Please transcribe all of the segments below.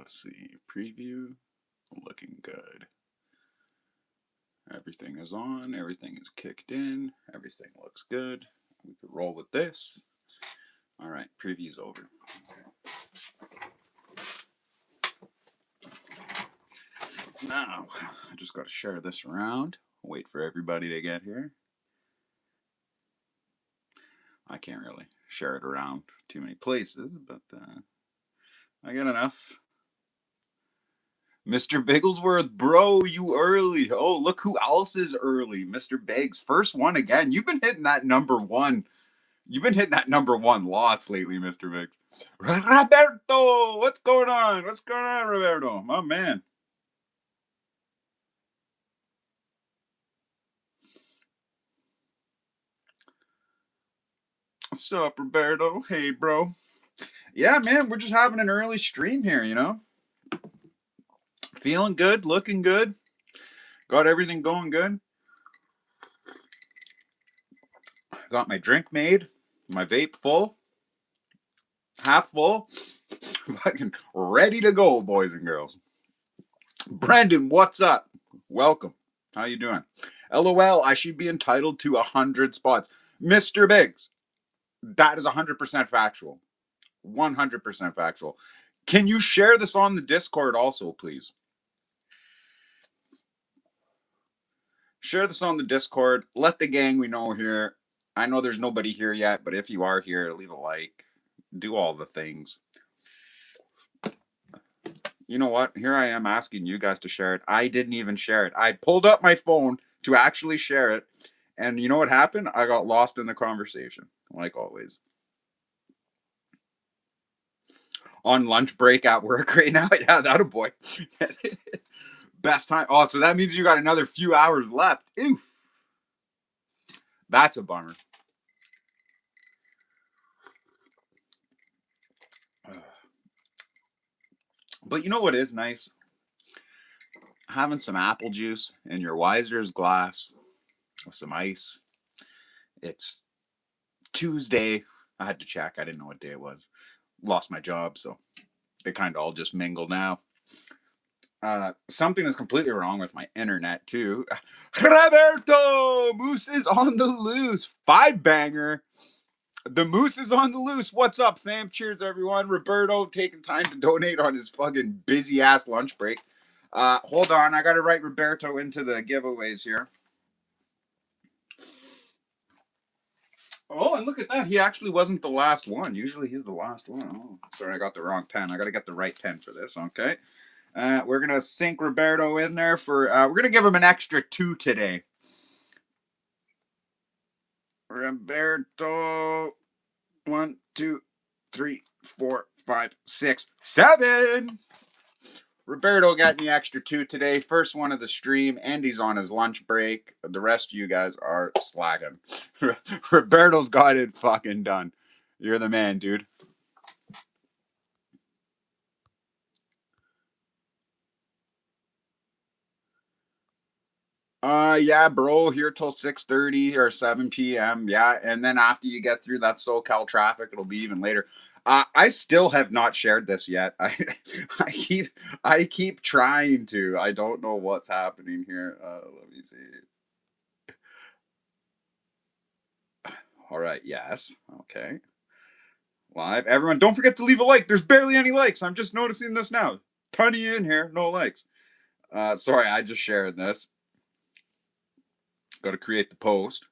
Let's see. Preview. Looking good. Everything is on. Everything is kicked in. Everything looks good. We could roll with this. All right. Preview's over. Now, I just got to share this around. Wait for everybody to get here. I can't really share it around too many places, but I get enough. Mr. Bigglesworth, bro, you early. Oh, look who else is early. Mr. Biggs, first one again. You've been hitting that number one. You've been hitting that number one lots lately, Mr. Biggs. Roberto, what's going on? What's going on, Roberto? My man. What's up, Roberto? Hey, bro. Yeah, man, we're just having an early stream here, you know? Feeling good, looking good. Got everything going good. Got my drink made, my vape full, half full, fucking ready to go, boys and girls. Brandon, what's up? Welcome. How you doing? LOL, I should be entitled to 100 spots. Mr. Biggs, that is 100% factual. 100% factual. Can you share this on the Discord also, please? Share this on the Discord. Let the gang we know here. I know there's nobody here yet, but if you are here, leave a like. Do all the things. You know what? Here I am asking you guys to share it. I didn't even share it. I pulled up my phone to actually share it. And you know what happened? I got lost in the conversation, like always. On lunch break at work right now. Yeah, that a boy. Best time. Oh, so that means you got another few hours left. Oof. That's a bummer. But you know what is nice? Having some apple juice in your Weiser's glass with some ice. It's Tuesday. I had to check. I didn't know what day it was. Lost my job, so they kind of all just mingle now. Something is completely wrong with my internet too. Roberto, Moose is on the loose. 5-banger. The Moose is on the loose. What's up, fam? Cheers, everyone. Roberto taking time to donate on his fucking busy ass lunch break. Hold on, I gotta write Roberto into the giveaways here. Oh, and look at that. He actually wasn't the last one. Usually he's the last one. Oh, sorry, I got the wrong pen. I gotta get the right pen for this. Okay. We're gonna sink Roberto in there for. We're gonna give him an extra 2 today. Roberto, 1, 2, 3, 4, 5, 6, 7. Roberto got the extra 2 today. First one of the stream. Andy's on his lunch break. The rest of you guys are slacking. Roberto's got it fucking done. You're the man, dude. Yeah, bro, here till 6:30 or 7 p.m. Yeah, and then after you get through that SoCal traffic, it'll be even later. I still have not shared this yet. I I keep trying to. I don't know what's happening here. Let me see. All right, yes. Okay. Live. Everyone, don't forget to leave a like. There's barely any likes. I'm just noticing this now. Ton of you in here, no likes. Sorry, I just shared this. Got to create the post.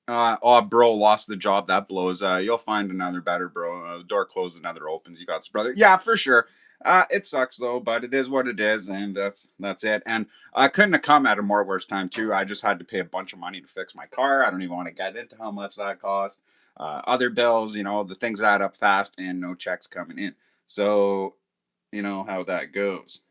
Oh, bro, lost the job. That blows. You'll find another better, bro. The door closes, another opens. You got this, brother. Yeah, for sure. It sucks though, but it is what it is, and that's it. And I couldn't have come at a more worse time too. I just had to pay a bunch of money to fix my car. I don't even want to get into how much that cost. Other bills, you know, the things add up fast, and no checks coming in. So, you know how that goes.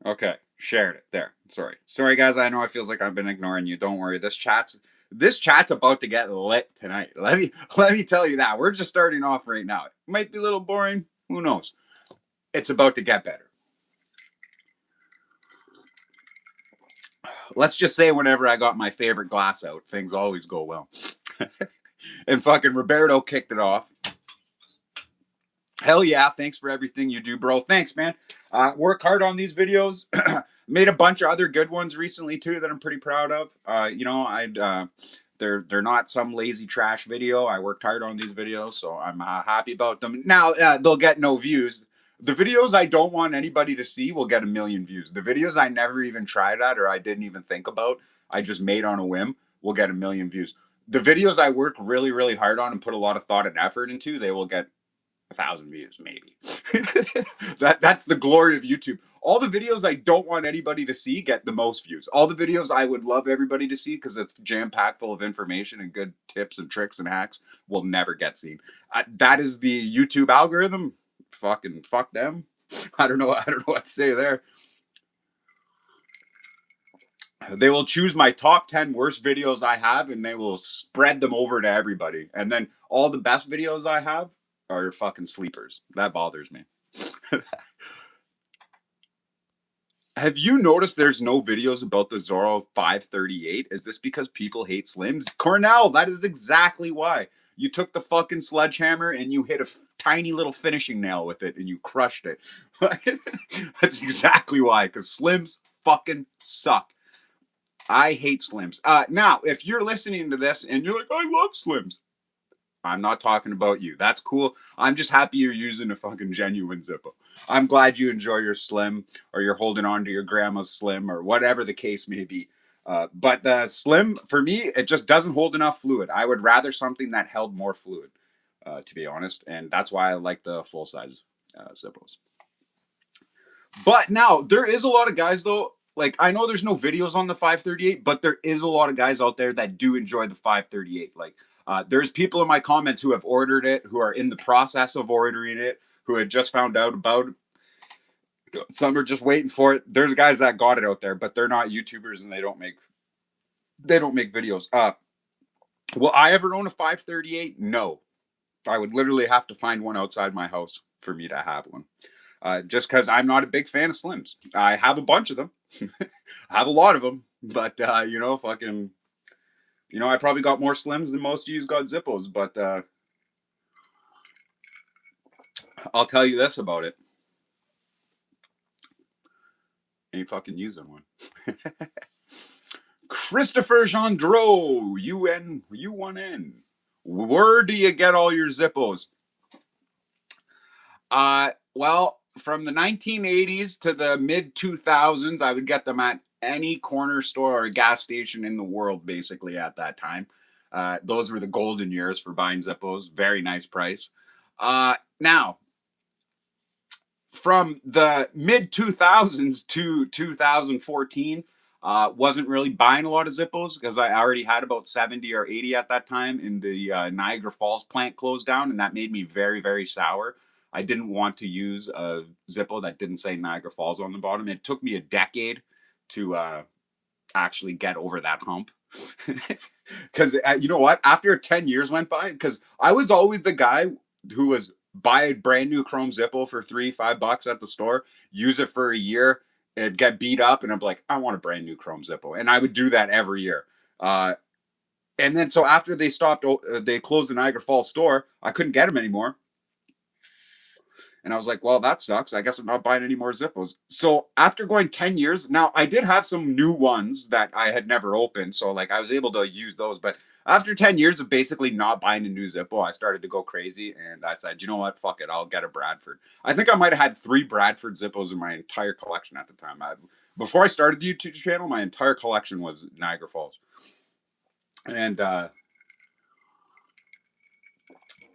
Okay, shared it there. Sorry, guys. I know it feels like I've been ignoring you. Don't worry. This chat's This chat's about to get lit tonight. Let me tell you that. We're just starting off right now. It might be a little boring. Who knows? It's about to get better. Let's just say whenever I got my favorite glass out, things always go well. And fucking Roberto kicked it off. Hell yeah, thanks for everything you do, bro. Thanks, man. Work hard on these videos. Made a bunch of other good ones recently too that I'm pretty proud of. They're not some lazy trash video. I worked hard on these videos, so I'm happy about them. Now they'll get no views. The videos I don't want anybody to see will get 1 million views. The videos I never even tried at or I didn't even think about, I just made on a whim, will get 1 million views. The videos I work really, really hard on and put a lot of thought and effort into, they will get 1,000 views, maybe. That's the glory of YouTube. All the videos I don't want anybody to see get the most views. All the videos I would love everybody to see because it's jam packed full of information and good tips and tricks and hacks will never get seen. That is the YouTube algorithm. Fucking fuck them. I don't know what to say there. They will choose my top 10 worst videos I have and they will spread them over to everybody. And then all the best videos I have are fucking sleepers. That bothers me. Have you noticed there's no videos about the Zorro 538? Is this because people hate slims? Cornell, that is exactly why. You took the fucking sledgehammer and you hit a tiny little finishing nail with it and you crushed it. That's exactly why, because slims fucking suck. I hate slims. Now, if you're listening to this and you're like, I love slims, I'm not talking about you. That's cool. I'm just happy you're using a fucking genuine Zippo. I'm glad you enjoy your slim or you're holding on to your grandma's slim or whatever the case may be. But the slim, for me, it just doesn't hold enough fluid. I would rather something that held more fluid, to be honest. And that's why I like the full size Zippos. But now, there is a lot of guys, though. Like, I know there's no videos on the 538, but there is a lot of guys out there that do enjoy the 538. Like, there's people in my comments who have ordered it, who are in the process of ordering it, who had just found out about it. Some are just waiting for it. There's guys that got it out there, but they're not YouTubers and they don't make videos. Will I ever own a 538? No. I would literally have to find one outside my house for me to have one. Just because I'm not a big fan of slims. I have a bunch of them. I have a lot of them, but fucking, I probably got more slims than most of you's got Zippos, but I'll tell you this about it. Ain't fucking using one. Christopher Gendreau, U1N. Where do you get all your Zippos? Well, from the 1980s to the mid 2000s, I would get them at any corner store or gas station in the world, basically, at that time. Those were the golden years for buying Zippos. Very nice price. Now, from the mid 2000s to 2014, wasn't really buying a lot of Zippos because I already had about 70 or 80 at that time, and the Niagara Falls plant closed down, and that made me very, very sour. I didn't want to use a Zippo that didn't say Niagara Falls on the bottom. It took me a decade to actually get over that hump. Because you know what? After 10 years went by, because I was always the guy who was buy a brand new Chrome Zippo for $3-5 at the store, use it for a year, and get beat up, and I'm like, I want a brand new Chrome Zippo, and I would do that every year. And then so after they closed the Niagara Falls store, I couldn't get them anymore. And I was like, well, that sucks. I guess I'm not buying any more Zippos. So after going 10 years, now I did have some new ones that I had never opened. So like I was able to use those. But after 10 years of basically not buying a new Zippo, I started to go crazy. And I said, you know what? Fuck it. I'll get a Bradford. I think I might have had 3 Bradford Zippos in my entire collection at the time. Before I started the YouTube channel, my entire collection was Niagara Falls. And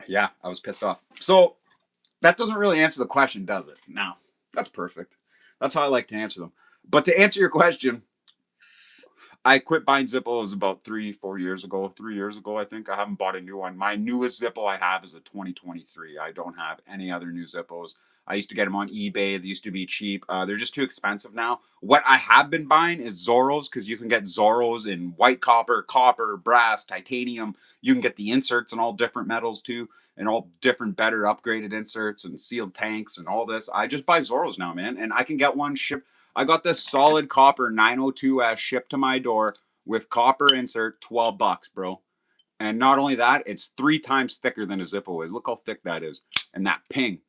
yeah, I was pissed off. So that doesn't really answer the question, does it? No, that's perfect. That's how I like to answer them. But to answer your question, I quit buying Zippos about 3 years ago. 3 years ago, I think. I haven't bought a new one. My newest Zippo I have is a 2023. I don't have any other new Zippos. I used to get them on eBay. They used to be cheap. They're just too expensive now. What I have been buying is Zorros, because you can get Zorros in white copper, copper, brass, titanium. You can get the inserts in all different metals too, and all different better upgraded inserts and sealed tanks and all this. I just buy Zorros now, man, and I can get one shipped. I got this solid copper 902S shipped to my door with copper insert, $12, bro. And not only that, it's 3 times thicker than a Zippo is. Look how thick that is. And that ping,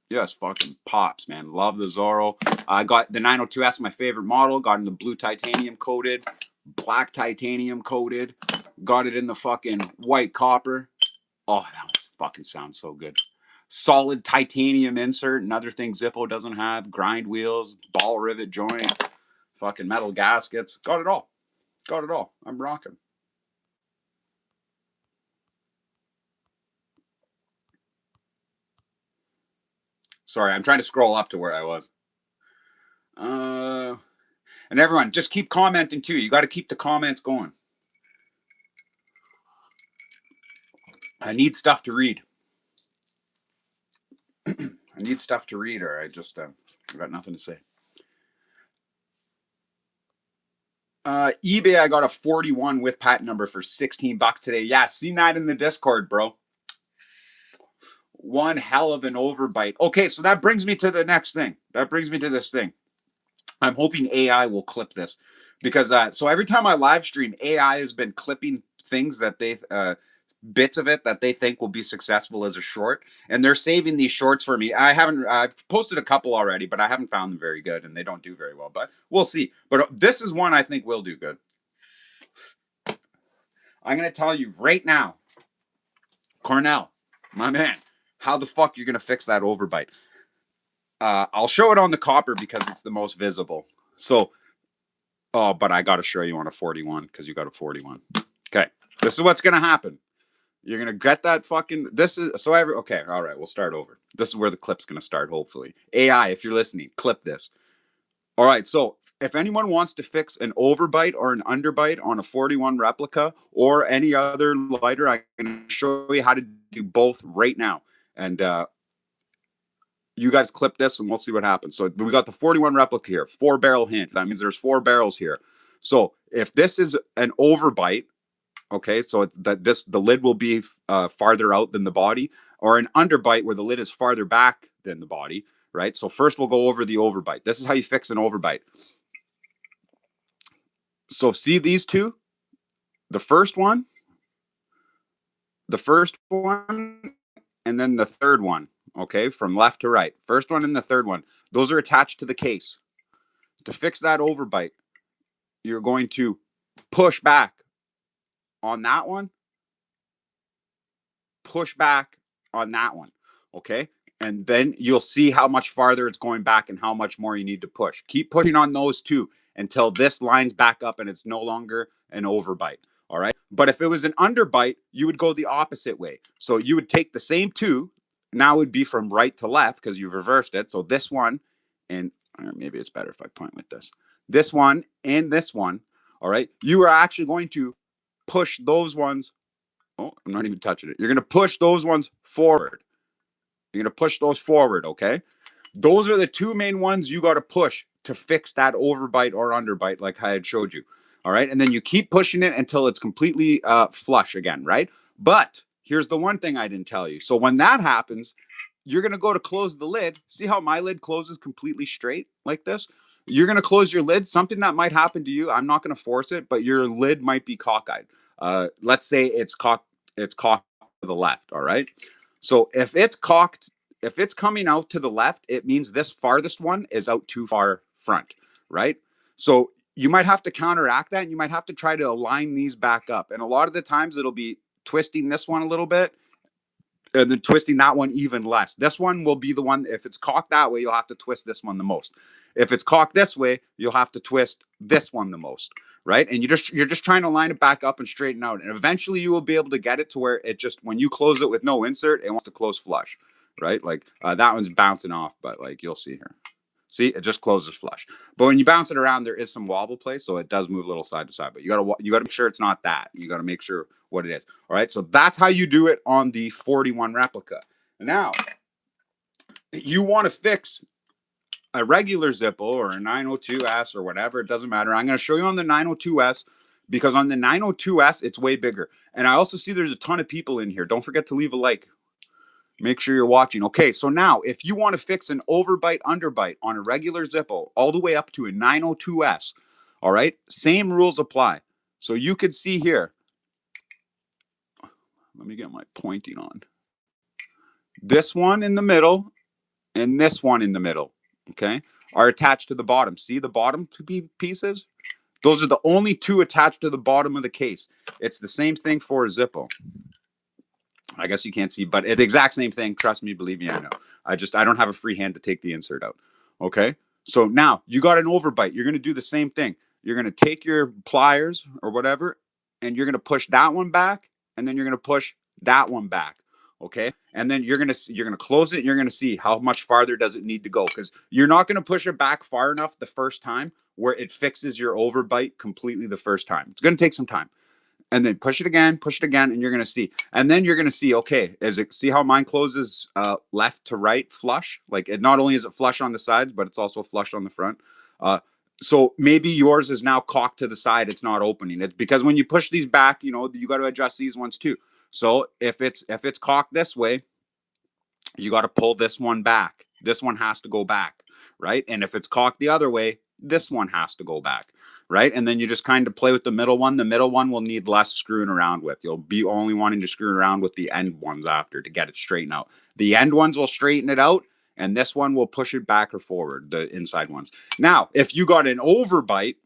yes, fucking pops, man. Love the Zorro. I got the 902S, my favorite model. Got in the blue titanium coated, black titanium coated. Got it in the fucking white copper. Oh, that was fucking sounds so good. Solid titanium insert, another thing Zippo doesn't have. Grind wheels, ball rivet joint, fucking metal gaskets. Got it all. Got it all. I'm rocking. Sorry, I'm trying to scroll up to where I was. Uh, and everyone, just keep commenting too. You got to keep the comments going. I need stuff to read. I need stuff to read, or I just got nothing to say. eBay, I got a 41 with patent number for $16 today. Yeah, seen that in the Discord, bro. One hell of an overbite. Okay, so that brings me to the next thing. That brings me to this thing. I'm hoping AI will clip this because so every time I live stream, AI has been clipping things that they bits of it that they think will be successful as a short, and they're saving these shorts for me. I've posted a couple already, but I haven't found them very good, and they don't do very well. But we'll see. But this is one I think will do good. I'm gonna tell you right now, Cornell, my man, how the fuck you're gonna fix that overbite? I'll show it on the copper because it's the most visible. So, oh, but I got to show you on a 41 because you got a 41. Okay, this is what's gonna happen. You're gonna get that fucking. This is so every. Okay, all right, we'll start over. This is where the clip's gonna start. Hopefully, AI, if you're listening, clip this. All right, so if anyone wants to fix an overbite or an underbite on a 41 replica or any other lighter, I can show you how to do both right now. And you guys clip this and we'll see what happens. So we got the 41 replica here, 4-barrel hinge. That means there's 4 barrels here. So if this is an overbite, okay, so it's that the lid will be farther out than the body, or an underbite where the lid is farther back than the body, right? So first we'll go over the overbite. This is how you fix an overbite. So see these two? The first one, and then the third one, okay, from left to right. First one and the third one. Those are attached to the case. To fix that overbite, you're going to push back on that one, push back on that one, okay? And then you'll see how much farther it's going back and how much more you need to push. Keep pushing on those two until this lines back up and it's no longer an overbite, all right? But if it was an underbite, you would go the opposite way. So you would take the same two, now it would be from right to left because you've reversed it. So this one, and maybe it's better if I point with this one and this one, all right? You are actually going to push those ones. Oh, I'm not even touching it. You're going to push those ones forward. You're going to push those forward, okay? Those are the two main ones you got to push to fix that overbite or underbite like I had showed you. All right? And then you keep pushing it until it's completely flush again, right? But here's the one thing I didn't tell you. So when that happens, you're going to go to close the lid. See how my lid closes completely straight like this? You're going to close your lid. Something that might happen to you, I'm not going to force it, but your lid might be cockeyed. Let's say it's cocked to the left, all right? So if it's coming out to the left, it means this farthest one is out too far front, right? So you might have to counteract that and you might have to try to align these back up. And a lot of the times it'll be twisting this one a little bit and then twisting that one even less. This one will be the one, if it's cocked that way, you'll have to twist this one the most. If it's cocked this way, you'll have to twist this one the most, right? And you're just trying to line it back up and straighten out. And eventually you will be able to get it to where it just, when you close it with no insert, it wants to close flush, right? Like that one's bouncing off, but like you'll see here. See, it just closes flush. But when you bounce it around, there is some wobble play, so it does move a little side to side. But you gotta make sure it's not that. You gotta make sure what it is. All right, so that's how you do it on the 41 replica. Now, you want to fix a regular Zippo or a 902S or whatever, it doesn't matter. I'm going to show you on the 902S because on the 902S, it's way bigger. And I also see there's a ton of people in here. Don't forget to leave a like. Make sure you're watching. Okay, so now if you want to fix an overbite, underbite on a regular Zippo all the way up to a 902S, all right, same rules apply. So you could see here, let me get my pointing on. This one in the middle and this one in the middle, okay, are attached to the bottom. See the bottom pieces? Those are the only two attached to the bottom of the case. It's the same thing for a Zippo. I guess you can't see, but it's the exact same thing. Trust me, believe me, I know. I don't have a free hand to take the insert out. Okay? So now you got an overbite. You're going to do the same thing. You're going to take your pliers or whatever, and you're going to push that one back, and then you're going to push that one back. Okay? And then you're going to close it, and you're going to see how much farther does it need to go, because you're not going to push it back far enough the first time where it fixes your overbite completely the first time. It's going to take some time. And then push it again, and you're going to see. And then you're going to see, okay, see how mine closes left to right flush? Like, it not only is it flush on the sides, but it's also flush on the front. So maybe yours is now cocked to the side. It's not opening. It's because when you push these back, you got to adjust these ones too. So if it's cocked this way, you got to pull this one back. This one has to go back, right? And if it's cocked the other way, this one has to go back, right? And then you just kind of play with the middle one. The middle one will need less screwing around with. You'll be only wanting to screw around with the end ones after to get it straightened out. The end ones will straighten it out, and this one will push it back or forward, the inside ones. Now, if you got an overbite,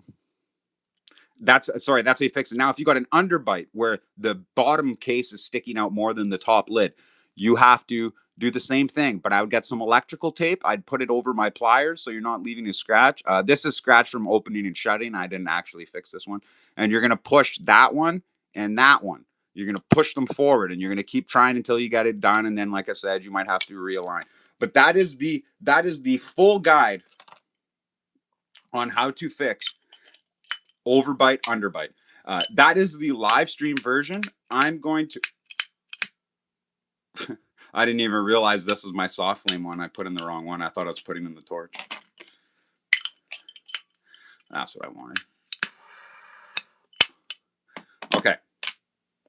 that's how you fix it. Now, if you got an underbite where the bottom case is sticking out more than the top lid, you have to do the same thing. But I would get some electrical tape. I'd put it over my pliers so you're not leaving a scratch. This is scratch from opening and shutting. I didn't actually fix this one. And you're going to push that one and that one. You're going to push them forward, and you're going to keep trying until you get it done. And then, like I said, you might have to realign. But that is the full guide on how to fix overbite, underbite. That is the live stream version. I'm going to. I didn't even realize this was my soft flame one. I put in the wrong one. I thought I was putting in the torch. That's what I wanted. Okay.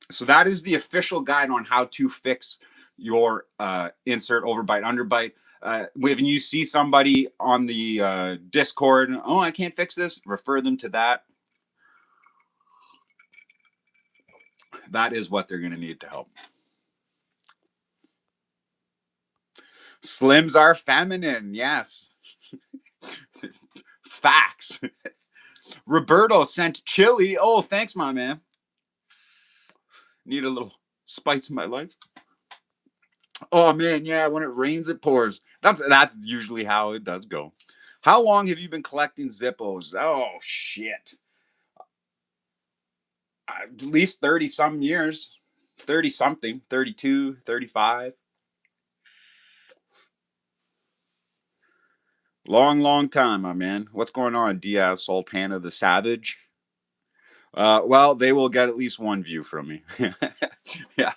So that is the official guide on how to fix your insert, overbite, underbite. When you see somebody on the Discord, oh, I can't fix this, refer them to that. That is what they're going to need to help. Slims are feminine, yes. Facts. Roberto sent chili. Oh, thanks, my man. Need a little spice in my life. Oh man, yeah. When it rains, it pours. That's usually how it does go. How long have you been collecting Zippos? Oh shit. At least 30 some years. 30 something. 32, 35. Long time, my man. What's going on, Diaz Sultana the Savage? Well, they will get at least one view from me. Yeah,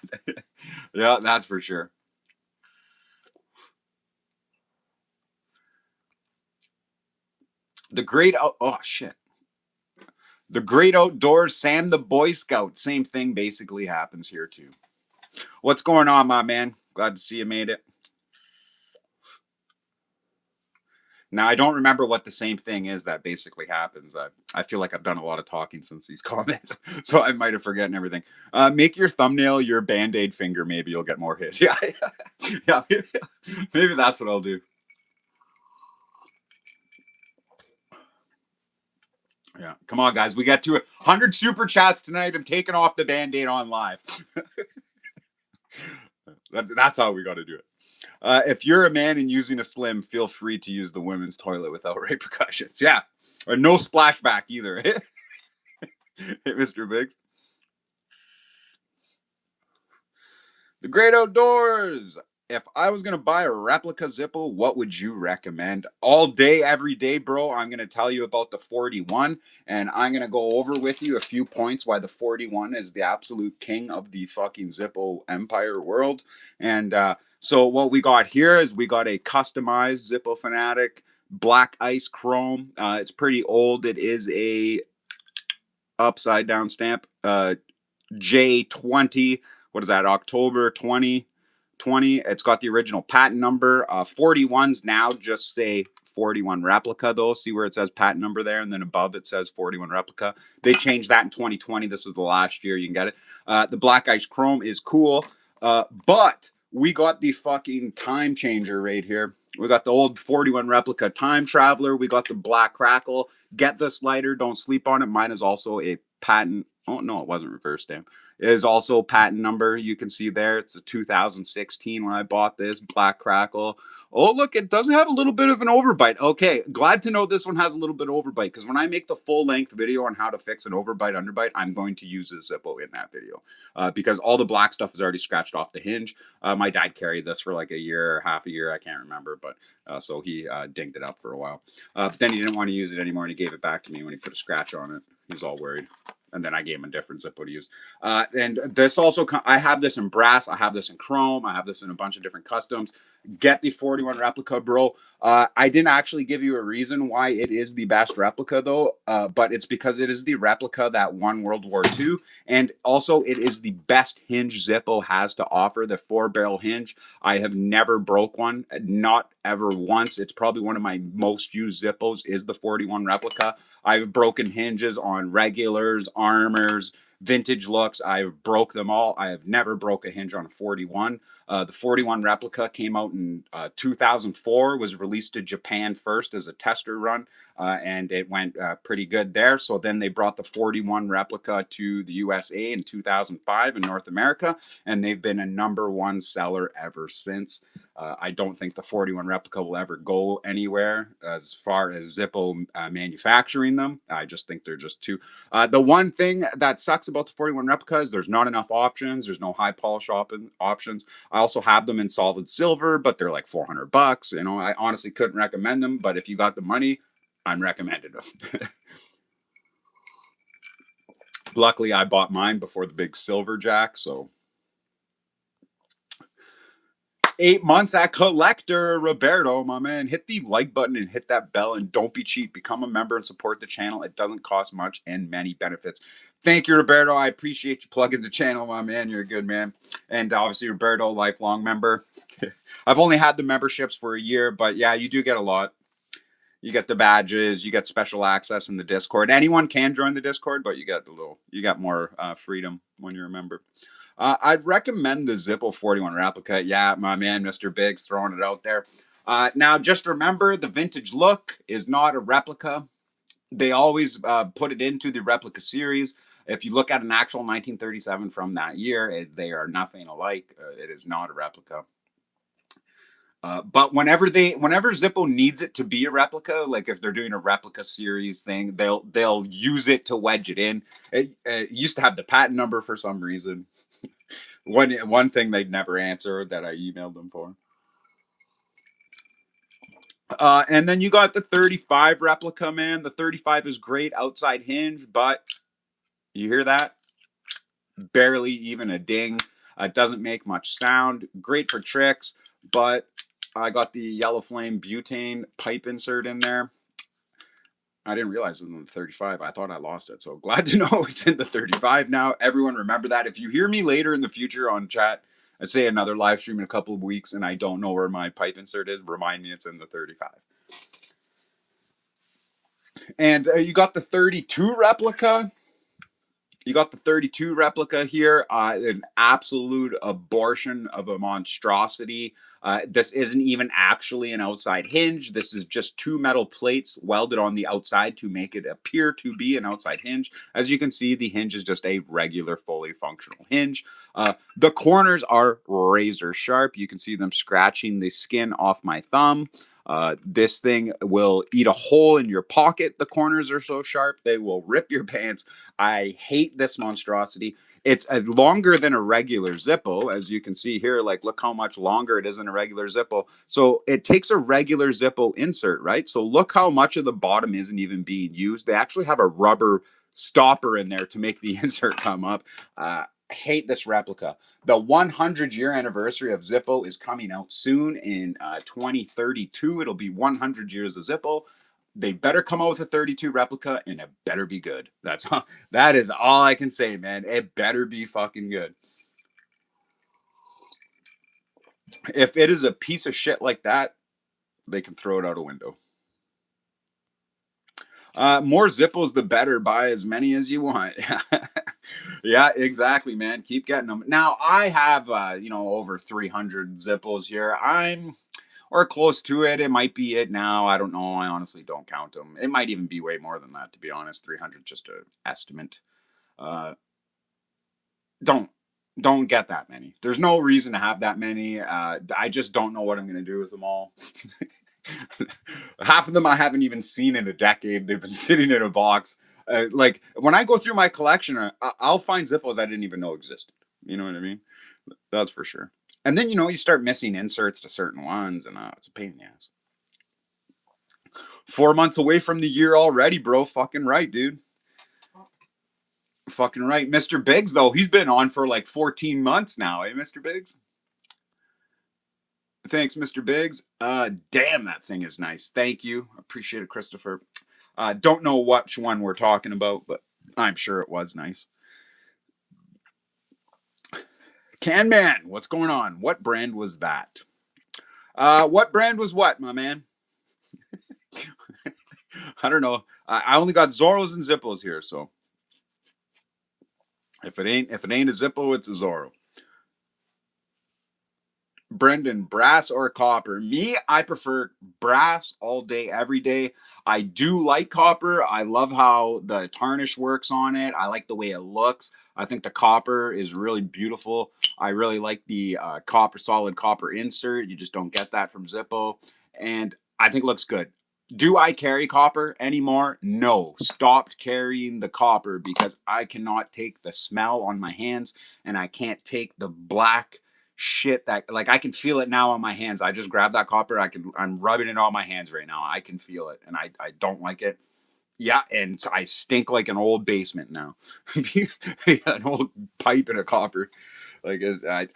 yeah, that's for sure. The great oh shit. The great outdoors, Sam the Boy Scout. Same thing basically happens here too. What's going on, my man? Glad to see you made it. Now, I don't remember what the same thing is that basically happens. I feel like I've done a lot of talking since these comments, so I might have forgotten everything. Make your thumbnail your Band-Aid finger. Maybe you'll get more hits. Yeah, yeah, maybe that's what I'll do. Yeah, come on, guys. We got to 100 super chats tonight. I'm taking off the Band-Aid on live. That's how we got to do it. If you're a man and using a slim, feel free to use the women's toilet without repercussions. Yeah, or no splashback either. Hey, Mr. Biggs. The great outdoors. if I was gonna buy a replica Zippo, what would you recommend? All day, every day, bro. I'm gonna tell you about the 41, and I'm gonna go over with you a few points why the 41 is the absolute king of the fucking Zippo empire world. And so what we got here is we got a customized Zippo Fanatic black ice chrome. It's pretty old. It is a upside down stamp. J20. What is that? October 2020. It's got the original patent number. 41s now just say 41 replica though. See where it says patent number there, and then above it says 41 replica. They changed that in 2020. This was the last year you can get it. The black ice chrome is cool, but we got the fucking time changer right here. We got the old 41 replica time traveler. We got the black crackle. Get this lighter. Don't sleep on it. Mine is also a patent. Oh no, it wasn't reverse stamp. It is also a patent number. You can see there. It's a 2016 when I bought this black crackle. Oh look, it does have a little bit of an overbite. Okay, glad to know this one has a little bit of overbite, because when I make the full length video on how to fix an overbite underbite, I'm going to use a Zippo in that video, because all the black stuff is already scratched off the hinge. My dad carried this for like a year or half a year, I can't remember, but so he dinged it up for a while. But then he didn't want to use it anymore, and he gave it back to me when he put a scratch on it. He was all worried. And then I gave him a different Zippo to use. And this also, I have this in brass, I have this in chrome, I have this in a bunch of different customs. Get the 41 replica, bro. I didn't actually give you a reason why it is the best replica, though, but it's because it is the replica that won World War II, and also it is the best hinge Zippo has to offer, the 4-barrel hinge. I have never broke one, not ever once. It's probably one of my most used Zippos is the 41 replica. I've broken hinges on regulars, armors, vintage looks. I've broke them all. I have never broke a hinge on a 41. The 41 replica came out in 2004, was released to Japan first as a tester run, and it went pretty good there. So then they brought the 41 replica to the USA in 2005 in North America, and they've been a #1 seller ever since. I don't think the 41 replica will ever go anywhere as far as Zippo manufacturing them. I just think they're just too. The one thing that sucks about the 41 replica is there's not enough options. There's no high polish options. I also have them in solid silver, but they're like $400. You know, I honestly couldn't recommend them, but if you got the money, I'm recommending them. Luckily, I bought mine before the big silver jack, so 8 months at Collector. Roberto, my man, hit the like button and hit that bell, and don't be cheap. Become a member and support the channel. It doesn't cost much and many benefits. Thank you, Roberto. I appreciate you plugging the channel, my man. You're a good man. And obviously, Roberto, lifelong member. I've only had the memberships for a year, but yeah, you do get a lot. You get the badges, you get special access in the Discord. Anyone can join the Discord, but you got more freedom when you're a member. I'd recommend the Zippo 41 replica. Yeah, my man, Mr. Biggs, throwing it out there. Now, just remember, the vintage look is not a replica. They always put it into the replica series. If you look at an actual 1937 from that year, they are nothing alike. It is not a replica. But whenever Zippo needs it to be a replica, like if they're doing a replica series thing, they'll use it to wedge it in. It used to have the patent number for some reason. One thing they'd never answer that I emailed them for. And then you got the 35 replica, man. The 35 is great outside hinge, but you hear that? Barely even a ding. It doesn't make much sound. Great for tricks, but I got the Yellow Flame butane pipe insert in there. I didn't realize it was in the 35. I thought I lost it. So glad to know it's in the 35 now. Everyone remember that. If you hear me later in the future on chat, I say another live stream in a couple of weeks and I don't know where my pipe insert is, remind me it's in the 35. And you got the 32 replica. You got the 32 replica here, an absolute abortion of a monstrosity. This isn't even actually an outside hinge. This is just 2 metal plates welded on the outside to make it appear to be an outside hinge. As you can see, the hinge is just a regular, fully functional hinge. The corners are razor sharp. You can see them scratching the skin off my thumb. This thing will eat a hole in your pocket. The corners are so sharp, they will rip your pants. I hate this monstrosity. It's longer than a regular Zippo, as you can see here. Like, look how much longer it is than a regular Zippo. So it takes a regular Zippo insert, right? So look how much of the bottom isn't even being used. They actually have a rubber stopper in there to make the insert come up. Hate this replica. The 100-year anniversary of Zippo is coming out soon in 2032. It'll be 100 years of Zippo. They better come out with a 32 replica, and it better be good. That is all I can say, man. It better be fucking good. If it is a piece of shit like that, they can throw it out a window. More Zippos, the better. Buy as many as you want. Yeah, exactly, man. Keep getting them. Now, I have, over 300 Zippos here. Or close to it. It might be it now. I don't know. I honestly don't count them. It might even be way more than that, to be honest. 300, just an estimate. Uh, don't don't get that many. There's no reason to have that many. I just don't know what I'm going to do with them all. Half of them I haven't even seen in a decade. They've been sitting in a box. Like when I go through my collection, I'll find Zippos I didn't even know existed. You know what I mean? That's for sure. And then you start missing inserts to certain ones, and it's a pain in the ass. 4 months away from the year already, bro. Fucking right, dude. Fucking right. Mr. Biggs, though, he's been on for like 14 months now, eh, Mr. Biggs? Thanks, Mr. Biggs. Damn, that thing is nice. Thank you. Appreciate it, Christopher. Don't know which one we're talking about, but I'm sure it was nice. Can Man, what's going on? What brand was that? What brand was what, my man? I don't know. I only got Zorros and Zippos here, so if it ain't a Zippo, it's a Zorro. Brendan, brass or copper? Me, I prefer brass all day, every day. I do like copper. I love how the tarnish works on it. I like the way it looks. I think the copper is really beautiful. I really like the solid copper insert. You just don't get that from Zippo. And I think it looks good. Do I carry copper anymore? No. Stopped carrying the copper because I cannot take the smell on my hands, and I can't take the black shit that, like, I can feel it now on my hands. I just grabbed that copper. I'm rubbing it on my hands right now. I can feel it, and I don't like it. Yeah, and I stink like an old basement now. An old pipe in a copper. Like,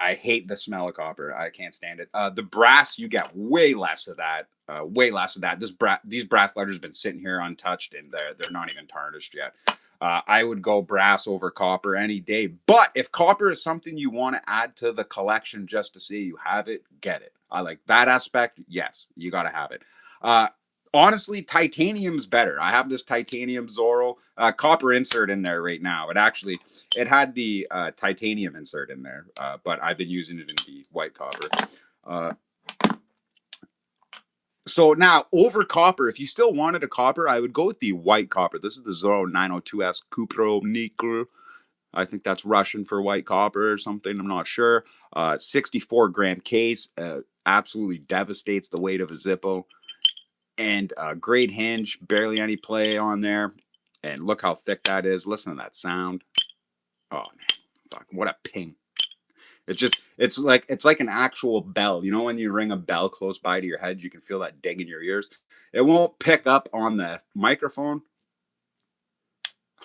I hate the smell of copper. I can't stand it. The brass, you get way less of that. Way less of that. These brass letters have been sitting here untouched, and they're not even tarnished yet. I would go brass over copper any day. But if copper is something you want to add to the collection just to say you have it, get it. I like that aspect. Yes, you got to have it. Honestly, titanium's better. I have this titanium Zorro copper insert in there right now. It had the titanium insert in there, but I've been using it in the white copper. So now over copper, if you still wanted a copper, I would go with the white copper. This is the Zorro 902S Kupro Nickel. I think that's Russian for white copper or something. I'm not sure. 64-gram case. Absolutely devastates the weight of a Zippo. And great hinge, barely any play on there. And look how thick that is. Listen to that sound. Oh, fuck, what a ping. It's like an actual bell. You know when you ring a bell close by to your head, you can feel that ding in your ears. It won't pick up on the microphone.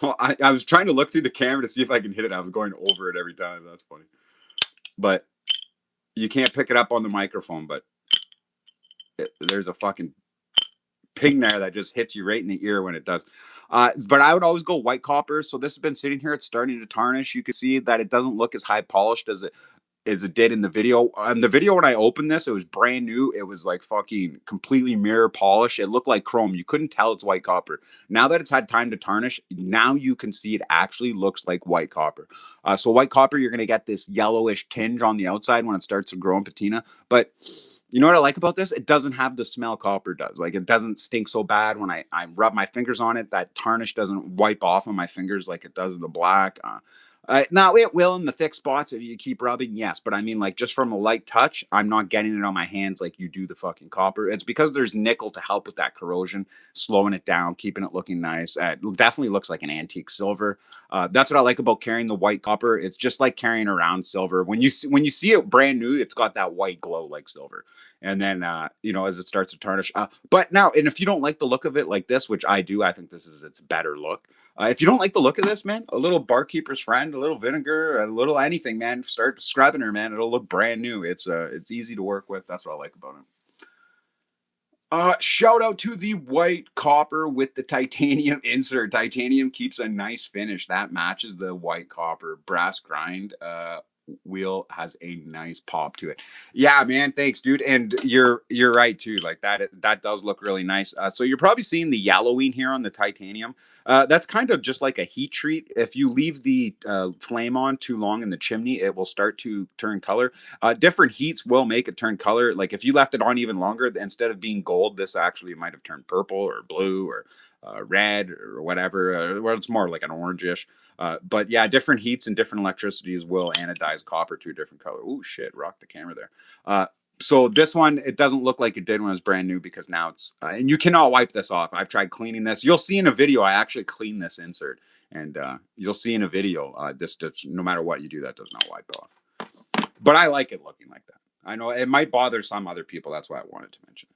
Well, I was trying to look through the camera to see if I can hit it. I was going over it every time. That's funny. But you can't pick it up on the microphone, but there's a fucking ping there that just hits you right in the ear when it does. But I would always go white copper. So this has been sitting here. It's starting to tarnish. You can see that it doesn't look as high polished as it did in the video. On the video when I opened this, it was brand new. It was like fucking completely mirror polish. It looked like chrome. You couldn't tell it's white copper. Now that it's had time to tarnish, now you can see it actually looks like white copper. So white copper, you're going to get this yellowish tinge on the outside when it starts to grow in patina. But you know what I like about this? It doesn't have the smell copper does. Like, it doesn't stink so bad when I rub my fingers on it. That tarnish doesn't wipe off on my fingers like it does the black. Now it will in the thick spots if you keep rubbing, yes. But I mean, like just from a light touch, I'm not getting it on my hands like you do the fucking copper. It's because there's nickel to help with that corrosion, slowing it down, keeping it looking nice. It definitely looks like an antique silver. That's what I like about carrying the white copper. It's just like carrying around silver. When you see it brand new, it's got that white glow like silver. And then as it starts to tarnish. But now, and if you don't like the look of it like this, which I do, I think this is its better look. If you don't like the look of this, man, a little barkeeper's friend, a little vinegar, a little anything, man, start scrubbing her, man. It'll look brand new. It's easy to work with. That's what I like about it. Shout out to the white copper with the titanium insert. Titanium keeps a nice finish that matches the white copper. Brass grind wheel has a nice pop to it. Yeah, man, thanks, dude. And you're right too. Like that does look really nice. So you're probably seeing the yellowing here on the titanium. That's kind of just like a heat treat. If you leave the flame on too long in the chimney, it will start to turn color. Different heats will make it turn color. Like if you left it on even longer, instead of being gold, this actually might have turned purple or blue or red or whatever. Well, it's more like an orangish. But yeah, different heats and different electricities will anodize copper to a different color. Oh shit! Rock the camera there. So this one, it doesn't look like it did when it was brand new because now it's and you cannot wipe this off. I've tried cleaning this. You'll see in a video. I actually clean this insert, and you'll see in a video. This no matter what you do, that does not wipe off. But I like it looking like that. I know it might bother some other people. That's why I wanted to mention it.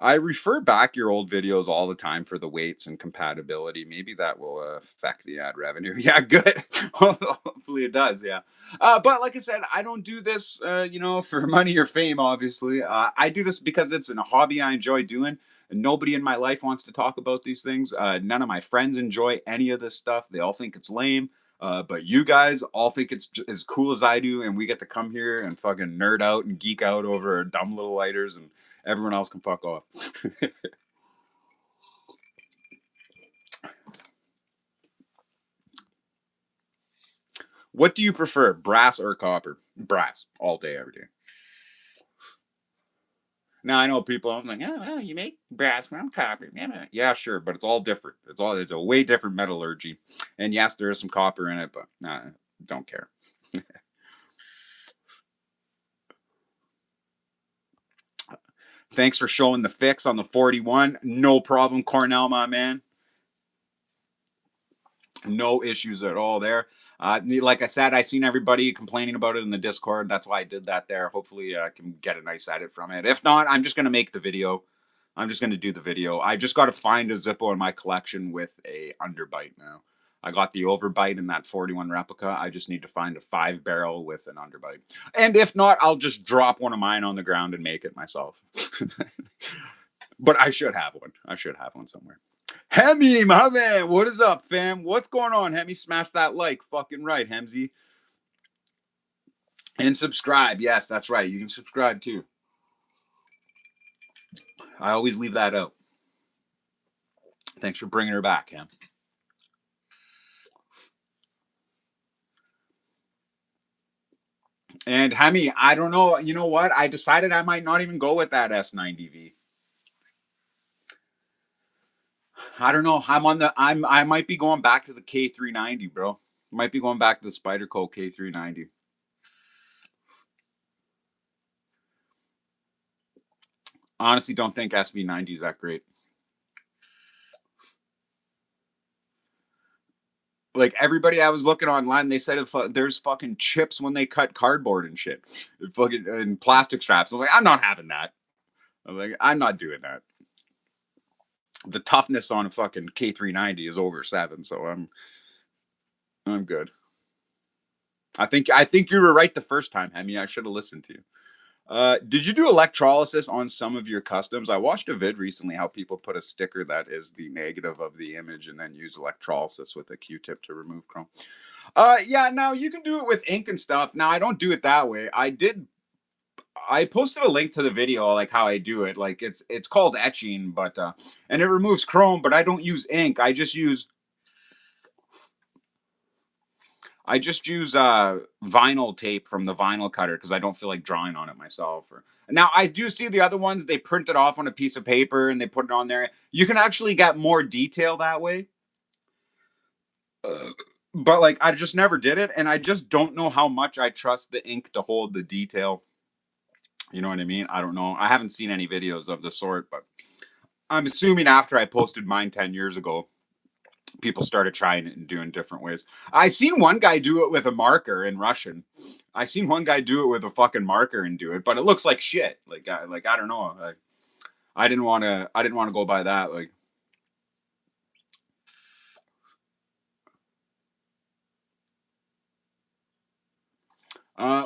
I refer back your old videos all the time for the weights and compatibility. Maybe that will affect the ad revenue. Yeah, good. Hopefully it does. Yeah. But like I said, I don't do this, for money or fame, obviously. I do this because it's a hobby I enjoy doing. Nobody in my life wants to talk about these things. None of my friends enjoy any of this stuff. They all think it's lame. But you guys all think it's as cool as I do, and we get to come here and fucking nerd out and geek out over dumb little lighters, and everyone else can fuck off. What do you prefer, brass or copper? Brass, all day, every day. Now I know people. I'm like, oh, well, you make brass from copper. Yeah, sure, but it's all different. It's a way different metallurgy, and yes, there is some copper in it, but don't care. Thanks for showing the fix on the 41. No problem, Cornell, my man. No issues at all there. Like I said, I seen everybody complaining about it in the Discord. That's why I did that there. Hopefully, I can get a nice edit from it. If not, I'm just gonna make the video. I'm just gonna do the video. I just got to find a Zippo in my collection with a underbite now. I got the overbite in that 41 replica. I just need to find a 5 barrel with an underbite. And if not, I'll just drop one of mine on the ground and make it myself. But I should have one. I should have one somewhere. Hemi, my man, what is up, fam? What's going on, Hemi? Smash that like, fucking right, Hemsy, and subscribe. Yes, that's right. You can subscribe too. I always leave that out. Thanks for bringing her back, Hem. And Hemi, I don't know. You know what? I decided I might not even go with that S90V. I don't know. I might be going back to the K390, bro. Might be going back to the Spyderco K390. Honestly, don't think SV90 is that great. Like everybody I was looking online, they said if there's fucking chips when they cut cardboard and shit, fucking and plastic straps. I'm like, I'm not having that. I'm like, I'm not doing that. The toughness on a fucking K390 is over 7, so I'm good. I think you were right the first time, Hemi. I should have listened to you. Did you do electrolysis on some of your customs? I watched a vid recently how people put a sticker that is the negative of the image and then use electrolysis with a Q-tip to remove chrome. Yeah, now you can do it with ink and stuff. Now I don't do it that way. I posted a link to the video like how I do it. Like it's called etching, but and it removes chrome, but I don't use ink. I just use vinyl tape from the vinyl cutter because I don't feel like drawing on it myself. Now I do see the other ones they print it off on a piece of paper and they put it on there. You can actually get more detail that way. but like I just never did it, and I just don't know how much I trust the ink to hold the detail. You know what I mean? I don't know. I haven't seen any videos of the sort, but I'm assuming after I posted mine 10 years ago, people started trying it and doing different ways. I seen one guy do it with a marker in Russian. I seen one guy do it with a fucking marker and do it, but it looks like shit. Like I don't know. Like, I didn't want to. I didn't want to go by that. Like,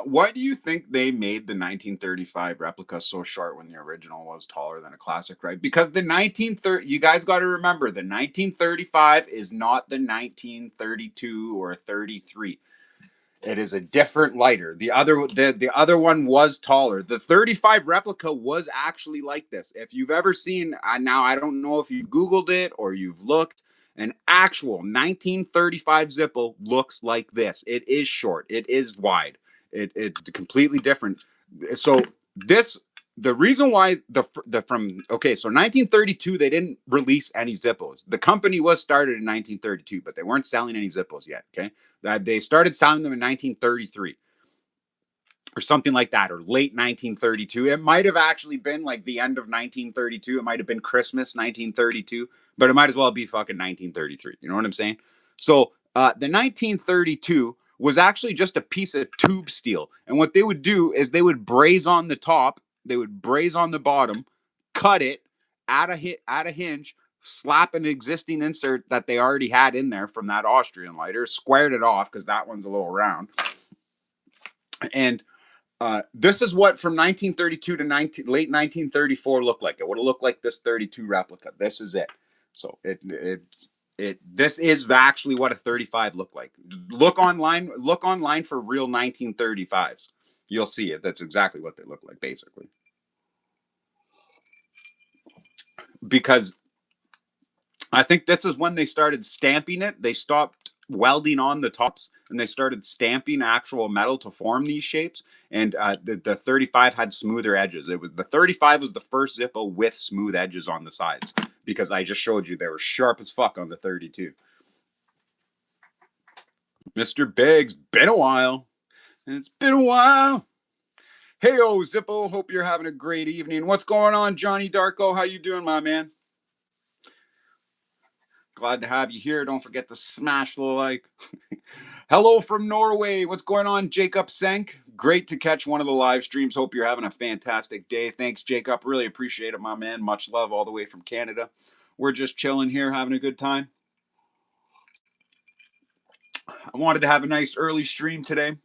why do you think they made the 1935 replica so short when the original was taller than a classic? Right? Because the 1930, you guys got to remember, the 1935 is not the 1932 or 33. It is a different lighter. The other one was taller. The 35 replica was actually like this. If you've ever seen, now I don't know if you've Googled it or you've looked, an actual 1935 Zippo looks like this. It is short. It is wide. It's completely different. So this the reason why the from okay, so 1932 they didn't release any Zippos. The company was started in 1932, but they weren't selling any Zippos yet. Okay, that they started selling them in 1933 or something like that, or late 1932. It might have actually been like the end of 1932. It might have been Christmas 1932, but it might as well be fucking 1933. You know what I'm saying? So the 1932 was actually just a piece of tube steel, and what they would do is they would braze on the top, they would braze on the bottom, cut it, add a hinge, slap an existing insert that they already had in there from that Austrian lighter, squared it off because that one's a little round, and this is what from 1932 to late 1934 looked like. It would have looked like this 32 replica. This is it. So this is actually what a 35 looked like. Look online for real 1935s. You'll see it. That's exactly what they look like, basically. Because I think this is when they started stamping it. They stopped welding on the tops and they started stamping actual metal to form these shapes. And the 35 had smoother edges. It was the 35 was the first Zippo with smooth edges on the sides because I just showed you they were sharp as fuck on the 32. Mr. Biggs, been a while. It's been a while. Hey, Zippo. Hope you're having a great evening. What's going on, Johnny Darko? How you doing, my man? Glad to have you here. Don't forget to smash the like. Hello from Norway. What's going on, Jacob Senk? Great to catch one of the live streams. Hope you're having a fantastic day. Thanks, Jacob. Really appreciate it, my man. Much love all the way from Canada. We're just chilling here, having a good time. I wanted to have a nice early stream today.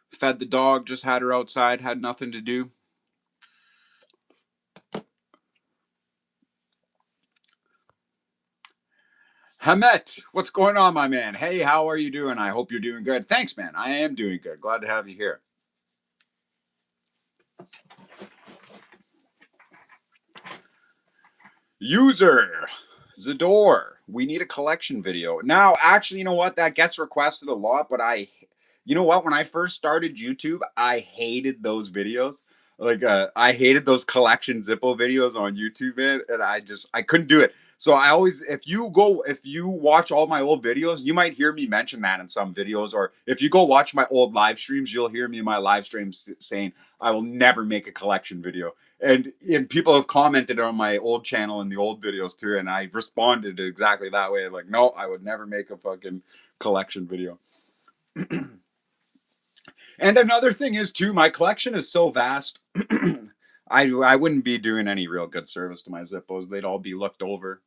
Fed the dog, just had her outside, had nothing to do. Hamet, what's going on, my man? Hey, how are you doing? I hope you're doing good. Thanks, man. I am doing good. Glad to have you here. User Zador, we need a collection video. Now, actually, you know what? That gets requested a lot, but you know what? When I first started YouTube, I hated those videos. Like, I hated those collection Zippo videos on YouTube, man, and I couldn't do it. So I always, if you watch all my old videos, you might hear me mention that in some videos, or if you go watch my old live streams, you'll hear me in my live streams saying, I will never make a collection video. And people have commented on my old channel and the old videos too, and I responded exactly that way. Like, no, I would never make a fucking collection video. And another thing is too, my collection is so vast. I wouldn't be doing any real good service to my Zippos. They'd all be looked over.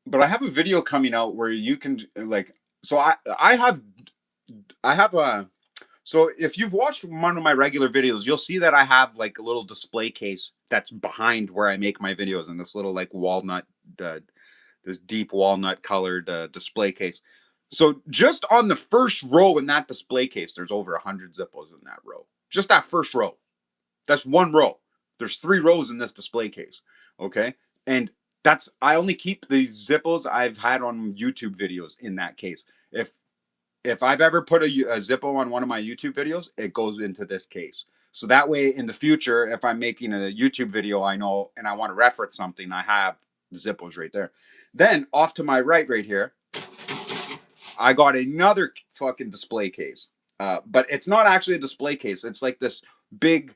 But I have a video coming out where you can like. So I have a. So if you've watched one of my regular videos, you'll see that I have like a little display case that's behind where I make my videos, and this little like walnut, this deep walnut colored display case. So just on the first row in that display case, there's over 100 Zippos in that row. Just that first row. That's one row. There's 3 rows in this display case. Okay, and I only keep the Zippos I've had on YouTube videos in that case. If I've ever put a Zippo on one of my YouTube videos, it goes into this case. So that way, in the future, if I'm making a YouTube video, I know, and I want to reference something, I have The Zippo's right there. Then off to my right here, I got another fucking display case. But it's not actually a display case. It's like this big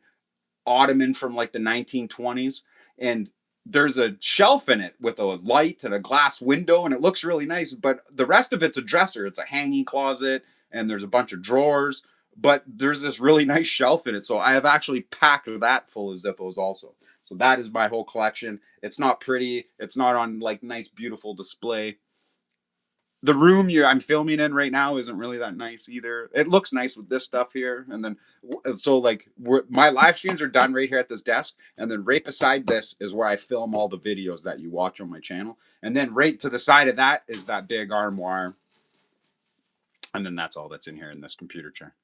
ottoman from like the 1920s, and there's a shelf in it with a light and a glass window, and it looks really nice, but the rest of it's a dresser. It's a hanging closet, and there's a bunch of drawers, but there's this really nice shelf in it, so I have actually packed that full of Zippos also. So that is my whole collection. It's not pretty, it's not on like nice beautiful display. The room I'm filming in right now isn't really that nice either. It looks nice with this stuff here, and then so like my live streams are done right here at this desk, and then right beside this is where I film all the videos that you watch on my channel, and then right to the side of that is that big armoire, and then that's all that's in here in this computer chair.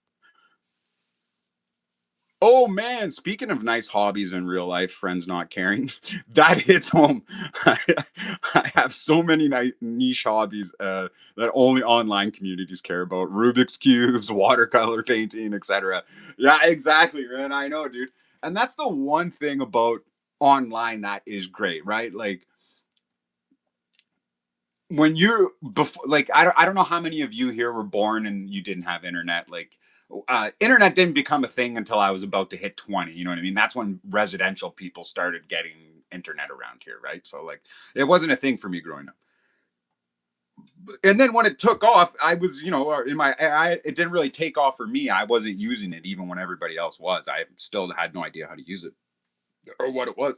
Oh man, speaking of nice hobbies in real life, friends not caring, that hits home. I have so many niche hobbies that only online communities care about. Rubik's Cubes, watercolor painting, etc. Yeah, exactly, man. I know, dude. And that's the one thing about online that is great, right? Like when you're before, like I don't know how many of you here were born and you didn't have internet. Like internet didn't become a thing until I was about to hit 20. You know what I mean? That's when residential people started getting internet around here, right? So like it wasn't a thing for me growing up. And then when it took off, I was, in it didn't really take off for me. I wasn't using it even when everybody else was. I still had no idea how to use it or what it was.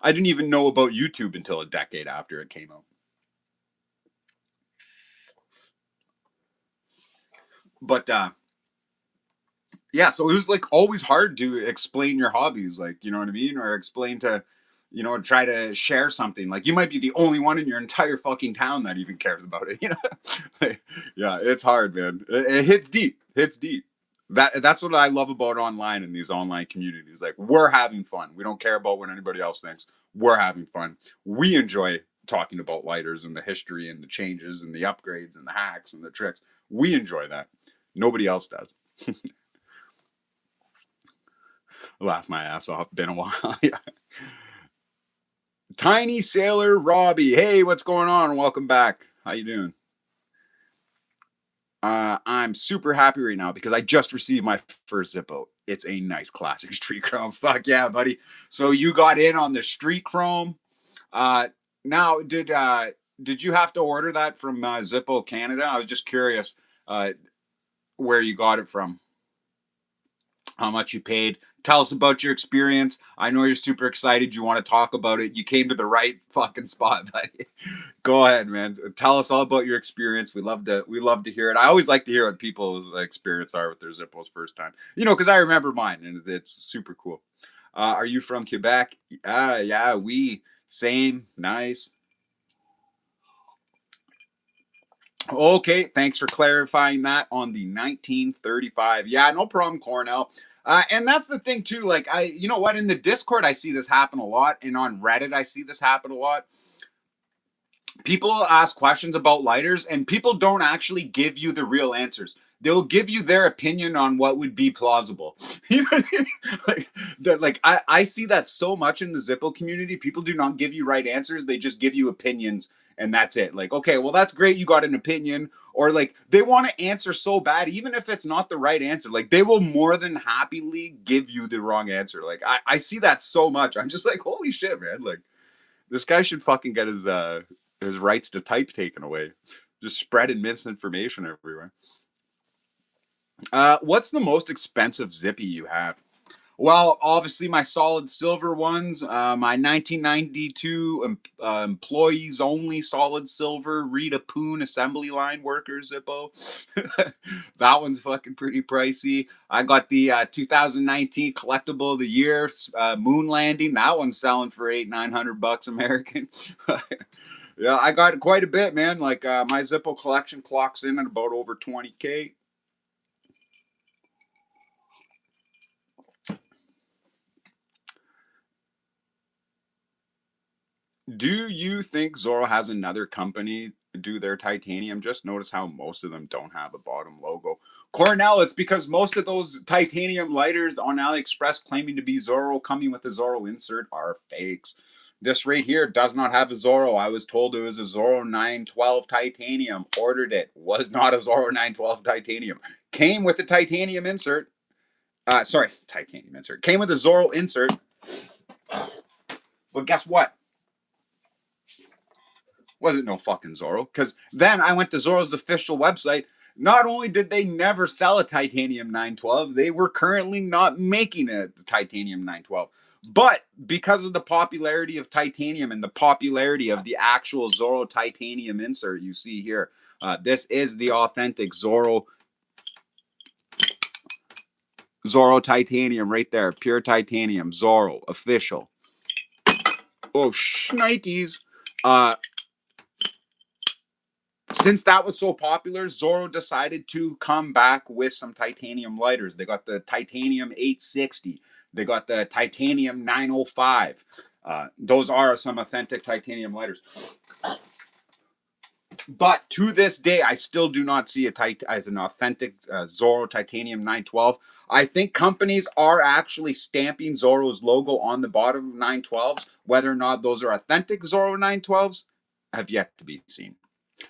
I didn't even know about YouTube until a decade after it came out. But yeah, so it was like always hard to explain your hobbies, like, you know what I mean, or explain to, try to share something. Like you might be the only one in your entire fucking town that even cares about it. Like, yeah, it's hard, man. It hits deep, hits deep. That's what I love about online and these online communities. Like we're having fun. We don't care about what anybody else thinks. We're having fun. We enjoy talking about lighters and the history and the changes and the upgrades and the hacks and the tricks. We enjoy that. Nobody else does. Laugh my ass off. Been a while. Yeah. Tiny Sailor Robbie. Hey, what's going on? Welcome back. How you doing? I'm super happy right now because I just received my first Zippo. It's a nice classic street chrome. Fuck yeah, buddy. So you got in on the street chrome. Uh, now, did you have to order that from Zippo Canada? I was just curious where you got it from, how much you paid. Tell us about your experience. I know you're super excited. You want to talk about it. You came to the right fucking spot, buddy. Go ahead, man. Tell us all about your experience. We love to hear it. I always like to hear what people's experience are with their Zippos first time. Because I remember mine, and it's super cool. Are you from Quebec? Yeah, we same. Nice. Okay, thanks for clarifying that on the 1935. Yeah, no problem, Cornell. And that's the thing too. Like you know what? In the Discord, I see this happen a lot, and on Reddit, I see this happen a lot. People ask questions about lighters, and people don't actually give you the real answers. They'll give you their opinion on what would be plausible. You know what I mean? Like that. Like I see that so much in the Zippo community. People do not give you right answers. They just give you opinions, and that's it. Like, okay, well, that's great. You got an opinion, or like they want to answer so bad, even if it's not the right answer. Like they will more than happily give you the wrong answer. Like I see that so much. I'm just like, holy shit, man! Like this guy should fucking get his rights to type taken away. Just spreading misinformation everywhere. What's the most expensive Zippy you have? Well, obviously my solid silver ones, my 1992 employees only solid silver Rita Poon assembly line worker Zippo. That one's fucking pretty pricey. I got the 2019 collectible of the year moon landing. That one's selling for $800-900 American. Yeah, I got quite a bit, man. Like my Zippo collection clocks in at about over 20K. Do you think Zorro has another company do their titanium? Just notice how most of them don't have a bottom logo. Cornell, it's because most of those titanium lighters on AliExpress claiming to be Zorro, coming with the Zorro insert, are fakes. This right here does not have a Zorro. I was told it was a Zorro 912 titanium. Ordered it. Was not a Zorro 912 titanium. Came with a titanium insert. Sorry, titanium insert. Came with a Zorro insert. But guess what? Wasn't no fucking Zorro. Because then I went to Zorro's official website. Not only did they never sell a titanium 912, they were currently not making a titanium 912. But because of the popularity of titanium and the popularity of the actual Zorro titanium insert you see here, this is the authentic Zorro titanium right there. Pure titanium. Zorro. Official. Oh, shnikes. Since that was so popular, Zorro decided to come back with some titanium lighters. They got the titanium 860. They got the titanium 905. Those are some authentic titanium lighters. But to this day, I still do not see as an authentic Zorro titanium 912. I think companies are actually stamping Zorro's logo on the bottom of 912s. Whether or not those are authentic Zorro 912s have yet to be seen.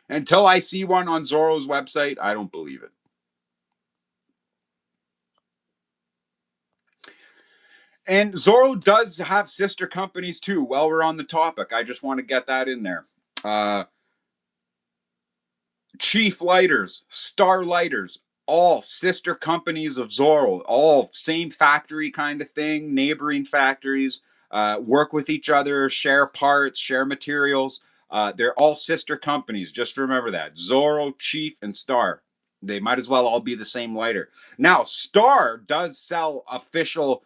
Until I see one on Zorro's website, I don't believe it. And Zorro does have sister companies too. While we're on the topic, I just want to get that in there. Chief Lighters, Star Lighters, all sister companies of Zorro, all same factory kind of thing, neighboring factories, work with each other, share parts, share materials. They're all sister companies. Just remember that. Zorro, Chief, and Star. They might as well all be the same lighter. Now, Star does sell official.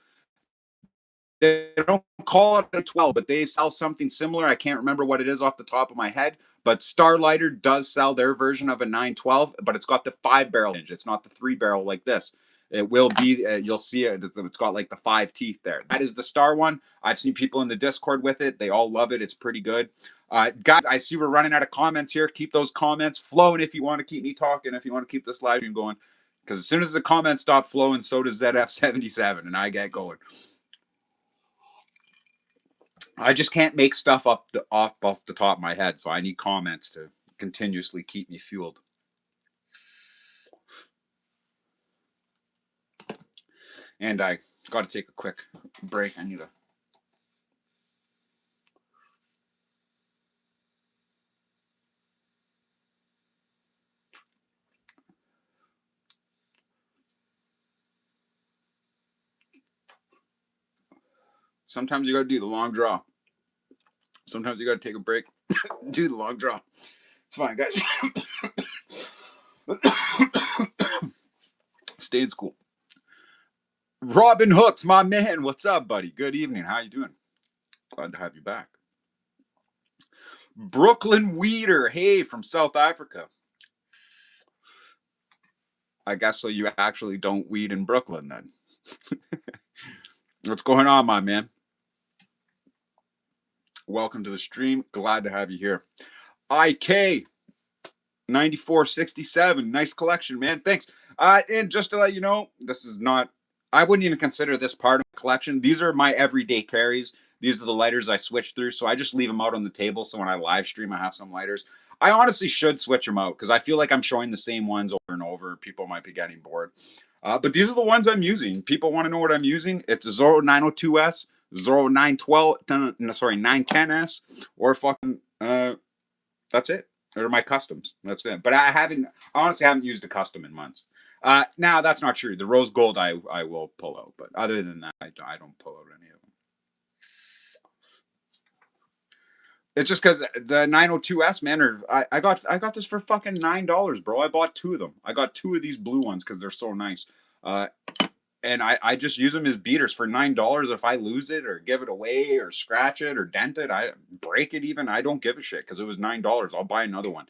They don't call it a 12, but they sell something similar. I can't remember what it is off the top of my head. But Starlighter does sell their version of a 912, but it's got the 5-barrel hinge. It's not the 3-barrel like this. It will be, you'll see it. It's got like the 5 teeth there. That is the Star one. I've seen people in the Discord with it. They all love it. It's pretty good. Guys, I see we're running out of comments here. Keep those comments flowing if you want to keep me talking, if you want to keep this live stream going. Because as soon as the comments stop flowing, so does ZF77, and I get going. I just can't make stuff up off the top of my head, so I need comments to continuously keep me fueled. And I got to take a quick break. I need to. Sometimes you got to do the long draw. Sometimes you got to take a break, do the long draw. It's fine, guys. Stay in school. Robin Hooks, my man. What's up, buddy? Good evening. How you doing? Glad to have you back. Brooklyn Weeder. Hey, from South Africa. I guess so you actually don't weed in Brooklyn then. What's going on, my man? Welcome to the stream. Glad to have you here. IK 9467. Nice collection, man. Thanks. And just to let you know, this is not, I wouldn't even consider this part of the collection. These are my everyday carries. These are the lighters I switch through. So I just leave them out on the table. So when I live stream, I have some lighters. I honestly should switch them out because I feel like I'm showing the same ones over and over. People might be getting bored. But these are the ones I'm using. People want to know what I'm using. It's a Zorro 902S, Zorro 912, 910S, or fucking, that's it. They're my customs. That's it. But I honestly haven't used a custom in months. Now, that's not true. The rose gold I will pull out. But other than that, I don't pull out any of them. It's just because the 902S, man, I got this for fucking $9, bro. I bought 2 of them. I got 2 of these blue ones because they're so nice. And I just use them as beaters for $9. If I lose it or give it away or scratch it or dent it, I break it even, I don't give a shit because it was $9. I'll buy another one.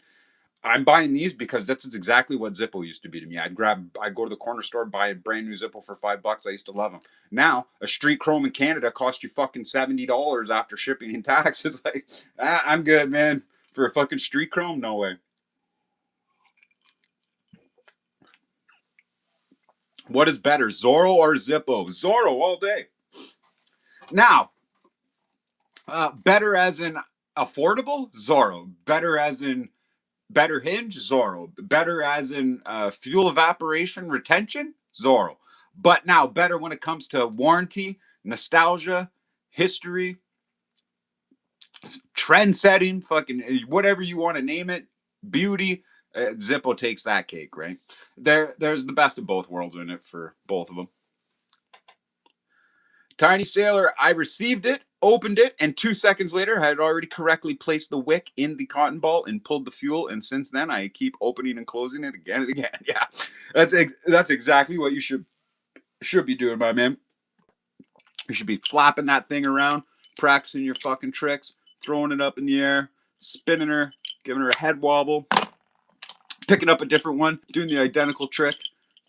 I'm buying these because that's exactly what Zippo used to be to me. I'd go to the corner store, buy a brand new Zippo for $5. I used to love them. Now, a street chrome in Canada costs you fucking $70 after shipping and taxes. Like, I'm good, man. For a fucking street chrome, no way. What is better, Zorro or Zippo? Zorro all day. Now, Better as in affordable, Zorro. Better as in better hinge, Zorro. Better as in fuel evaporation retention, Zorro. But now better when it comes to warranty, nostalgia, history, trend setting, fucking whatever you want to name it, beauty. Zippo takes that cake, right? There's the best of both worlds in it for both of them. Tiny Sailor, I received it, opened it, and 2 seconds later, I had already correctly placed the wick in the cotton ball and pulled the fuel. And since then, I keep opening and closing it again and again. Yeah, that's exactly what you should be doing, my man. You should be flapping that thing around, practicing your fucking tricks, throwing it up in the air, spinning her, giving her a head wobble, picking up a different one, doing the identical trick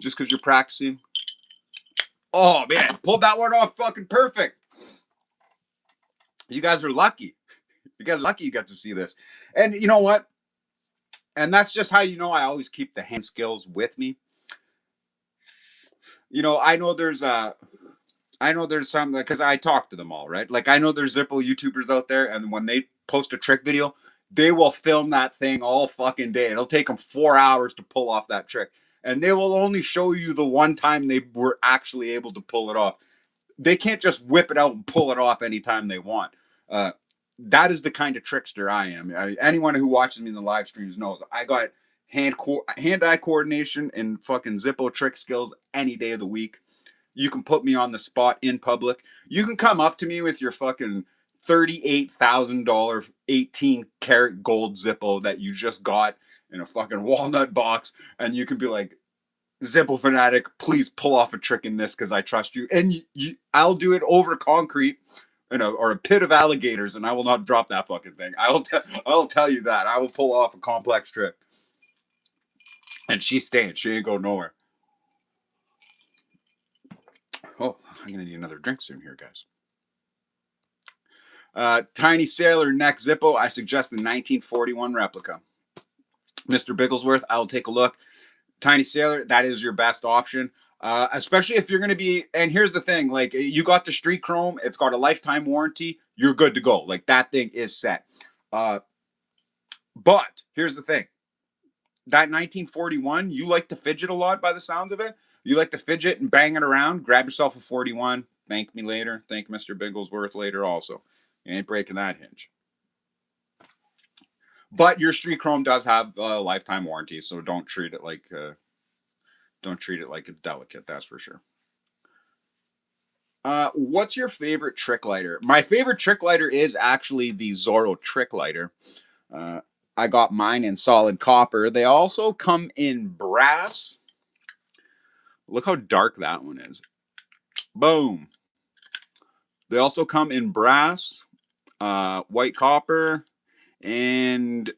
just because you're practicing. Oh man, pulled that one off fucking perfect. You guys are lucky. You guys are lucky you got to see this. And you know what? And that's just how you know I always keep the hand skills with me. You know, I know there's some because I talk to them all, right? Like I know there's Zippo YouTubers out there, and when they post a trick video, they will film that thing all fucking day. It'll take them 4 hours to pull off that trick, and they will only show you the one time they were actually able to pull it off. They can't just whip it out and pull it off anytime they want. That is the kind of trickster I am. Anyone who watches me in the live streams knows I got hand-eye coordination and fucking Zippo trick skills any day of the week. You can put me on the spot in public. You can come up to me with your fucking $38,000 18-karat gold Zippo that you just got in a fucking walnut box, and you can be like, Zippo Fanatic, please pull off a trick in this because I trust you. And I'll do it over concrete or a pit of alligators, and I will not drop that fucking thing. I'll tell you that. I will pull off a complex trick. And she's staying. She ain't going nowhere. Oh, I'm going to need another drink soon here, guys. Tiny Sailor Neck Zippo, I suggest the 1941 replica. Mr. Bigglesworth, I'll take a look. Tiny Sailor, that is your best option. Especially if you're going to be, and here's the thing, like you got the street chrome, it's got a lifetime warranty, you're good to go. Like that thing is set. But here's the thing, that 1941, you like to fidget a lot by the sounds of it. You like to fidget and bang it around. Grab yourself a 41. Thank me later. Thank Mr. Bigglesworth later also. You ain't breaking that hinge. But your street chrome does have a lifetime warranty, so don't treat it like a delicate. That's for sure. What's your favorite trick lighter? My favorite trick lighter is actually the Zorro trick lighter. I got mine in solid copper. They also come in brass. Look how dark that one is. Boom. They also come in brass, white copper, and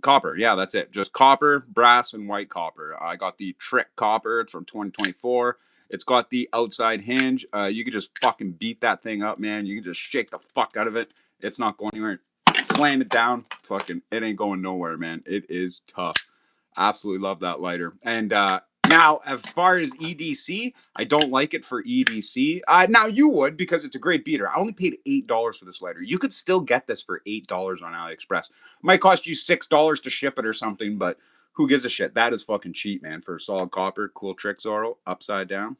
copper. Yeah, that's it. Just copper, brass, and white copper. I got the Trick Copper. It's from 2024. It's got the outside hinge. You can just fucking beat that thing up, man. You can just shake the fuck out of it. It's not going anywhere. Slam it down. Fucking, it ain't going nowhere, man. It is tough. Absolutely love that lighter. And now, as far as EDC, I don't like it for EDC. Now, you would because it's a great beater. I only paid $8 for this lighter. You could still get this for $8 on AliExpress. Might cost you $6 to ship it or something, but who gives a shit? That is fucking cheap, man. For solid copper, cool trick Zorro, upside down.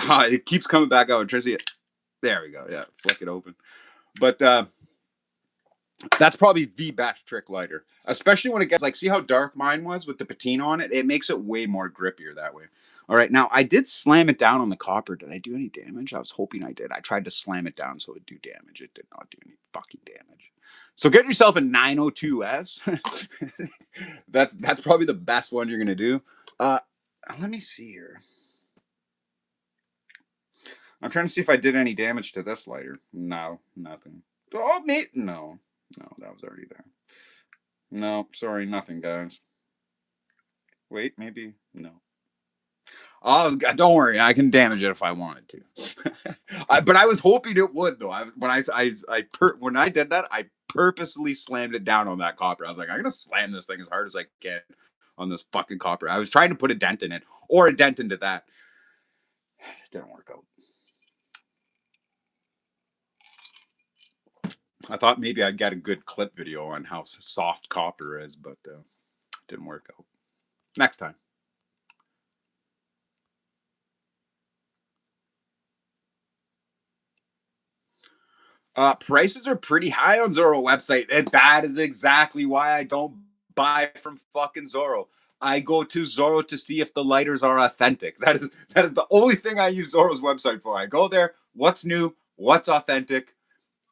It keeps coming back out. Tracy, there we go. Yeah, flick it open. But that's probably the best trick lighter, especially when it gets like, see how dark mine was with the patina on it? It makes it way more grippier that way. All right, now I did slam it down on the copper. Did I do any damage? I was hoping I did. I tried to slam it down so it would do damage. It did not do any fucking damage. So get yourself a 902S. That's probably the best one you're gonna do. Let me see here. I'm trying to see if I did any damage to this lighter. No, nothing. Oh, me? No, that was already there. No, sorry, nothing, guys. Wait, maybe no. Oh, don't worry, I can damage it if I wanted to. But I was hoping it would, though. When I did that, I purposely slammed it down on that copper. I was like, I'm gonna slam this thing as hard as I can on this fucking copper. I was trying to put a dent in it or a dent into that. It didn't work out. I thought maybe I'd get a good clip video on how soft copper is, but didn't work out. Next time. Prices are pretty high on Zoro website, and that is exactly why I don't buy from fucking Zoro. I go to Zoro to see if the lighters are authentic. That is the only thing I use Zoro's website for. I go there, what's new, what's authentic,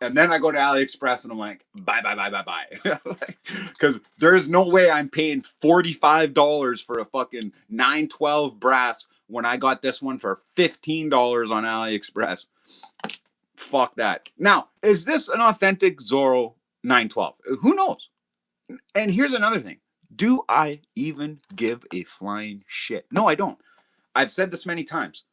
and then I go to AliExpress and I'm like, buy. Because there is no way I'm paying $45 for a fucking 912 brass when I got this one for $15 on AliExpress. Fuck that. Now, is this an authentic Zorro 912? Who knows? And here's another thing. Do I even give a flying shit? No, I don't. I've said this many times.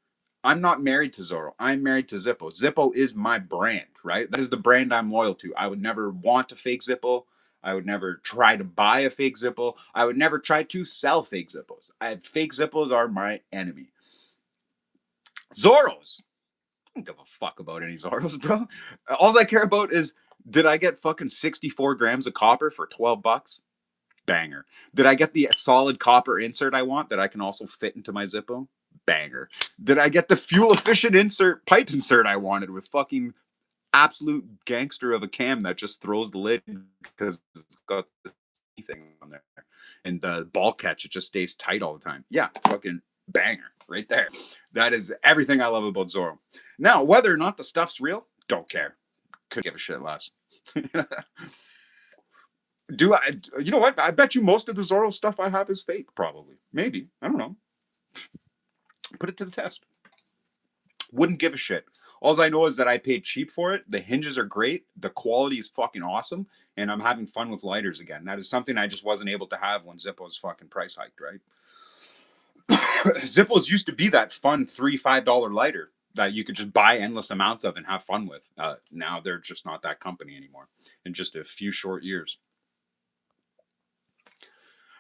I'm not married to Zorro. I'm married to Zippo. Zippo is my brand, right? That is the brand I'm loyal to. I would never want a fake Zippo. I would never try to buy a fake Zippo. I would never try to sell fake Zippos. Fake Zippos are my enemy. Zorros. I don't give a fuck about any Zorros, bro. All I care about is, did I get fucking 64 grams of copper for 12 bucks? Banger. Did I get the solid copper insert I want that I can also fit into my Zippo? Banger. Did I get the fuel efficient pipe insert I wanted with fucking absolute gangster of a cam that just throws the lid because it's got thing on there, and the ball catch, it just stays tight all the time. Yeah, fucking banger right there. That is everything I love about Zorro. Now, whether or not the stuff's real, don't care. Could give a shit less. Do I? You know what? I bet you most of the Zorro stuff I have is fake. Probably, maybe. I don't know. Put it to the test. Wouldn't give a shit. All I know is that I paid cheap for it. The hinges are great. The quality is fucking awesome. And I'm having fun with lighters again. That is something I just wasn't able to have when Zippo's fucking price hiked, right? Zippo's used to be that fun $3-5 lighter that you could just buy endless amounts of and have fun with. Now they're just not that company anymore in just a few short years.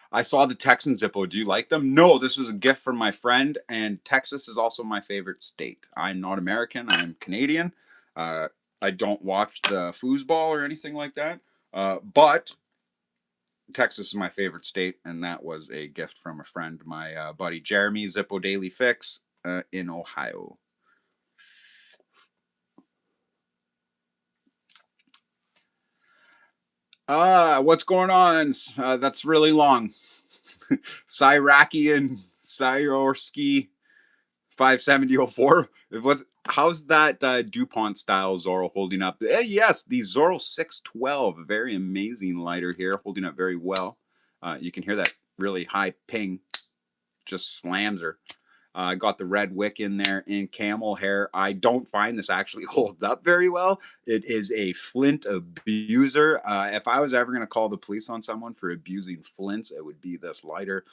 I saw the Texan Zippo. Do you like them? No, this was a gift from my friend, and Texas is also my favorite state. I'm not American. I'm Canadian. I don't watch the foosball or anything like that. But Texas is my favorite state, and that was a gift from a friend, my buddy Jeremy, Zippo Daily Fix in Ohio. What's going on? That's really long. Syrakian Syorski 57004. How's that DuPont style Zorro holding up? Yes, the Zorro 612, a very amazing lighter here, holding up very well. You can hear that really high ping, just slams her. Got the red wick in there in camel hair. I don't find this actually holds up very well. It is a flint abuser. If I was ever going to call the police on someone for abusing flints, it would be this lighter.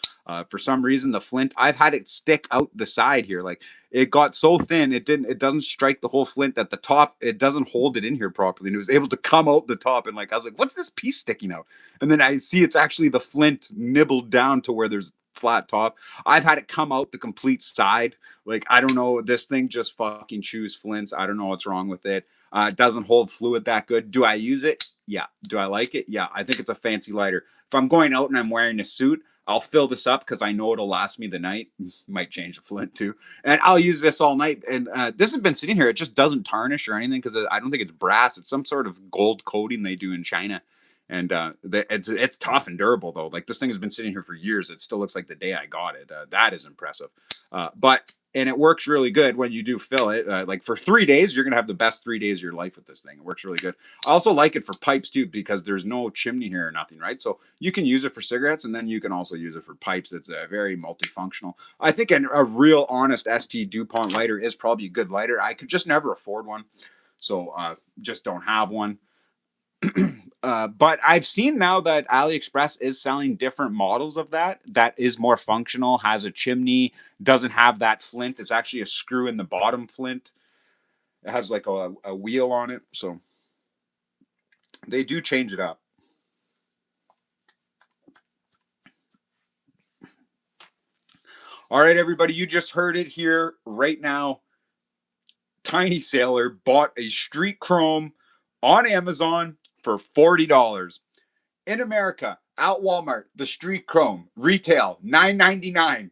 For some reason, the flint, I've had it stick out the side here. Like, it got so thin, it doesn't strike the whole flint at the top. It doesn't hold it in here properly. And it was able to come out the top. And like, I was like, what's this piece sticking out? And then I see it's actually the flint nibbled down to where there's flat top. I've had it come out the complete side. Like, I don't know. This thing just fucking chews flints. I don't know what's wrong with it. It doesn't hold fluid that good. Do I use it? Yeah. Do I like it? Yeah. I think it's a fancy lighter. If I'm going out and I'm wearing a suit, I'll fill this up because I know it'll last me the night. Might change the flint too. And I'll use this all night. And this has been sitting here. It just doesn't tarnish or anything because I don't think it's brass. It's some sort of gold coating they do in China. And it's tough and durable though. Like, this thing has been sitting here for years. It still looks like the day I got it. That is impressive. And it works really good when you do fill it. Like, for 3 days, you're gonna have the best 3 days of your life with this thing. It works really good. I also like it for pipes too because there's no chimney here or nothing, right? So you can use it for cigarettes and then you can also use it for pipes. It's very multifunctional. I think a real honest ST DuPont lighter is probably a good lighter. I could just never afford one, so just don't have one. But I've seen now that AliExpress is selling different models of that is more functional, has a chimney, doesn't have that flint. It's actually a screw in the bottom flint. It has like a wheel on it. So they do change it up. All right, everybody, you just heard it here right now. Tiny Sailor bought a street chrome on Amazon for $40. In America, at Walmart, the Street Chrome retail $9.99.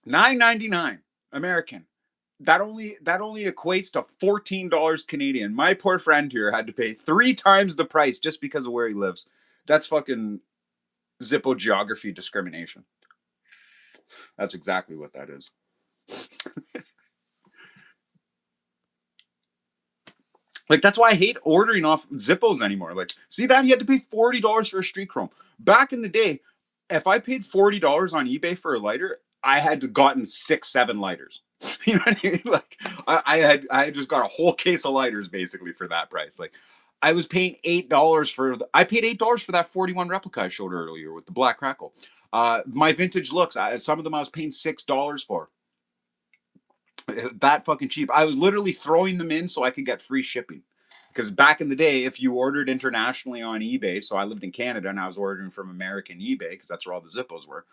$9.99 American. That only equates to $14 Canadian. My poor friend here had to pay 3 times the price just because of where he lives. That's fucking Zippo geography discrimination. That's exactly what that is. Like, that's why I hate ordering off Zippos anymore. Like, see that? You had to pay $40 for a Street Chrome. Back in the day, if I paid $40 on eBay for a lighter, I had gotten 6, 7 lighters. You know what I mean? Like, I had just got a whole case of lighters basically for that price. Like, I was paying $8 for. I paid $8 for that 41 replica I showed earlier with the black crackle. My vintage looks. Some of them I was paying $6 for. That fucking cheap. I was literally throwing them in so I could get free shipping. Because back in the day, if you ordered internationally on eBay, so I lived in Canada and I was ordering from American eBay because that's where all the Zippos were.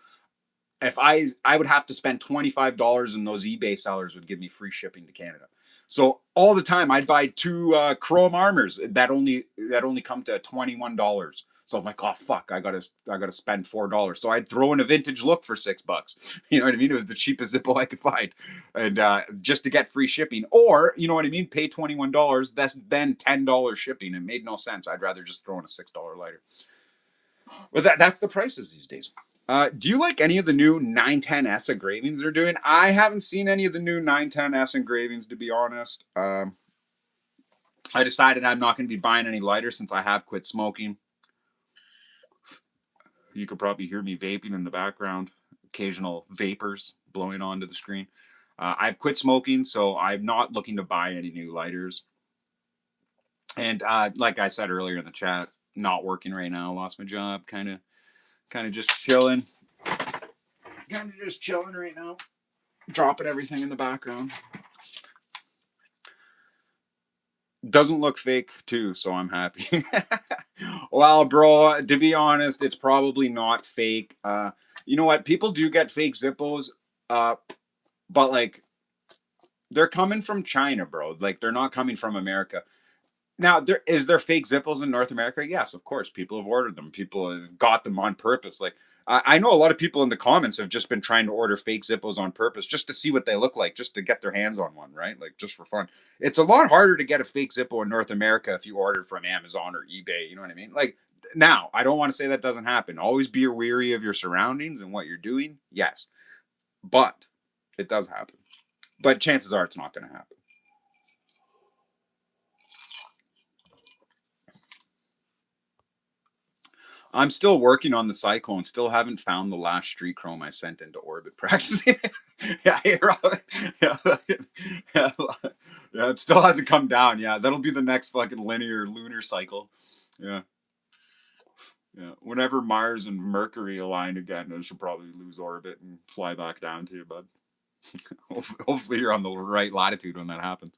If I would have to spend $25 and those eBay sellers would give me free shipping to Canada. So all the time I'd buy 2 chrome armors that only come to $21. So I'm like, oh fuck, I gotta spend $4. So I'd throw in a vintage look for $6. You know what I mean? It was the cheapest Zippo I could find, and just to get free shipping, or you know what I mean, pay $21. That's then $10 shipping. It made no sense. I'd rather just throw in a $6 lighter. But that's the prices these days. Do you like any of the new 910S engravings they're doing? I haven't seen any of the new 910S engravings, to be honest. I decided I'm not going to be buying any lighters since I have quit smoking. You could probably hear me vaping in the background, occasional vapors blowing onto the screen. I've quit smoking, so I'm not looking to buy any new lighters. And like I said earlier in the chat, not working right now. Lost my job. Kind of just chilling. Kind of just chilling right now. Dropping everything in the background. Doesn't look fake too, so I'm happy. Well, bro, to be honest, it's probably not fake. You know what? People do get fake Zippos, but like they're coming from China, bro. Like they're not coming from America. Now, there fake Zippos in North America? Yes, of course. People have ordered them. People have got them on purpose. Like I know a lot of people in the comments have just been trying to order fake Zippos on purpose just to see what they look like, just to get their hands on one, right? Like just for fun. It's a lot harder to get a fake Zippo in North America if you ordered from Amazon or eBay. You know what I mean? Like now, I don't want to say that doesn't happen. Always be wary of your surroundings and what you're doing. Yes, but it does happen. But chances are it's not going to happen. I'm still working on the Cyclone. Still haven't found the last street chrome I sent into orbit practicing. Yeah, yeah, yeah, yeah, it still hasn't come down. Yeah, that'll be the next fucking linear lunar cycle. Yeah, yeah. Whenever Mars and Mercury align again, it should probably lose orbit and fly back down to you, bud. Hopefully, you're on the right latitude when that happens.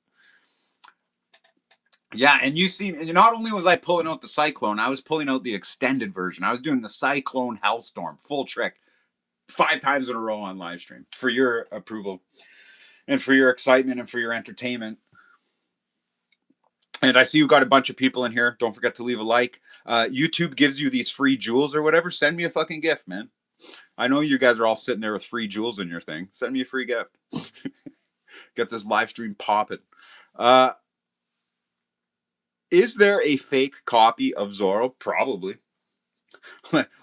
Yeah, and you see, not only was I pulling out the Cyclone, I was pulling out the extended version. I was doing the Cyclone Hellstorm, full trick, 5 times in a row on live stream for your approval and for your excitement and for your entertainment. And I see you've got a bunch of people in here. Don't forget to leave a like. YouTube gives you these free jewels or whatever. Send me a fucking gift, man. I know you guys are all sitting there with free jewels in your thing. Send me a free gift. Get this live stream popping. Is there a fake copy of Zorro? Probably.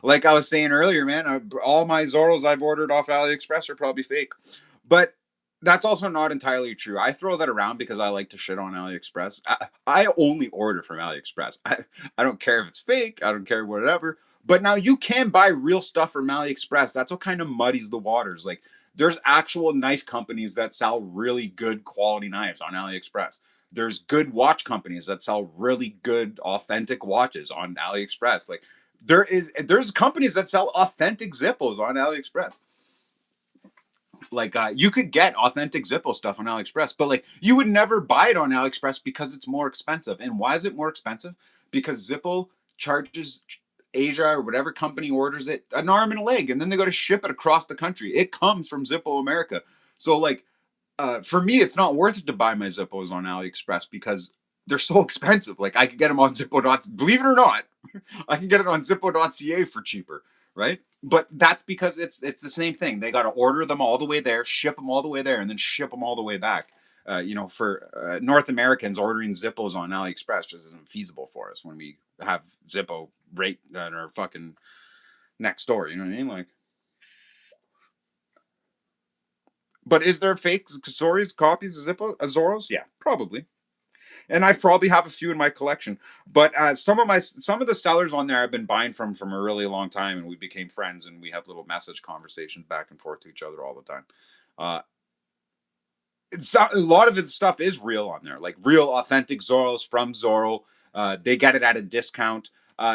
Like I was saying earlier, man, all my Zorros I've ordered off AliExpress are probably fake. But that's also not entirely true. I throw that around because I like to shit on AliExpress. I only order from AliExpress. I don't care if it's fake. I don't care whatever. But now you can buy real stuff from AliExpress. That's what kind of muddies the waters. Like there's actual knife companies that sell really good quality knives on AliExpress. There's good watch companies that sell really good authentic watches on AliExpress. Like there's companies that sell authentic Zippos on AliExpress. Like you could get authentic Zippo stuff on AliExpress, but like you would never buy it on AliExpress because it's more expensive. And why is it more expensive? Because Zippo charges Asia or whatever company orders it an arm and a leg, and then they go to ship it across the country. It comes from Zippo America. So like for me, it's not worth it to buy my Zippos on AliExpress because they're so expensive. Like I could get them on Zippo. Believe it or not, I can get it on Zippo.ca for cheaper, right? But that's because it's the same thing. They got to order them all the way there, ship them all the way there, and then ship them all the way back. For North Americans, ordering Zippos on AliExpress just isn't feasible for us when we have Zippo right at our fucking next door. You know what I mean? Like, but is there fake stories, copies of Zippo, Azoros? Yeah, probably. And I probably have a few in my collection. But some of the sellers on there I've been buying from a really long time, and we became friends, and we have little message conversations back and forth to each other all the time. Uh, a lot of the stuff is real on there, like real authentic Zoros from Zorro. They get it at a discount.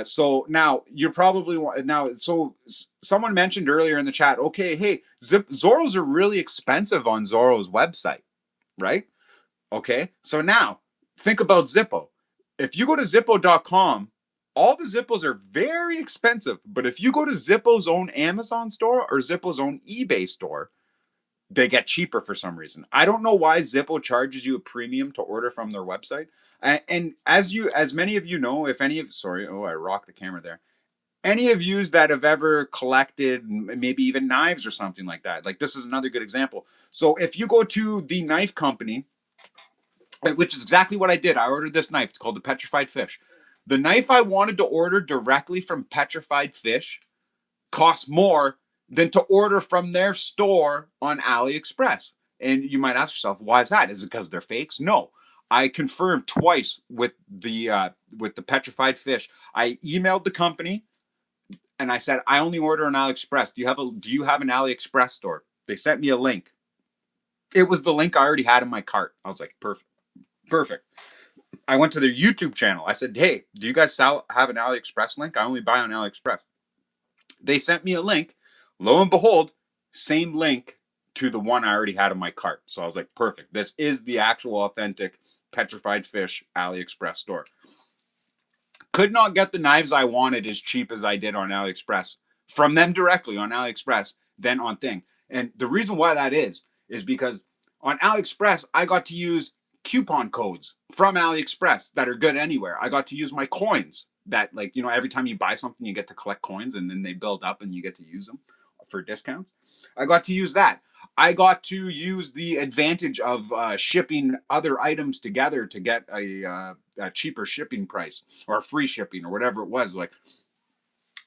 So now you're probably now. So someone mentioned earlier in the chat. Okay, hey, Zoros are really expensive on Zorro's website, right? Okay, so now think about Zippo. If you go to Zippo.com, all the Zippos are very expensive. But if you go to Zippo's own Amazon store or Zippo's own eBay store, they get cheaper for some reason. I don't know why Zippo charges you a premium to order from their website. And as many of you know, if any of, sorry, oh, I rocked the camera there. Any of you that have ever collected maybe even knives or something like that, like this is another good example. So if you go to the knife company, which is exactly what I did. I ordered this knife. It's called the Petrified Fish. The knife I wanted to order directly from Petrified Fish costs more than to order from their store on AliExpress. And you might ask yourself, why is that? Is it because they're fakes? No. I confirmed twice with the Petrified Fish. I emailed the company and I said, I only order on AliExpress. Do you have an AliExpress store? They sent me a link. It was the link I already had in my cart. I was like, perfect. Perfect. I went to their YouTube channel. I said, hey, do you guys have an AliExpress link? I only buy on AliExpress. They sent me a link. Lo and behold, same link to the one I already had in my cart. So I was like, perfect. This is the actual authentic Petrified Fish AliExpress store. Could not get the knives I wanted as cheap as I did on AliExpress from them directly on AliExpress than on Thing. And the reason why that is because on AliExpress, I got to use coupon codes from AliExpress that are good anywhere. I got to use my coins that, like, every time you buy something, you get to collect coins and then they build up and you get to use them for discounts. I got to use that. I got to use the advantage of shipping other items together to get a cheaper shipping price or free shipping or whatever it was. Like,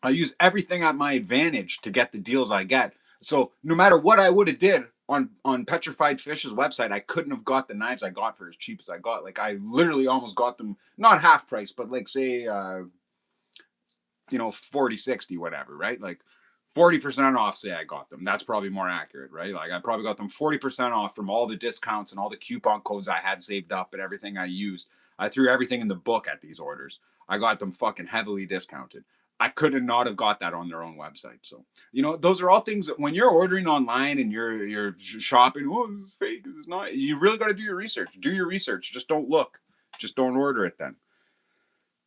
I use everything at my advantage to get the deals I get. So no matter what I would have did on Petrified Fish's website, I couldn't have got the knives I got for as cheap as I got. Like, I literally almost got them, not half price, but like say 40, 60, whatever, right? Like 40% off, say I got them. That's probably more accurate, right? Like I probably got them 40% off from all the discounts and all the coupon codes I had saved up and everything I used. I threw everything in the book at these orders. I got them fucking heavily discounted. I could have not have got that on their own website. So, those are all things that when you're ordering online and you're shopping, oh, this is fake, this is not. You really got to do your research. Do your research. Just don't look. Just don't order it then.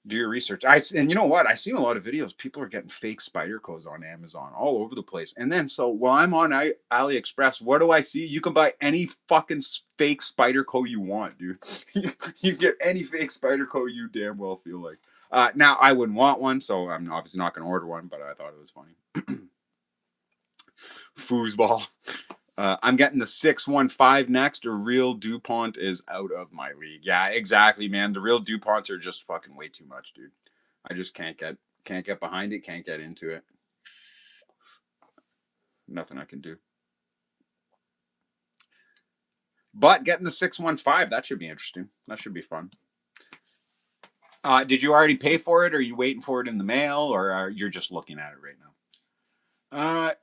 Do your research. And you know what? I've seen a lot of videos. People are getting fake spider codes on Amazon all over the place. And then so while I'm on AliExpress, what do I see? You can buy any fucking fake spider code you want, dude. You get any fake spider code you damn well feel like. Now I wouldn't want one, so I'm obviously not going to order one. But I thought it was funny. Foosball. I'm getting the 615 next. A real DuPont is out of my league. Yeah, exactly, man. The real DuPonts are just fucking way too much, dude. I just can't get behind it. Can't get into it. Nothing I can do. But getting the 615, that should be interesting. That should be fun. Did you already pay for it? Or are you waiting for it in the mail? Or you're just looking at it right now?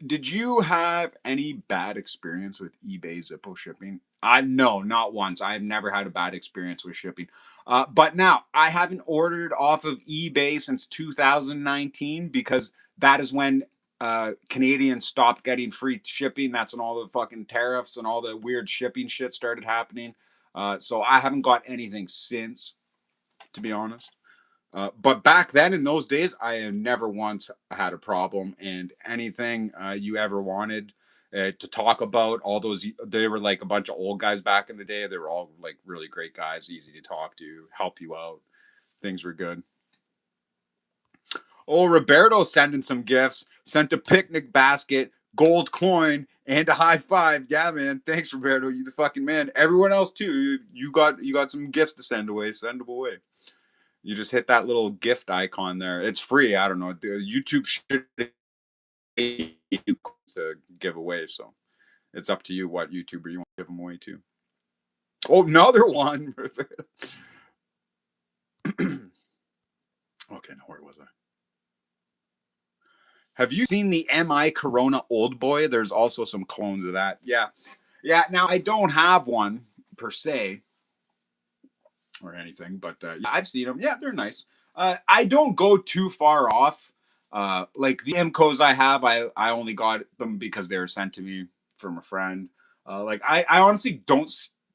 Did you have any bad experience with eBay Zippo shipping? No, not once. I've never had a bad experience with shipping. But now I haven't ordered off of eBay since 2019 because that is when Canadians stopped getting free shipping. That's when all the fucking tariffs and all the weird shipping shit started happening. So I haven't got anything since, to be honest. But back then in those days, I have never once had a problem, and anything you ever wanted, to talk about all those. They were like a bunch of old guys back in the day. They were all like really great guys, easy to talk to, help you out. Things were good. Oh, Roberto sending some gifts. Sent a picnic basket, gold coin, and a high five. Yeah, man. Thanks, Roberto. You the fucking man. Everyone else too. You got some gifts to send away. Send them away. You just hit that little gift icon there. It's free. I don't know. YouTube should to give away, so it's up to you what YouTuber you want to give them away to. Oh, another one. Okay, now where was I? Have you seen the MI Corona Old Boy? There's also some clones of that. Yeah. Yeah. Now, I don't have one per se or anything, but yeah, I've seen them. Yeah, they're nice. I don't go too far off. Like the MCOs I have, I only got them because they were sent to me from a friend. Like I honestly don't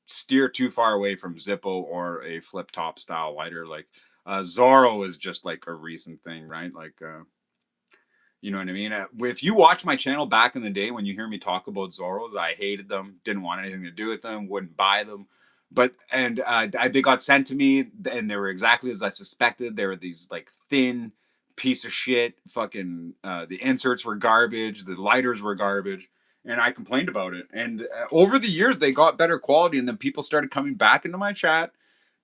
steer too far away from Zippo or a flip top style lighter. Like Zorro is just like a recent thing, right? Like you know what I mean? If you watch my channel back in the day when you hear me talk about Zorros, I hated them, didn't want anything to do with them, wouldn't buy them. But and they got sent to me, and they were exactly as I suspected. They were these like thin piece of shit. Fucking the inserts were garbage, the lighters were garbage, and I complained about it. And over the years, they got better quality, and then people started coming back into my chat.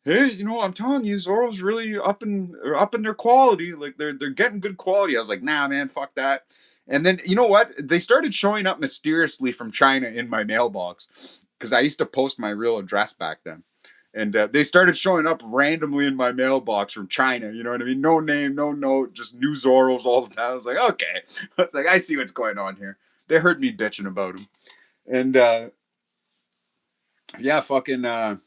Hey, I'm telling you, Zoro's really up in their quality. Like they're getting good quality. I was like, nah, man, fuck that. And then you know what? They started showing up mysteriously from China in my mailbox because I used to post my real address back then, and they started showing up randomly in my mailbox from China. You know what I mean? No name, no note, just new Zoros all the time. I was like, okay. I was like, I see what's going on here. They heard me bitching about them, and yeah, fucking.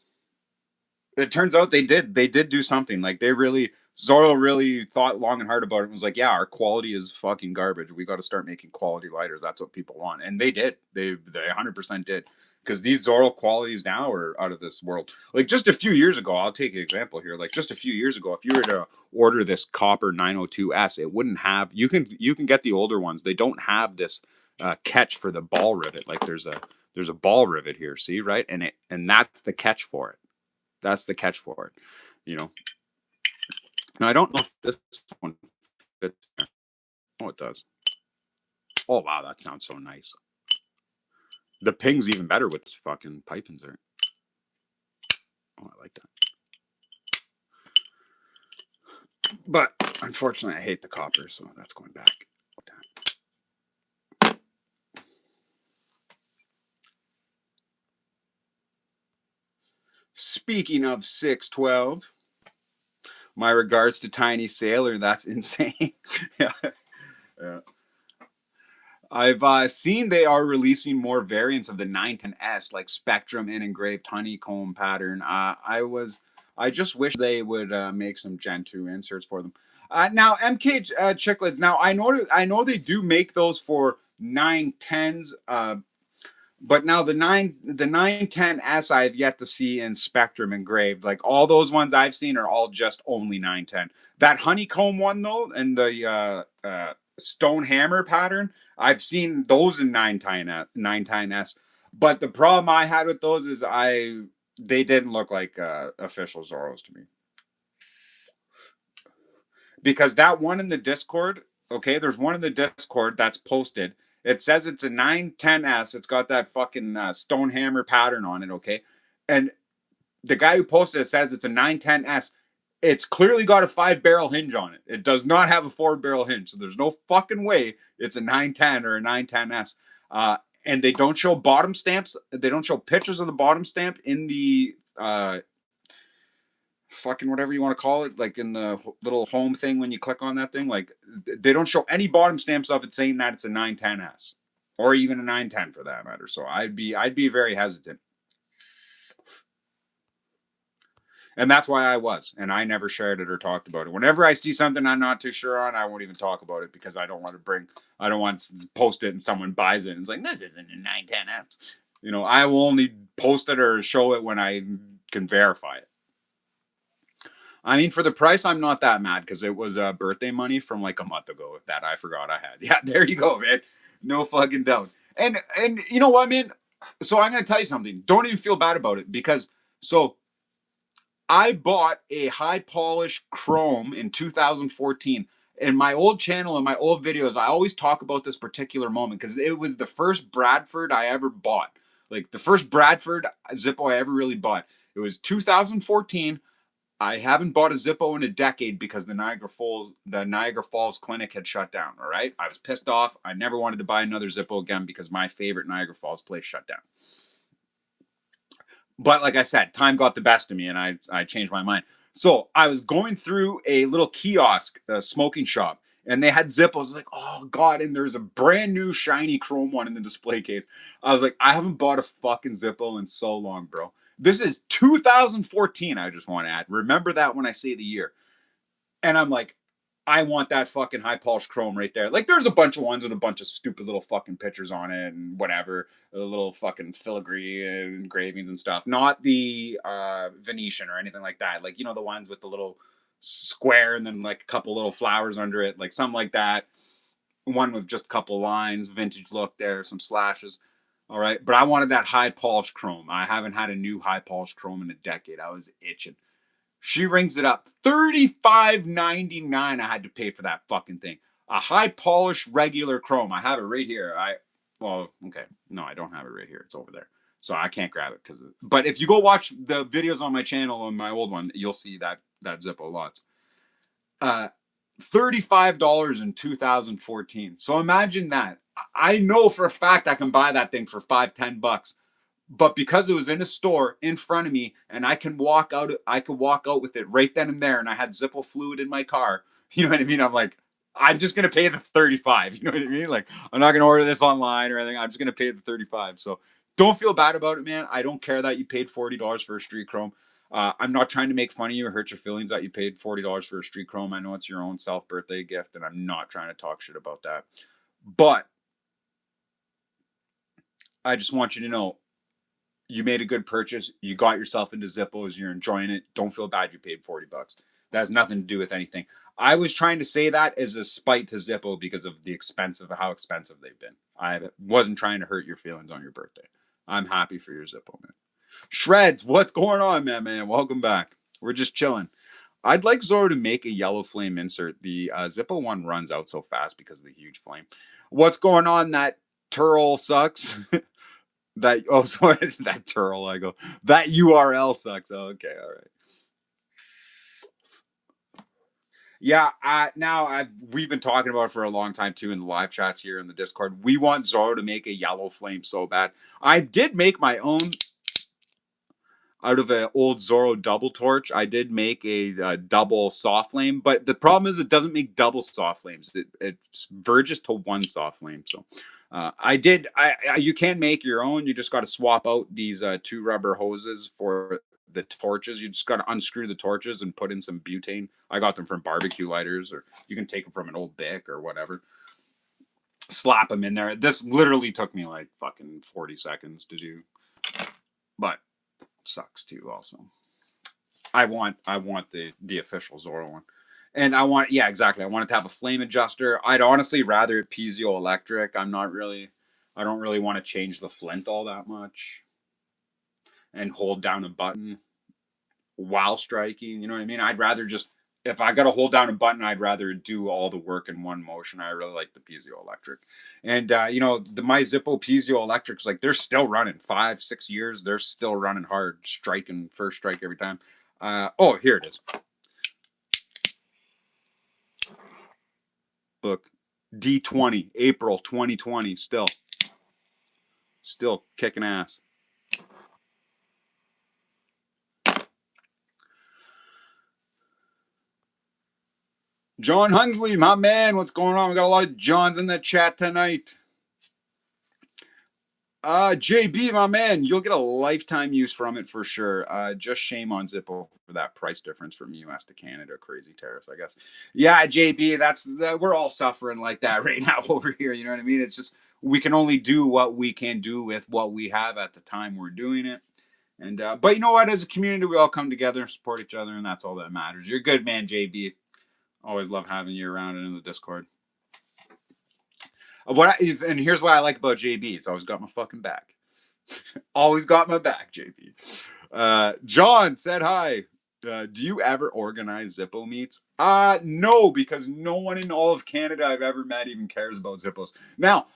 It turns out they did do something. Like they really Zorro really thought long and hard about it and was like, yeah, our quality is fucking garbage. We got to start making quality lighters. That's what people want. And they did. They 100% did. Because these Zorro qualities now are out of this world. Like just a few years ago, I'll take an example here. Like just a few years ago, if you were to order this copper 902S, it wouldn't have you can get the older ones. They don't have this catch for the ball rivet. Like there's a ball rivet here, see, right? And that's the catch for it. That's the catch for it, you know. Now I don't know if this one fits. Oh, it does. Oh wow, that sounds so nice. The ping's even better with this fucking pipe insert. Oh, I like that. But unfortunately, I hate the copper, so that's going back. Speaking of 612, my regards to Tiny Sailor. That's insane. Yeah. Yeah. I've seen they are releasing more variants of the 910S, like Spectrum and engraved honeycomb pattern. I just wish they would make some Gen 2 inserts for them. Now, MK Chicklets. Now, I know they do make those for 910s. But now the 910S I've yet to see in Spectrum engraved. Like all those ones I've seen are all just only 910. That honeycomb one though, and the stone hammer pattern, I've seen those in 910S. But the problem I had with those is they didn't look like official Zoros to me. Because that one in the Discord, okay, there's one in the Discord that's posted. It says it's a 910S. It's got that fucking stone hammer pattern on it, okay? And the guy who posted it says it's a 910S. It's clearly got a 5-barrel hinge on it. It does not have a 4-barrel hinge. So there's no fucking way it's a 910 or a 910S. And they don't show bottom stamps. They don't show pictures of the bottom stamp in the fucking whatever you want to call it, like in the little home thing when you click on that thing. Like they don't show any bottom stamps of it saying that it's a 910S or even a 910 for that matter. So I'd be very hesitant. And that's why I was. And I never shared it or talked about it. Whenever I see something I'm not too sure on, I won't even talk about it because I don't want to post it and someone buys it and it's like, this isn't a 910F. I will only post it or show it when I can verify it. I mean, for the price, I'm not that mad because it was birthday money from like a month ago that I forgot I had. Yeah, there you go, man. No fucking doubt. And you know what, man? So I'm gonna tell you something. Don't even feel bad about it because so I bought a high polish chrome in 2014. In my old channel and my old videos, I always talk about this particular moment because it was the first Bradford I ever bought. Like the first Bradford Zippo I ever really bought. It was 2014. I haven't bought a Zippo in a decade because the Niagara Falls clinic had shut down. All right, I was pissed off. I never wanted to buy another Zippo again because my favorite Niagara Falls place shut down. But like I said, time got the best of me, and I changed my mind. So I was going through a little kiosk, a smoking shop, and they had Zippos. Like, oh god! And there's a brand new shiny chrome one in the display case. I was like, I haven't bought a fucking Zippo in so long, bro. This is 2014. I just want to add. Remember that when I say the year. And I'm like, I want that fucking high polished chrome right there. Like, there's a bunch of ones with a bunch of stupid little fucking pictures on it and whatever, a little fucking filigree engravings and stuff. Not the Venetian or anything like that. Like, the ones with the little square and then like a couple little flowers under it, like something like that. One with just a couple lines, vintage look there, some slashes. All right, but I wanted that high polished chrome. I haven't had a new high polished chrome in a decade. I was itching. She rings it up. $35.99 I had to pay for that fucking thing. A high polish regular chrome. I have it right here. Okay. No, I don't have it right here. It's over there. So I can't grab it but if you go watch the videos on my channel on my old one, you'll see that Zippo lots. Uh $35 in 2014. So imagine that. I know for a fact I can buy that thing for $5-10, but because it was in a store in front of me and I could walk out with it right then and there, and I had Zippo fluid in my car. You know what I mean? I'm like, I'm just gonna pay the 35. You know what I mean? Like, I'm not gonna order this online or anything. I'm just gonna pay the 35. So don't feel bad about it, man. I don't care that you paid $40 for a street chrome. I'm not trying to make fun of you or hurt your feelings that you paid $40 for a street chrome. I know it's your own self birthday gift, and I'm not trying to talk shit about that. But I just want you to know you made a good purchase. You got yourself into Zippos. You're enjoying it. Don't feel bad you paid $40. That has nothing to do with anything. I was trying to say that as a spite to Zippo because of how expensive they've been. I wasn't trying to hurt your feelings on your birthday. I'm happy for your Zippo, man. Shreds, what's going on, man? Welcome back. We're just chilling. I'd like Zoro to make a yellow flame insert. The Zippo one runs out so fast because of the huge flame. What's going on? That Turl sucks. Sorry, that Turl. I go that URL sucks. Oh, okay, all right. Yeah, we've been talking about it for a long time too in the live chats here in the Discord. We want Zoro to make a yellow flame so bad. I did make my own out of an old Zorro double torch. I did make a double soft flame, but the problem is it doesn't make double soft flames. It verges to one soft flame. So I did. You can make your own. You just got to swap out these two rubber hoses for the torches. You just got to unscrew the torches and put in some butane. I got them from barbecue lighters, or you can take them from an old Bic or whatever. Slap them in there. This literally took me like fucking 40 seconds to do, but sucks too. Also, I want the official Zoro one. And yeah, exactly. I want it to have a flame adjuster. I'd honestly rather it piezoelectric. I don't really want to change the flint all that much and hold down a button while striking. You know what I mean? I'd rather just, if I got to hold down a button, I'd rather do all the work in one motion. I really like the piezoelectric. And, my Zippo piezoelectrics, like, they're still running 5-6 years. They're still running hard, striking first strike every time. Here it is. Look, D20, April 2020, still kicking ass. John Hunsley, my man, what's going on? We got a lot of Johns in the chat tonight. JB, my man, you'll get a lifetime use from it for sure. Just shame on Zippo for that price difference from US to Canada. Crazy tariffs, I guess. Yeah, JB, we're all suffering like that right now over here. You know what I mean? It's just we can only do what we can do with what we have at the time we're doing it. And but you know what? As a community, we all come together, support each other, and that's all that matters. You're good, man, JB. Always love having you around and in the Discord. And here's what I like about JB. He's always got my fucking back. Always got my back, JB. John said hi. Do you ever organize Zippo meets? No, because no one in all of Canada I've ever met even cares about Zippos. Now,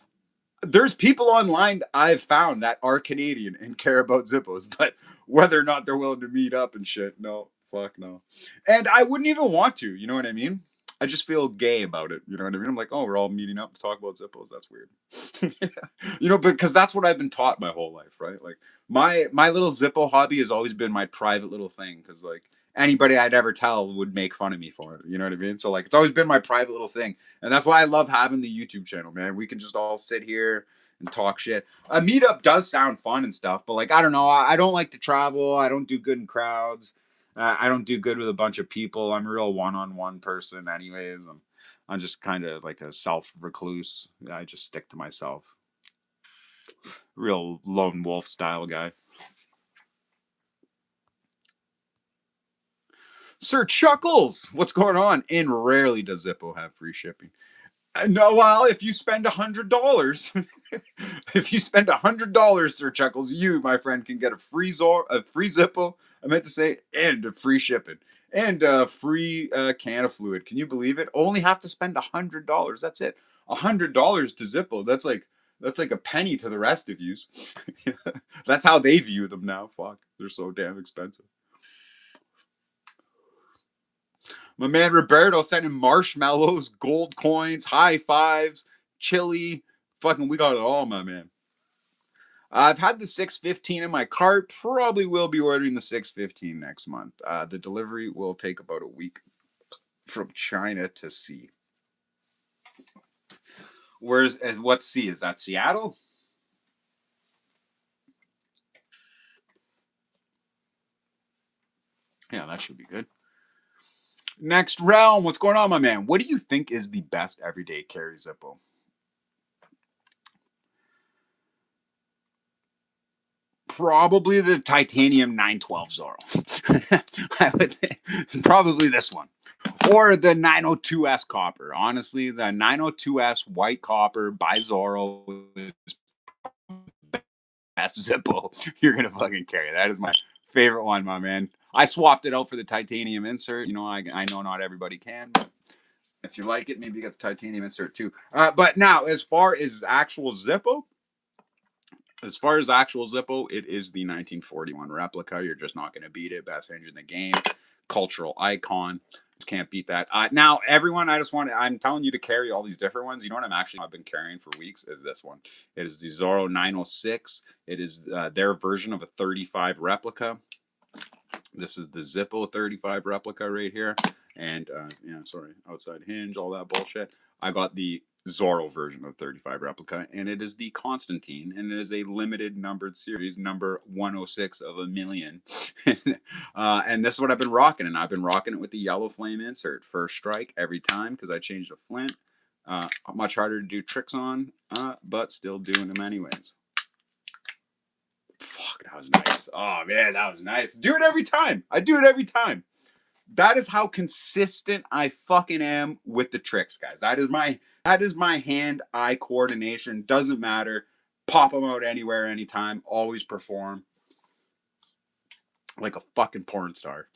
there's people online I've found that are Canadian and care about Zippos, but whether or not they're willing to meet up and shit, no, fuck no. And I wouldn't even want to, you know what I mean? I just feel gay about it, you know what I mean? I'm like, oh, we're all meeting up to talk about Zippos. That's weird, because that's what I've been taught my whole life, right? Like my little Zippo hobby has always been my private little thing, because like anybody I'd ever tell would make fun of me for it, you know what I mean? So like it's always been my private little thing, and that's why I love having the YouTube channel, man. We can just all sit here and talk shit. A meetup does sound fun and stuff, but like I don't know, I don't like to travel. I don't do good in crowds. I don't do good with a bunch of people. I'm a real one-on-one person, anyways. I'm just kind of like a self recluse. I just stick to myself. Real lone wolf style guy. Sir Chuckles, what's going on? And rarely does Zippo have free shipping. No, well, if you spend $100, if you spend $100, Sir Chuckles, you, my friend, can get a free Zippo. I meant to say, and a free shipping, and a free can of fluid. Can you believe it? Only have to spend $100. That's it. $100 to Zippo. That's like a penny to the rest of you. That's how they view them now. Fuck, they're so damn expensive. My man Roberto sending marshmallows, gold coins, high fives, chili. Fucking, we got it all, my man. I've had the 615 in my cart. Probably will be ordering the 615 next month. The delivery will take about a week from China to C. What's C? Is that Seattle? Yeah, that should be good. Next round, what's going on, my man? What do you think is the best everyday carry Zippo? Probably the titanium 912 Zorro. I would say probably this one. Or the 902S copper. Honestly, the 902S white copper by Zorro is best Zippo you're gonna fucking carry. That is my favorite one, my man. I swapped it out for the titanium insert. I know not everybody can, but if you like it, maybe you get the titanium insert too. But now, as far as actual Zippo, it is the 1941 replica. You're just not going to beat it. Best engine in the game. Cultural icon. Just can't beat that. Now, everyone, I'm telling you to carry all these different ones. You know what I've been carrying for weeks is this one. It is the Zorro 906. It is their version of a 35 replica. This is the Zippo 35 replica right here. And, outside hinge, all that bullshit. I got the Zorro version of 35 replica, and it is the Constantine, and it is a limited numbered series, number 106 of a million. And this is what I've been rocking, and I've been rocking it with the yellow flame insert. First strike every time, because I changed the flint. Much harder to do tricks on, but still doing them anyways. Fuck, that was nice. Oh man, that was nice. Do it every time. I do it every time. That is how consistent I fucking am with the tricks, guys. That is my hand-eye coordination. Doesn't matter. Pop them out anywhere, anytime. Always perform like a fucking porn star.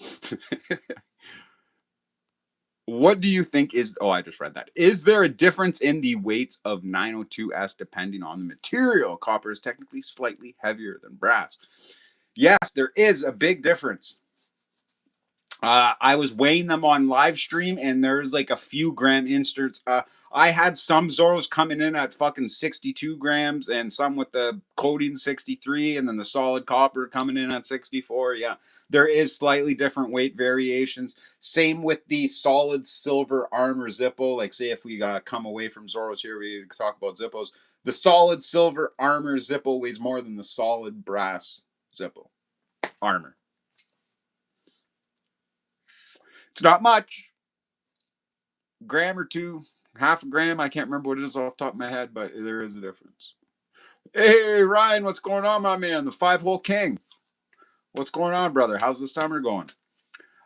What do you think is? Oh, I just read that. Is there a difference in the weights of 902S depending on the material? Copper is technically slightly heavier than brass. Yes, there is a big difference. I was weighing them on live stream, and there's like a few gram inserts. I had some Zorros coming in at fucking 62 grams, and some with the coating 63, and then the solid copper coming in at 64. Yeah, there is slightly different weight variations. Same with the solid silver armor Zippo. Like, say if we come away from Zorros here, we talk about Zippos. The solid silver armor Zippo weighs more than the solid brass Zippo armor. It's not much. Gram or two, half a gram. I can't remember what it is off the top of my head, but there is a difference. Hey, Ryan, what's going on, my man? The 5-hole king. What's going on, brother? How's the summer going?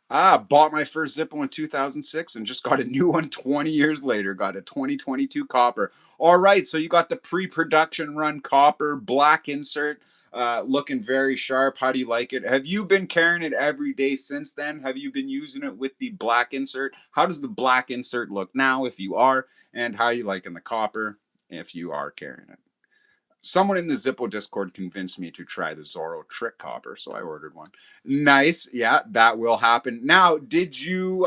Bought my first Zippo in 2006 and just got a new one 20 years later. Got a 2022 copper. All right, so you got the pre-production run copper, black insert, looking very sharp. How do you like it? Have you been carrying it every day since then? Have you been using it with the black insert? How does the black insert look now, if you are? And how are you liking the copper if you are carrying it? Someone in the Zippo Discord convinced me to try the Zorro Trick Copper, so I ordered one. Nice, yeah, that will happen. Now, did you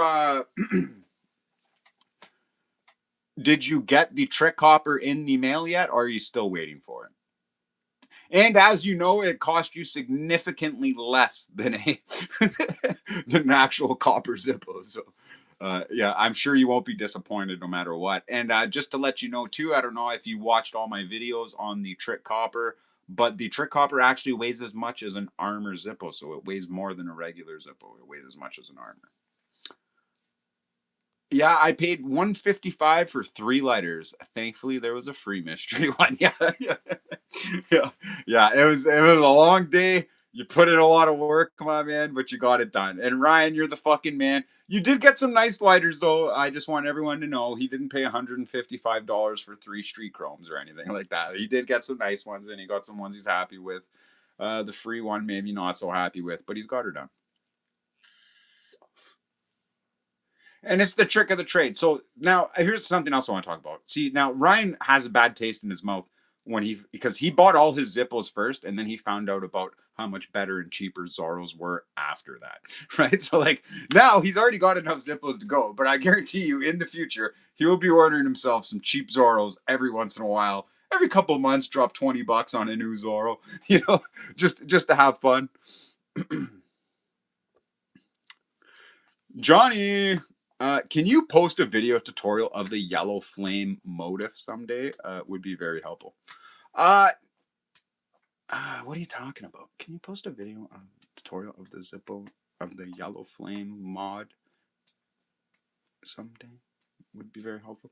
get the Trick Copper in the mail yet, or are you still waiting for it? And as you know, it cost you significantly less than a than an actual copper Zippo. So, yeah, I'm sure you won't be disappointed no matter what. And just to let you know too, I don't know if you watched all my videos on the Trick Copper, but the Trick Copper actually weighs as much as an Armor Zippo, so it weighs more than a regular Zippo. It weighs as much as an Armor. Yeah, I paid 155 for 3 lighters. Thankfully, there was a free mystery one. Yeah, yeah, yeah, yeah. It was a long day. You put in a lot of work, come on, man, but you got it done. And Ryan, you're the fucking man. You did get some nice lighters, though. I just want everyone to know he didn't pay $155 for 3 street chromes or anything like that. He did get some nice ones, and he got some ones he's happy with. The free one, maybe not so happy with, but he's got her done. And it's the trick of the trade. So now here's something else I want to talk about. See, now Ryan has a bad taste in his mouth when because he bought all his Zippos first, and then he found out about how much better and cheaper Zorros were after that. Right? So like now he's already got enough Zippos to go, but I guarantee you in the future he will be ordering himself some cheap Zorros every once in a while. Every couple of months, drop $20 on a new Zorro, just to have fun. Johnny, can you post a video tutorial of the yellow flame motif someday? Would be very helpful. Uh, what are you talking about? Can you post a video tutorial of the Zippo of the yellow flame mod someday? Would be very helpful.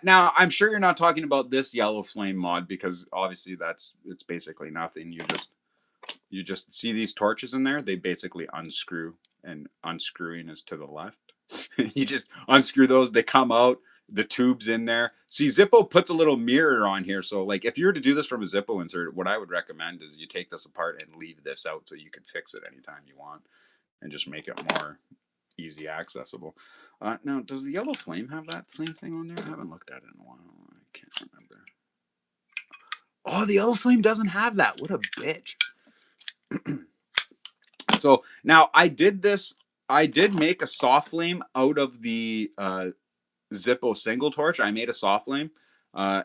Now I'm sure you're not talking about this yellow flame mod because obviously it's basically nothing. You just see these torches in there. They basically unscrew, and unscrewing is to the left. You just unscrew those. They come out. The tube's in there. See, Zippo puts a little mirror on here. So, like, if you were to do this from a Zippo insert, what I would recommend is you take this apart and leave this out so you can fix it anytime you want and just make it more easy accessible. Now, does the yellow flame have that same thing on there? I haven't looked at it in a while. I can't remember. Oh, the yellow flame doesn't have that. What a bitch. So now I did this. I did make a soft flame out of the Zippo single torch. I made a soft flame, and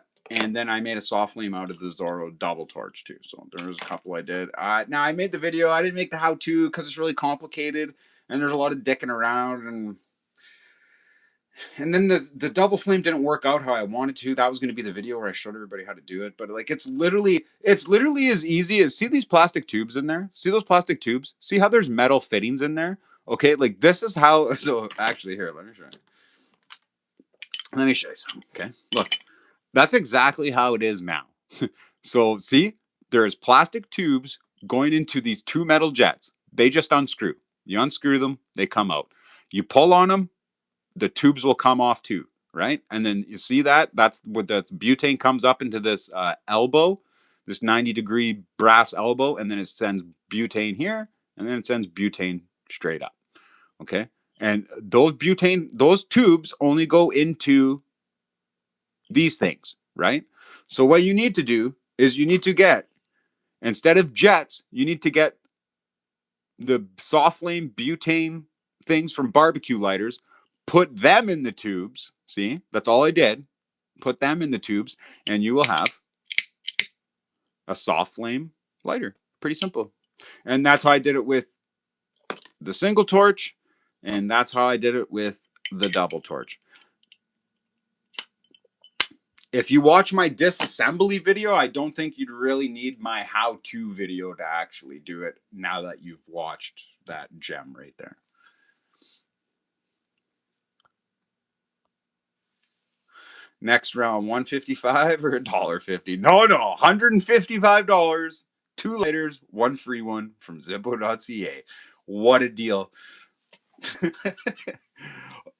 then I made a soft flame out of the Zorro double torch too. So there was a couple I did. Now I made the video. I didn't make the how-to because it's really complicated, and there's a lot of dicking around, and then the double flame didn't work out how I wanted to. That was going to be the video where I showed everybody how to do it. But like it's literally as easy as see these plastic tubes in there. See those plastic tubes? See how there's metal fittings in there? Okay, like this is how. So actually, here, let me show you. Let me show you something. Okay, look, that's exactly how it is now. So see, there's plastic tubes going into these two metal jets. They just unscrew. You unscrew them, they come out. You pull on them, the tubes will come off too, right? And then you see that? That's what the butane comes up into this elbow, this 90-degree brass elbow, and then it sends butane here, and then it sends butane straight up. Okay? And those tubes only go into these things, right? So what you need to do is you need to get, instead of jets, you need to get the soft flame butane things from barbecue lighters, put them in the tubes. See, that's all I did. Put them in the tubes, and you will have a soft flame lighter. Pretty simple. And that's how I did it with the single torch, and that's how I did it with the double torch. If you watch my disassembly video, I don't think you'd really need my how-to video to actually do it now that you've watched that gem right there. Next round, 155 or $1.50? No, $155. 2 lighters, one free one from Zippo.ca. What a deal.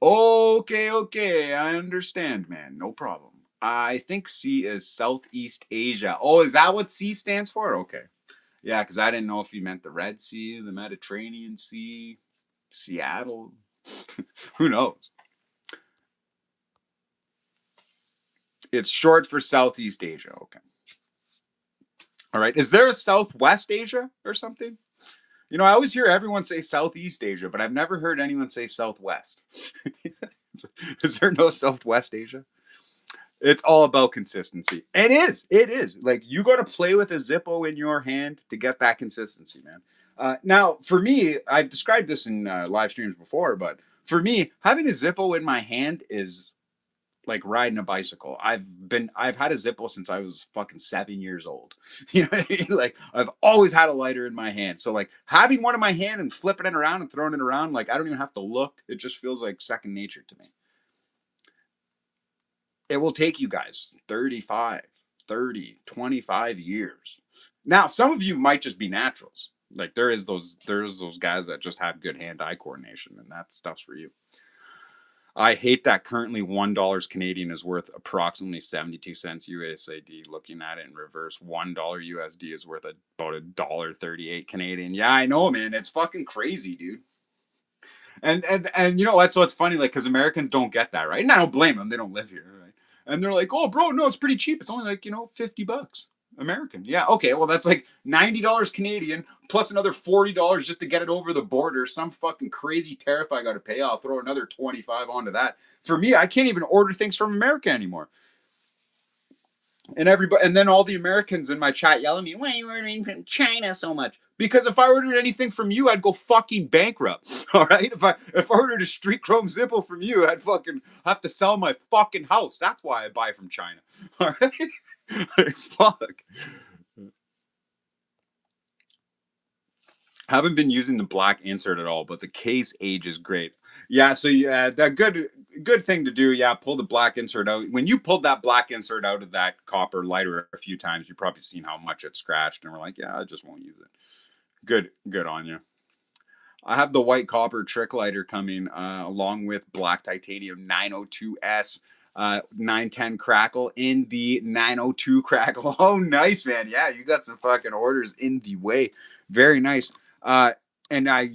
Okay, I understand, man. No problem. I think C is Southeast Asia. Oh, is that what C stands for? Okay. Yeah, because I didn't know if you meant the Red Sea, the Mediterranean Sea, Seattle. Who knows? It's short for Southeast Asia. Okay. All right. Is there a Southwest Asia or something? You know, I always hear everyone say Southeast Asia, but I've never heard anyone say Southwest. Is there no Southwest Asia? It's all about consistency. It is. It is. Like, you got to play with a Zippo in your hand to get that consistency, man. Now, for me, I've described this in live streams before, but for me, having a Zippo in my hand is like riding a bicycle. I've had a Zippo since I was fucking 7 years old. You know what I mean? Like, I've always had a lighter in my hand. So like having one in my hand and flipping it around and throwing it around, like I don't even have to look. It just feels like second nature to me. It will take you guys 35, 30, 25 years. Now, some of you might just be naturals. Like there's those guys that just have good hand-eye coordination, and that stuff's for you. I hate that currently $1 Canadian is worth approximately 72 cents USAD. Looking at it in reverse, $1 USD is worth about $1.38 Canadian. Yeah, I know, man. It's fucking crazy, dude. And you know what? So it's funny, like, because Americans don't get that, right? And I don't blame them; they don't live here, right? And they're like, "Oh, bro, no, it's pretty cheap. It's only like $50 American." Yeah, okay, well, that's like $90 Canadian plus another $40 just to get it over the border. Some fucking crazy tariff I got to pay. I'll throw another 25 onto that. For me, I can't even order things from America anymore. And everybody, and then all the Americans in my chat yelling at me, "Why are you ordering from China so much?" Because if I ordered anything from you, I'd go fucking bankrupt. All right, if I ordered a street chrome Zippo from you, I'd fucking have to sell my fucking house. That's why I buy from China. All right, like, fuck. Haven't been using the black insert at all, but the case age is great. Yeah, so yeah, that good thing to do. Yeah, pull the black insert out. When you pulled that black insert out of that copper lighter a few times, you've probably seen how much it scratched, and we're like, yeah, I just won't use it. Good on you. I have the white copper trick lighter coming along with black titanium 902S 910 crackle in the 902 crackle. Oh, nice, man. Yeah, you got some fucking orders in the way. Very nice. And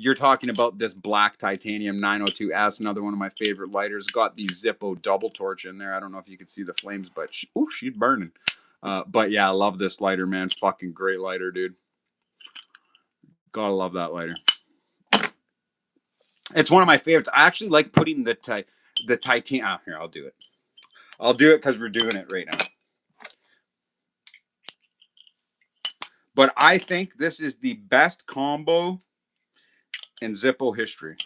you're talking about this black titanium 902S, another one of my favorite lighters. Got the Zippo double torch in there. I don't know if you can see the flames, but she's burning. But yeah, I love this lighter, man. Fucking great lighter, dude. Gotta love that lighter. It's one of my favorites. I actually like putting the titanium. Oh, here, I'll do it. I'll do it because we're doing it right now. But I think this is the best combo in Zippo history.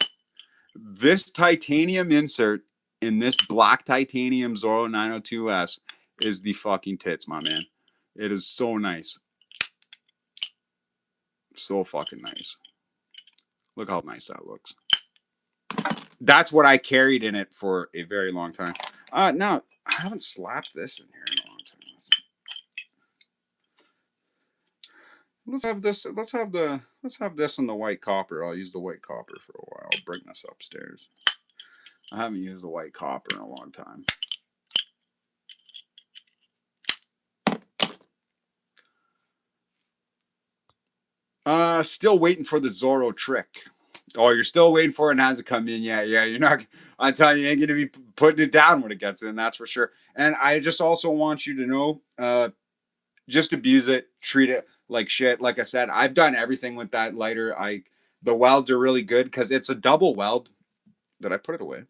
This titanium insert in this black titanium Zorro 902S is the fucking tits, my man. It is so nice. So fucking nice. Look how nice that looks. That's what I carried in it for a very long time. Now, I haven't slapped this in here in a long time. Let's have this. Let's have this in the white copper. I'll use the white copper for a while. I'll bring this upstairs. I haven't used the white copper in a long time. Still waiting for the Zorro trick. Oh, you're still waiting for it and hasn't come in yet. Yeah, you're not. I'm telling you, you ain't gonna be putting it down when it gets in. That's for sure. And I just also want you to know, just abuse it, treat it like shit. Like I said, I've done everything with that lighter. The welds are really good because it's a double weld. Did I put it away?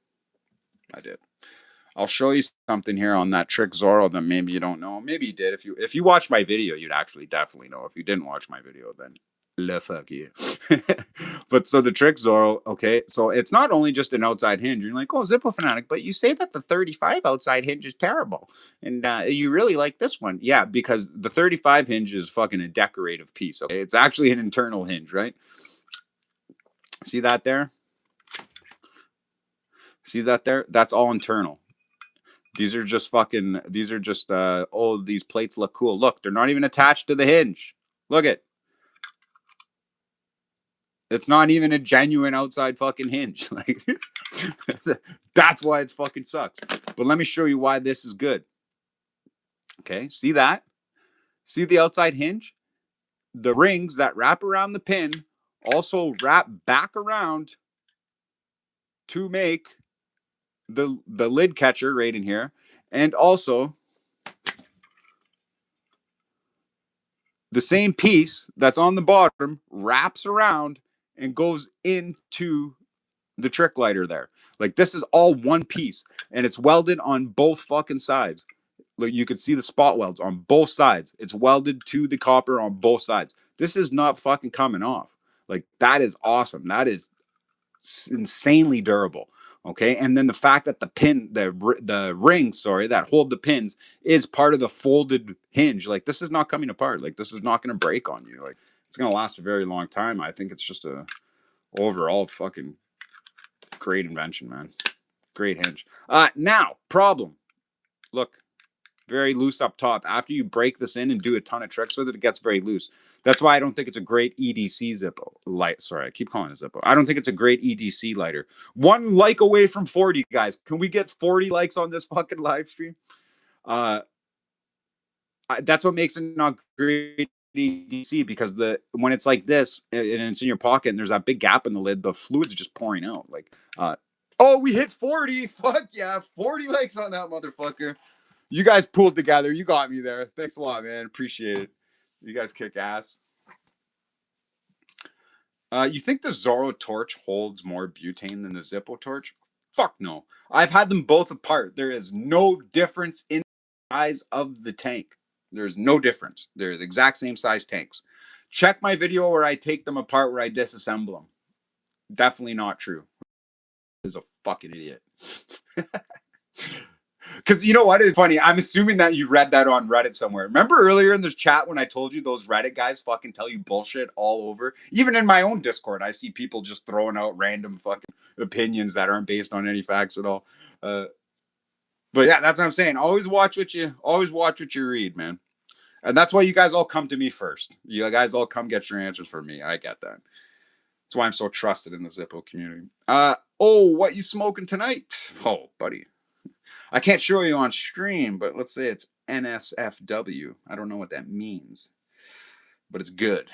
I did. I'll show you something here on that trick Zorro that maybe you don't know. Maybe you did. If you watched my video, you'd actually definitely know. If you didn't watch my video, then le fuck you. But so the trick Zorro, okay, so it's not only just an outside hinge. You're like, oh, Zippo Fanatic, but you say that the 35 outside hinge is terrible, and you really like this one. Yeah, because the 35 hinge is fucking a decorative piece. Okay, it's actually an internal hinge, right? See that there? See that there? That's all internal. These are just oh, these plates look cool. Look, they're not even attached to the hinge. Look it. It's not even a genuine outside fucking hinge. Like, that's why it's fucking sucks. But let me show you why this is good. Okay, see that? See the outside hinge? The rings that wrap around the pin also wrap back around to make the lid catcher right in here. And also the same piece that's on the bottom wraps around and goes into the trick lighter there. Like, this is all one piece and it's welded on both fucking sides. Like, you can see the spot welds on both sides. It's welded to the copper on both sides. This is not fucking coming off. Like, that is awesome. That is insanely durable. Okay, and then the fact that the rings, sorry, that hold the pins is part of the folded hinge. Like, this is not coming apart. Like, this is not going to break on you. Like, it's going to last a very long time. I think it's just a overall fucking great invention, man. Great hinge. Now, problem. Look, very loose up top. After you break this in and do a ton of tricks with it, it gets very loose. That's why I don't think it's a great EDC Zippo light. Sorry, I keep calling it Zippo. I don't think it's a great EDC lighter. 1 like away from 40, guys. Can we get 40 likes on this fucking live stream? That's what makes it not great EDC, because when it's like this and it's in your pocket and there's that big gap in the lid, the fluid's just pouring out. Like, oh, we hit 40. Fuck yeah, 40 likes on that motherfucker. You guys pulled together. You got me there. Thanks a lot, man. Appreciate it. You guys kick ass. You think the Zorro torch holds more butane than the Zippo torch? Fuck no. I've had them both apart. There is no difference in the size of the tank. There's no difference. They're the exact same size tanks. Check my video where I take them apart, where I disassemble them. Definitely not true. Is a fucking idiot. Because you know what is funny? I'm assuming that you read that on Reddit somewhere. Remember earlier in this chat when I told you those Reddit guys fucking tell you bullshit all over? Even in my own Discord, I see people just throwing out random fucking opinions that aren't based on any facts at all. But yeah, that's what I'm saying. Always watch what you read, man. And that's why you guys all come to me first. You guys all come get your answers from me. I get that. That's why I'm so trusted in the Zippo community. What you smoking tonight? Oh, buddy. I can't show you on stream, but let's say it's NSFW. I don't know what that means, but it's good.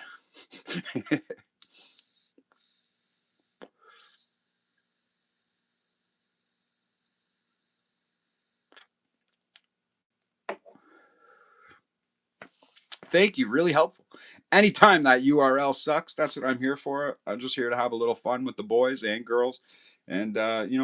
Thank you. Really helpful. Anytime that URL sucks, that's what I'm here for. I'm just here to have a little fun with the boys and girls, and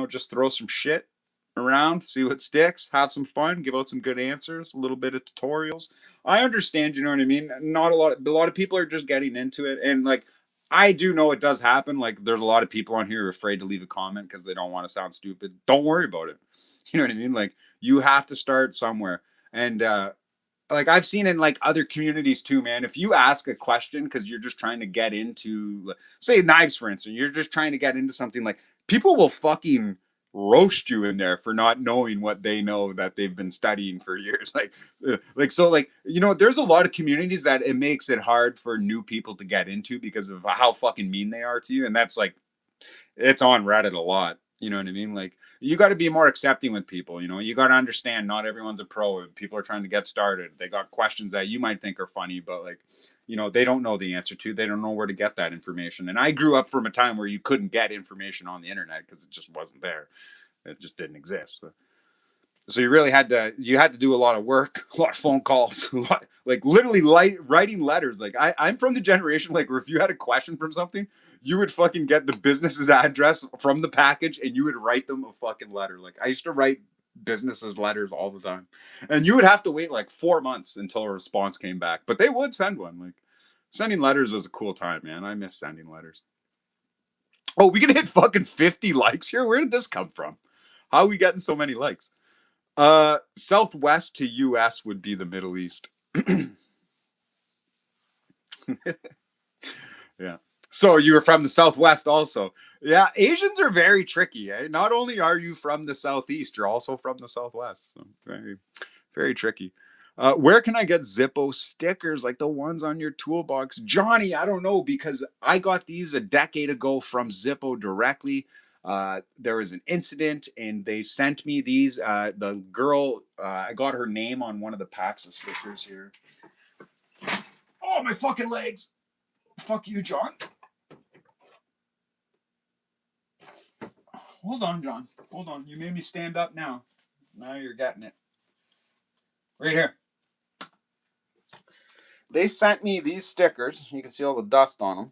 just throw some shit around, see what sticks, have some fun, give out some good answers, a little bit of tutorials. I understand, you know what I mean? Not a lot of people are just getting into it, and like, I do know it does happen. Like, there's a lot of people on here who are afraid to leave a comment because they don't want to sound stupid. Don't worry about it. You know what I mean? Like, you have to start somewhere. And like, I've seen in like other communities too, man. If you ask a question because you're just trying to get into, say, knives, for instance, you're just trying to get into something, like, people will fucking roast you in there for not knowing what they know that they've been studying for years. There's a lot of communities that it makes it hard for new people to get into because of how fucking mean they are to you, and that's like, it's on Reddit a lot. You know what I mean? Like, you got to be more accepting with people. You got to understand not everyone's a pro. People are trying to get started. They got questions that you might think are funny, but like, they don't know the answer to. They don't know where to get that information. And I grew up from a time where you couldn't get information on the internet because it just wasn't there. It just didn't exist. So you really had to do a lot of work, a lot of phone calls, like literally writing letters. Like, I'm from the generation, like, where if you had a question from something, you would fucking get the business's address from the package and you would write them a fucking letter. Like, I used to write businesses letters all the time, and you would have to wait like 4 months until a response came back, but they would send one. Like, sending letters was a cool time, man. I miss sending letters. Oh, we can hit fucking 50 likes here. Where did this come from? How are we getting so many likes? Southwest to US would be the Middle East. Yeah. So you were from the Southwest also. Yeah, Asians are very tricky. Eh? Not only are you from the Southeast, you're also from the Southwest. So very, very tricky. Where can I get Zippo stickers like the ones on your toolbox? Johnny, I don't know because I got these a decade ago from Zippo directly. There was an incident and they sent me these. The girl, I got her name on one of the packs of stickers here. Oh, my fucking legs. Fuck you, John. Hold on, John. Hold on. You made me stand up now. Now you're getting it. Right here. They sent me these stickers. You can see all the dust on them.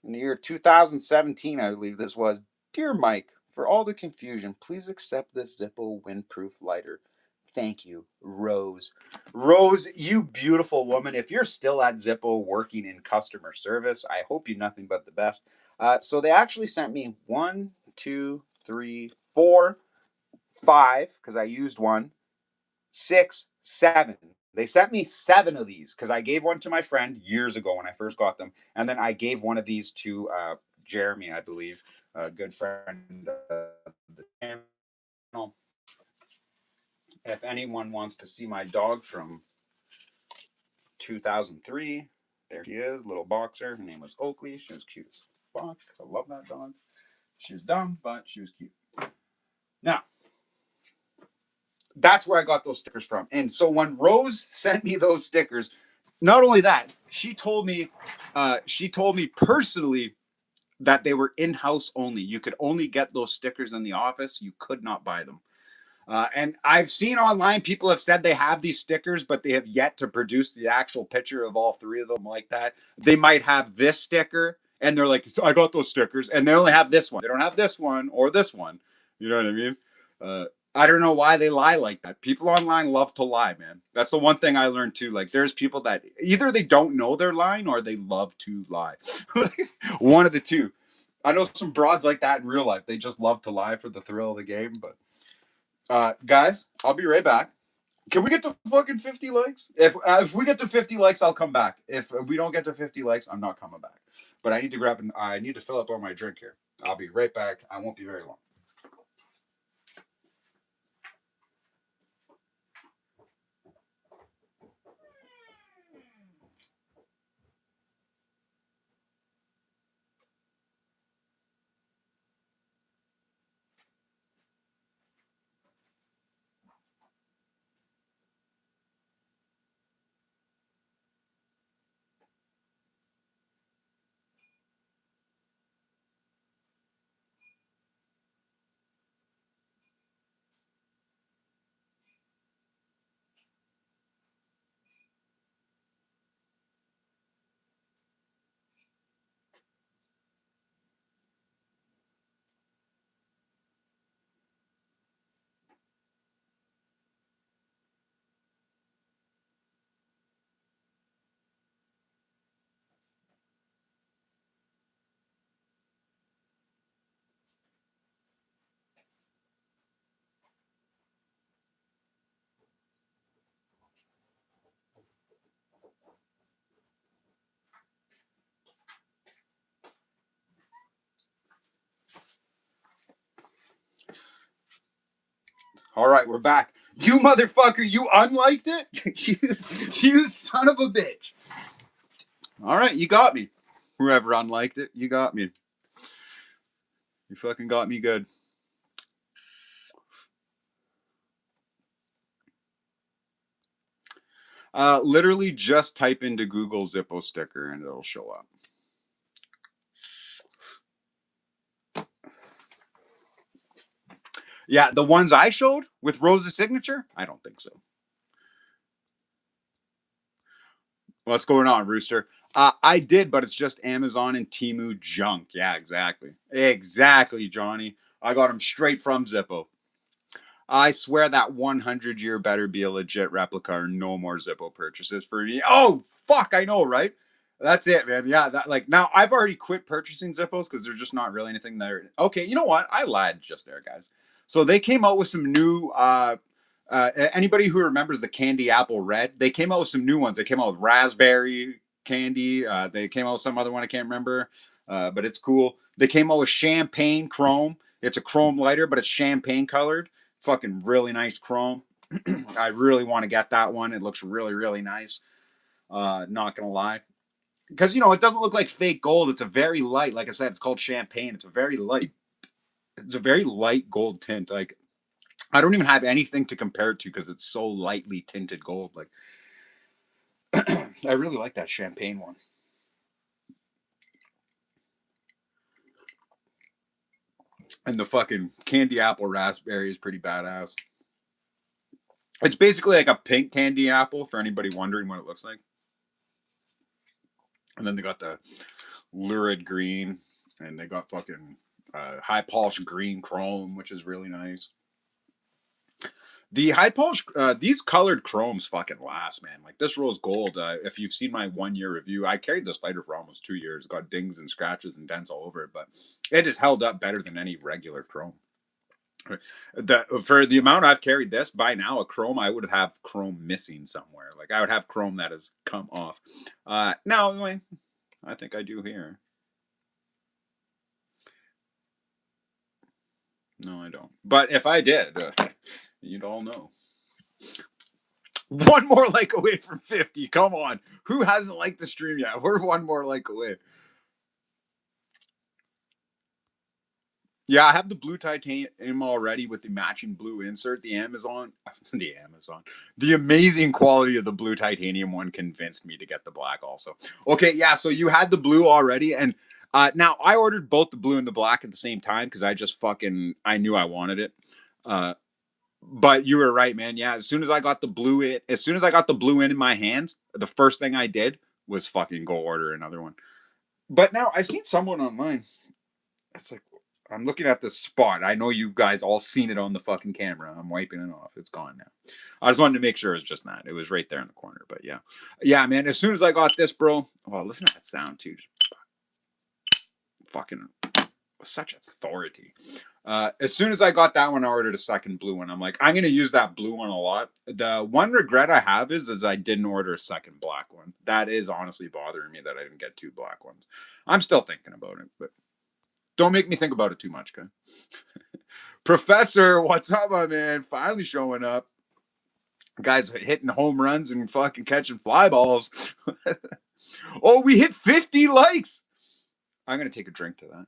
In the year 2017, I believe this was. Dear Mike, for all the confusion, please accept this Zippo windproof lighter. Thank you, Rose. Rose, you beautiful woman. If you're still at Zippo working in customer service, I hope you nothing but the best. So they actually sent me 1, 2, 3, 4, 5, because I used one, 6, 7. They sent me 7 of these because I gave one to my friend years ago when I first got them, and then I gave one of these to Jeremy, I believe, a good friend of the channel. If anyone wants to see my dog from 2003, there she is, little boxer. Her name was Oakley. She was cute as fuck. I love that dog. She was dumb, but she was cute. Now, that's where I got those stickers from. And so when Rose sent me those stickers, not only that, she told me personally that they were in-house only. You could only get those stickers in the office. You could not buy them. And I've seen online people have said they have these stickers, but they have yet to produce the actual picture of all 3 of them like that. They might have this sticker, and they're like, "So I got those stickers," and they only have this one. They don't have this one or this one. You know what I mean? Uh, I don't know why they lie like that. People online love to lie, man. That's the one thing I learned too. Like, there's people that either they don't know they're lying or they love to lie. One of the two. I know some broads like that in real life. They just love to lie for the thrill of the game, but guys, I'll be right back. Can we get to fucking 50 likes? If we get to 50 likes, I'll come back. If we don't get to 50 likes, I'm not coming back. But I need to I need to fill up on my drink here. I'll be right back. I won't be very long. All right, we're back. You motherfucker, you unliked it? You son of a bitch. All right, you got me. Whoever unliked it, you got me. You fucking got me good. Literally just type into Google Zippo sticker and it'll show up. Yeah, the ones I showed with Rose's signature, I don't think so. What's going on, Rooster? I did, but it's just Amazon and Temu junk. Yeah, exactly. Exactly, Johnny. I got them straight from Zippo. I swear that 100-year better be a legit replica or no more Zippo purchases for me. Oh, fuck, I know, right? That's it, man. Yeah, that like now I've already quit purchasing Zippos because there's just not really anything there. Okay, you know what? I lied just there, guys. So they came out with some new anybody who remembers the candy apple red, they came out with some new ones. They came out with raspberry candy. They came out with some other one I can't remember, but it's cool. They came out with champagne chrome. It's a chrome lighter, but it's champagne colored. Fucking really nice chrome. I really want to get that one. It looks really, really nice. Not gonna lie, because it doesn't look like fake gold. It's a very light, like I said, it's called champagne. It's a very light. It's a very light gold tint. Like I don't even have anything to compare it to because it's so lightly tinted gold. Like I really like that champagne one. And the fucking candy apple raspberry is pretty badass. It's basically like a pink candy apple for anybody wondering what it looks like. And then they got the lurid green, and they got fucking high polished green chrome, which is really nice. The high polish, these colored chromes fucking last, man. Like this rose gold. If you've seen my 1 year review, I carried this lighter for almost 2 years. It got dings and scratches and dents all over it, but it has held up better than any regular chrome. For the amount I've carried this by now, a chrome I would have chrome missing somewhere. Like I would have chrome that has come off. Now, I think I do here. No, I don't. But if I did, you'd all know. One more like away from 50. Come on. Who hasn't liked the stream yet? We're one more like away. Yeah, I have the blue titanium already with the matching blue insert. The amazing quality of the blue titanium one convinced me to get the black also. Okay, yeah, so you had the blue already, and now I ordered both the blue and the black at the same time because I knew I wanted it. But you were right, man. Yeah, as soon as I got the blue in my hands, the first thing I did was fucking go order another one. But now I seen someone online. It's like I'm looking at this spot. I know you guys all seen it on the fucking camera. I'm wiping it off. It's gone now. I just wanted to make sure it was just that. It was right there in the corner. But yeah, man. As soon as I got this, bro. Oh, listen to that sound too. Fucking such authority. As soon as I got that one, I ordered a second blue one. I'm like, I'm gonna use that blue one a lot. The one regret I have is I didn't order a second black one. That is honestly bothering me that I didn't get two black ones. I'm still thinking about it, but don't make me think about it too much, okay? Professor, what's up, my man? Finally showing up. Guys hitting home runs and fucking catching fly balls. Oh, we hit 50 likes. I'm gonna take a drink to that.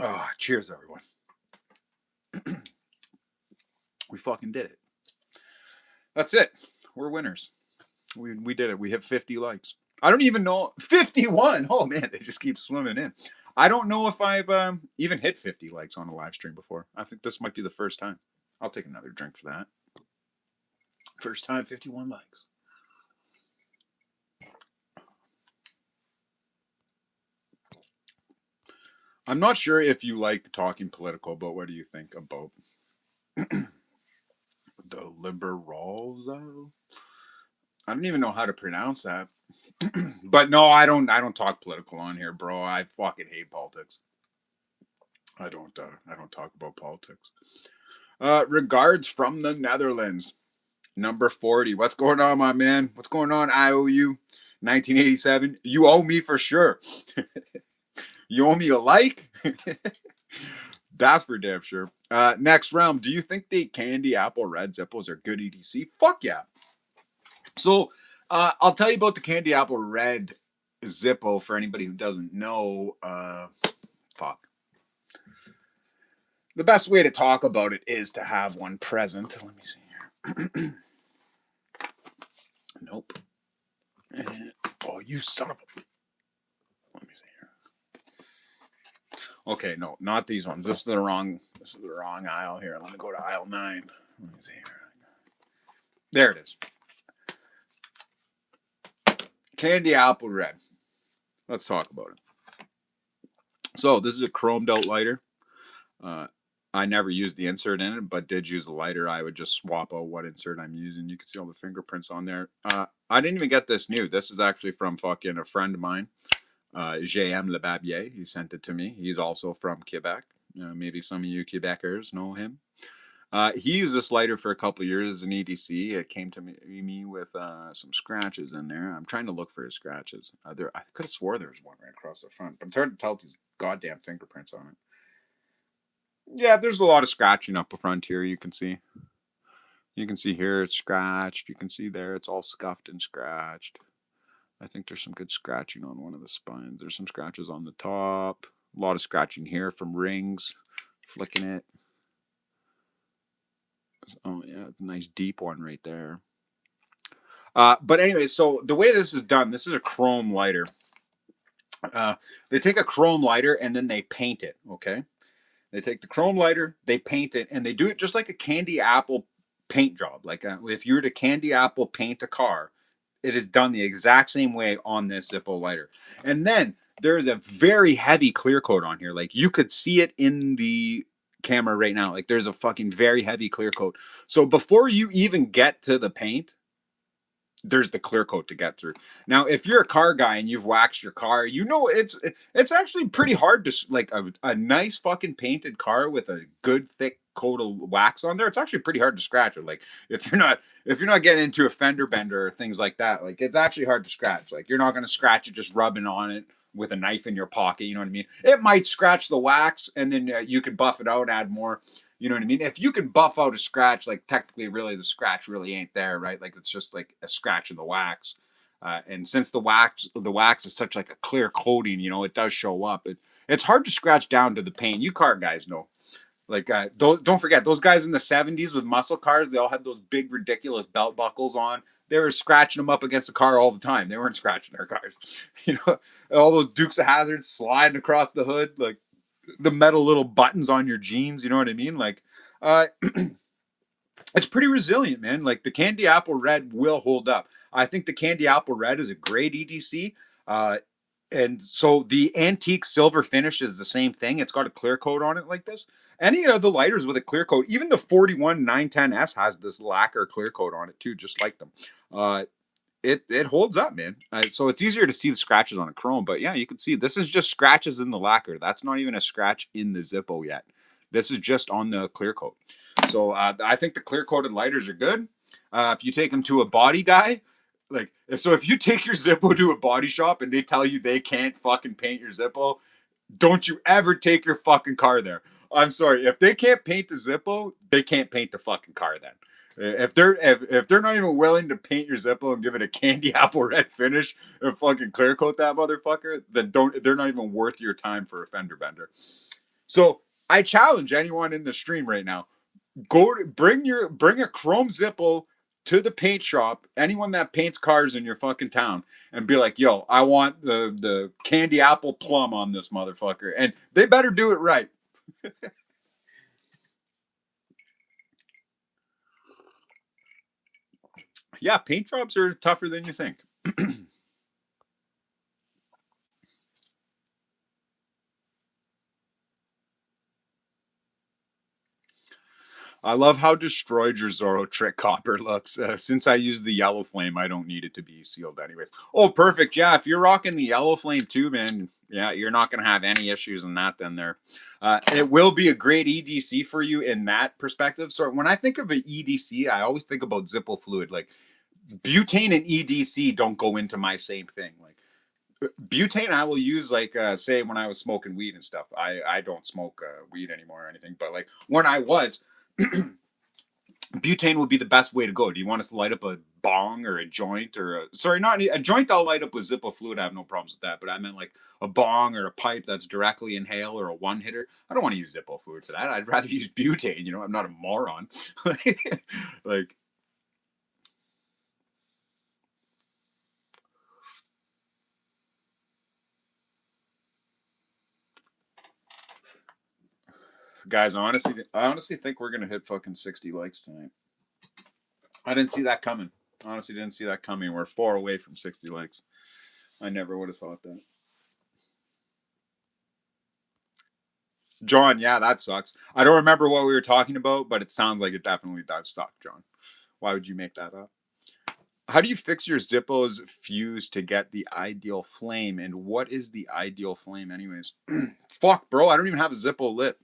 Oh, cheers, everyone. We fucking did it. That's it. We're winners. We did it. We hit 50 likes. I don't even know. 51. Oh, man. They just keep swimming in. I don't know if I've even hit 50 likes on a live stream before. I think this might be the first time. I'll take another drink for that. First time, 51 likes. I'm not sure if you like talking political, but what do you think about the liberals? I don't even know how to pronounce that. But no, I don't talk political on here, bro. I fucking hate politics. I don't talk about politics. Regards from the Netherlands. Number 40. What's going on, my man? What's going on, IOU? 1987. You owe me for sure. You owe me a like? That's for damn sure. Next round. Do you think the candy apple red Zippos are good EDC? Fuck yeah. So I'll tell you about the candy apple red Zippo for anybody who doesn't know. Fuck. The best way to talk about it is to have one present. Let me see here. Nope. Oh, you son of a. Let me see here. Okay, no, not these ones. This is the wrong aisle here. Let me go to aisle 9. Let me see here. There it is. Candy apple red. Let's talk about it. So this is a chromed out lighter. I never used the insert in it, but did use the lighter. I would just swap out what insert I'm using. You can see all the fingerprints on there. I didn't even get this new. This is actually from fucking a friend of mine, JM Le Babier. He sent it to me. He's also from Quebec. Maybe some of you Quebecers know him. He used this lighter for a couple of years as an EDC. It came to me with some scratches in there. I'm trying to look for his scratches. I could have swore there was one right across the front, but it's hard to tell with these goddamn fingerprints on it. Yeah, there's a lot of scratching up the front here. You can see. You can see here it's scratched. You can see there it's all scuffed and scratched. I think there's some good scratching on one of the spines. There's some scratches on the top. A lot of scratching here from rings, flicking it. Oh yeah, it's a nice deep one right there. But anyway, so the way this is done, this is a chrome lighter. Uh, they take a chrome lighter and then they paint it. Okay, they take the chrome lighter, they paint it, and they do it just like a candy apple paint job. Like if you were to candy apple paint a car, it is done the exact same way on this Zippo lighter. And then there is a very heavy clear coat on here. Like you could see it in the camera right now. Like there's a fucking very heavy clear coat. So before you even get to the paint, there's the clear coat to get through. Now, if you're a car guy and you've waxed your car, you know it's actually pretty hard to like a nice fucking painted car with a good thick coat of wax on there. It's actually pretty hard to scratch it. Like if you're not getting into a fender bender or things like that, like it's actually hard to scratch. Like you're not going to scratch it just rubbing on it with a knife in your pocket. You know what I mean? It might scratch the wax, and then you could buff it out, add more. You know what I mean? If you can buff out a scratch, like technically, really, the scratch really ain't there, right? Like it's just like a scratch in the wax. And since the wax is such like a clear coating, you know, it does show up. It's hard to scratch down to the paint. You car guys know. Like, don't forget those guys in the '70s with muscle cars. They all had those big, ridiculous belt buckles on. They were scratching them up against the car all the time. They weren't scratching their cars. You know, all those Dukes of Hazards sliding across the hood, like the metal little buttons on your jeans. You know what I mean? Like, uh, it's pretty resilient, man. Like the Candy Apple Red will hold up. I think the Candy Apple Red is a great EDC. And so the antique silver finish is the same thing. It's got a clear coat on it like this. Any of the lighters with a clear coat, even the 41 910S has this lacquer clear coat on it too, just like them. Uh, it holds up, man. So it's easier to see the scratches on a chrome, but yeah, you can see this is just scratches in the lacquer. That's not even a scratch in the Zippo yet. This is just on the clear coat. So I think the clear coated lighters are good. If you take them to a body guy, like so, if you take your Zippo to a body shop and they tell you they can't fucking paint your Zippo, don't you ever take your fucking car there. I'm sorry. If they can't paint the Zippo, they can't paint the fucking car then. If they're not even willing to paint your Zippo and give it a candy apple red finish and fucking clear coat that motherfucker, then don't they're not even worth your time for a fender bender. So I challenge anyone in the stream right now. Bring a chrome Zippo to the paint shop, anyone that paints cars in your fucking town, and be like, yo, I want the candy apple plum on this motherfucker. And they better do it right. Yeah, paint jobs are tougher than you think. I love how destroyed your Zorro trick copper looks. Since I use the yellow flame, I don't need it to be sealed anyways. Oh, perfect. Yeah, if you're rocking the yellow flame too, man, yeah, you're not going to have any issues in that then there. It will be a great EDC for you in that perspective. So when I think of an EDC, I always think about Zippo fluid. Like butane and EDC don't go into my same thing. Like butane I will use like say when I was smoking weed and stuff. I don't smoke weed anymore or anything, but like when I was butane would be the best way to go. Do you want us to light up a bong or a joint or sorry, not a joint? I'll light up with Zippo fluid. I have no problems with that. But I meant like a bong or a pipe that's directly inhale or a one hitter. I don't want to use Zippo fluid for that. I'd rather use butane. You know, I'm not a moron. Like guys, I honestly think we're gonna hit fucking 60 likes tonight. I didn't see that coming. Honestly, didn't see that coming. We're far away from 60 likes. I never would have thought that. John, yeah, that sucks. I don't remember what we were talking about, but it sounds like it definitely does suck, John. Why would you make that up? How do you fix your Zippo's fuse to get the ideal flame? And what is the ideal flame, anyways? Fuck, bro, I don't even have a Zippo lit.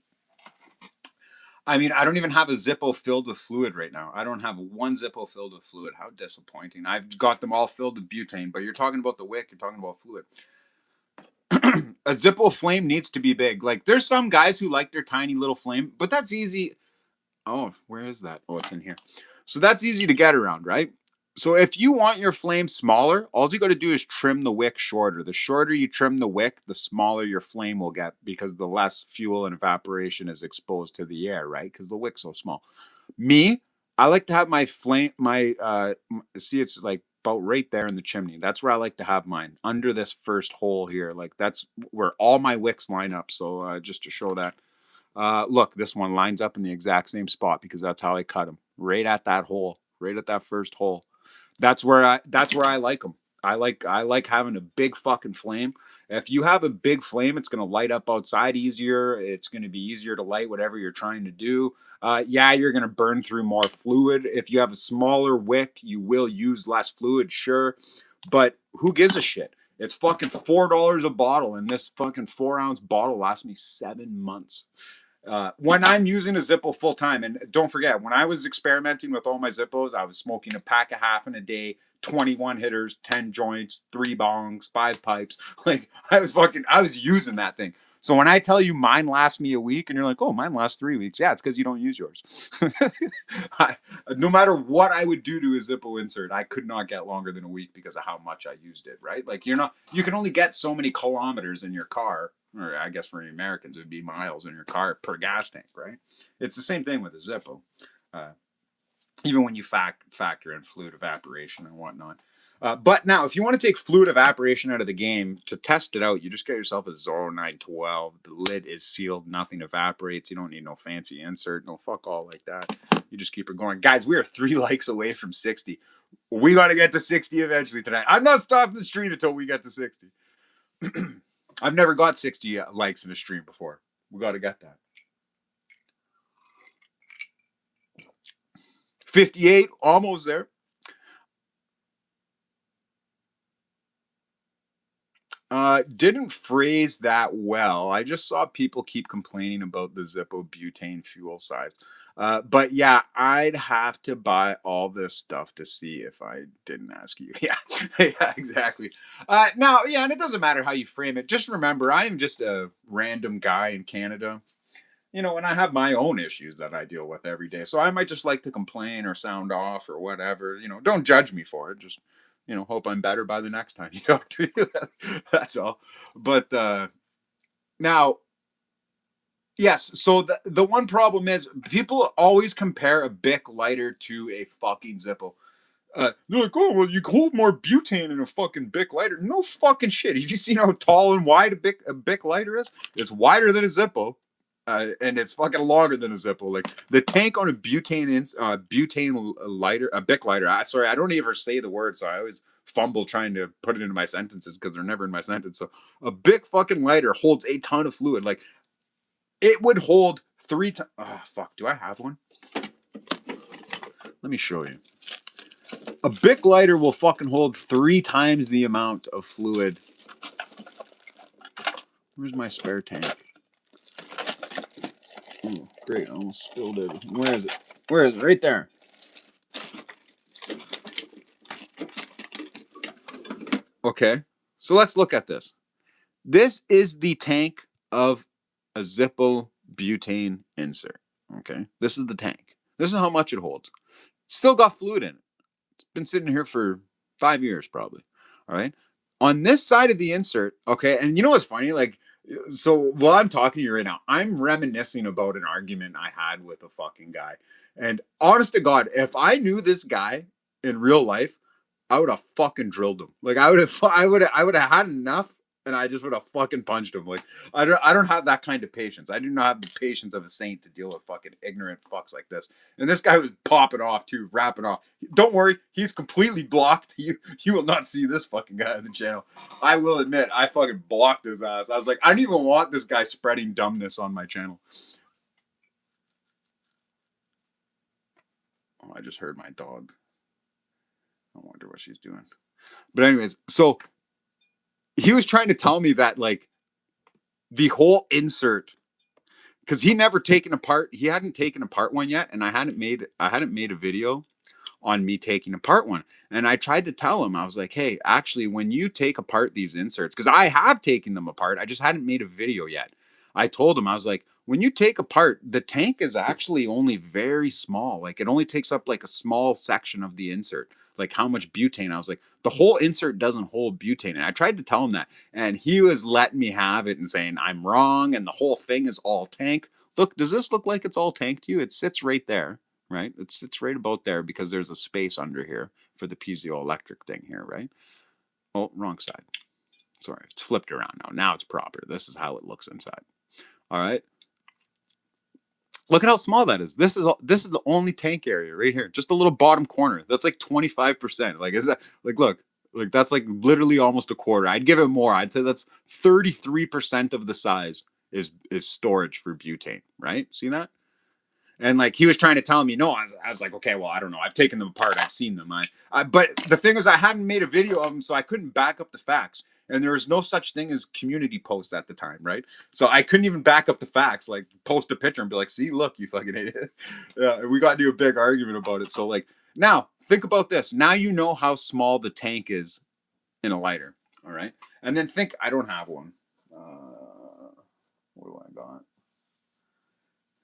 I mean, I don't even have a Zippo filled with fluid right now. I don't have one Zippo filled with fluid. How disappointing. I've got them all filled with butane, but you're talking about the wick, you're talking about fluid. A Zippo flame needs to be big. Like there's some guys who like their tiny little flame, but that's easy. Oh, where is that? Oh, it's in here. So that's easy to get around, right? So if you want your flame smaller, all you got to do is trim the wick shorter. The shorter you trim the wick, the smaller your flame will get because the less fuel and evaporation is exposed to the air, right? Because the wick's so small. Me, I like to have my flame, see, it's like about right there in the chimney. That's where I like to have mine, under this first hole here. Like that's where all my wicks line up. So just to show that. Look, this one lines up in the exact same spot because that's how I cut them. Right at that hole, right at that first hole. That's where I like them. I like having a big fucking flame. If you have a big flame, it's gonna light up outside easier. It's gonna be easier to light whatever you're trying to do. Yeah, you're gonna burn through more fluid. If you have a smaller wick, you will use less fluid, sure. But who gives a shit? It's fucking $4 a bottle, and this fucking 4-ounce bottle lasts me 7 months. When I'm using a Zippo full time, and don't forget, when I was experimenting with all my Zippos, I was smoking a pack of half in a day, 21 hitters, 10 joints, 3 bongs, 5 pipes. Like I was using that thing. So when I tell you mine lasts me a week, and you're like, oh, mine lasts 3 weeks. Yeah, it's because you don't use yours. No matter what I would do to a Zippo insert, I could not get longer than a week because of how much I used it. Right? Like you can only get so many kilometers in your car, or I guess for Americans, it would be miles in your car per gas tank, right? It's the same thing with a Zippo, uh, even when you factor in fluid evaporation and whatnot. But now, if you want to take fluid evaporation out of the game to test it out, you just get yourself a Zorro 912. The lid is sealed, nothing evaporates. You don't need no fancy insert, no fuck all like that. You just keep it going. Guys, we are 3 likes away from 60. We got to get to 60 eventually tonight. I'm not stopping the stream until we get to 60. I've never got 60 likes in a stream before. We got to get that. 58, almost there. Didn't phrase that well. I just saw people keep complaining about the Zippo butane fuel size. But yeah, I'd have to buy all this stuff to see if I didn't ask you. Yeah, yeah, exactly. Now, yeah, and it doesn't matter how you frame it. Just remember, I am just a random guy in Canada. And I have my own issues that I deal with every day. So I might just like to complain or sound off or whatever. Don't judge me for it. Just, hope I'm better by the next time you talk to me. That's all. But now, yes. So the one problem is people always compare a Bic lighter to a fucking Zippo. They're like, oh, well, you hold more butane in a fucking Bic lighter. No fucking shit. Have you seen how tall and wide a Bic lighter is? It's wider than a Zippo. And it's fucking longer than a Zippo. Like the tank on a butane lighter, a Bic lighter. Sorry, I don't ever say the word, so I always fumble trying to put it into my sentences because they're never in my sentence. So a Bic fucking lighter holds a ton of fluid. Like it would hold 3 times. Oh fuck, do I have one? Let me show you. A Bic lighter will fucking hold 3 times the amount of fluid. Where's my spare tank? Ooh, great, I almost spilled it. Where is it? Where is it? Right there. Okay, so let's look at this. This is the tank of a Zippo butane insert. Okay, this is the tank. This is how much it holds. Still got fluid in it. It's been sitting here for 5 years probably. All right. On this side of the insert, okay, and you know what's funny? Like, so while I'm talking to you right now, I'm reminiscing about an argument I had with a fucking guy. And honest to God, if I knew this guy in real life, I would have fucking drilled him. Like I would have had enough, and I just would have fucking punched him. Like I don't have that kind of patience. I do not have the patience of a saint to deal with fucking ignorant fucks like this. And this guy was popping off too, rapping off. Don't worry, he's completely blocked. You will not see this fucking guy on the channel. I will admit, I fucking blocked his ass. I was like, I don't even want this guy spreading dumbness on my channel. Oh, I just heard my dog. I wonder what she's doing. But anyways, so he was trying to tell me that like the whole insert, because he hadn't taken apart one yet, and I hadn't made a video on me taking apart one. And I tried to tell him, I was like, hey, actually, when you take apart these inserts, because I have taken them apart, I just hadn't made a video yet. I told him, I was like, when you take apart, the tank is actually only very small. Like it only takes up like a small section of the insert. Like how much butane? I was like, the whole insert doesn't hold butane. And I tried to tell him that. And he was letting me have it and saying, I'm wrong. And the whole thing is all tank. Look, does this look like it's all tank to you? It sits right there, right? It sits right about there because there's a space under here for the piezoelectric thing here, right? Oh, wrong side. Sorry, it's flipped around now. Now it's proper. This is how it looks inside. All right. Look at how small that is. This is the only tank area right here. Just a little bottom corner. That's like 25%. Like is that like look, like that's like literally almost a quarter. I'd give it more. I'd say that's 33% of the size is storage for butane, right? See that? And like he was trying to tell me, no, I was like, okay, well, I don't know. I've taken them apart. I've seen them. But the thing is, I hadn't made a video of them, so I couldn't back up the facts. And there was no such thing as community posts at the time, right? So I couldn't even back up the facts, like post a picture and be like, see, look, you fucking idiot. Yeah, we got into a big argument about it. So like, now think about this. Now you know how small the tank is in a lighter, all right? And then think, I don't have one. What do I got?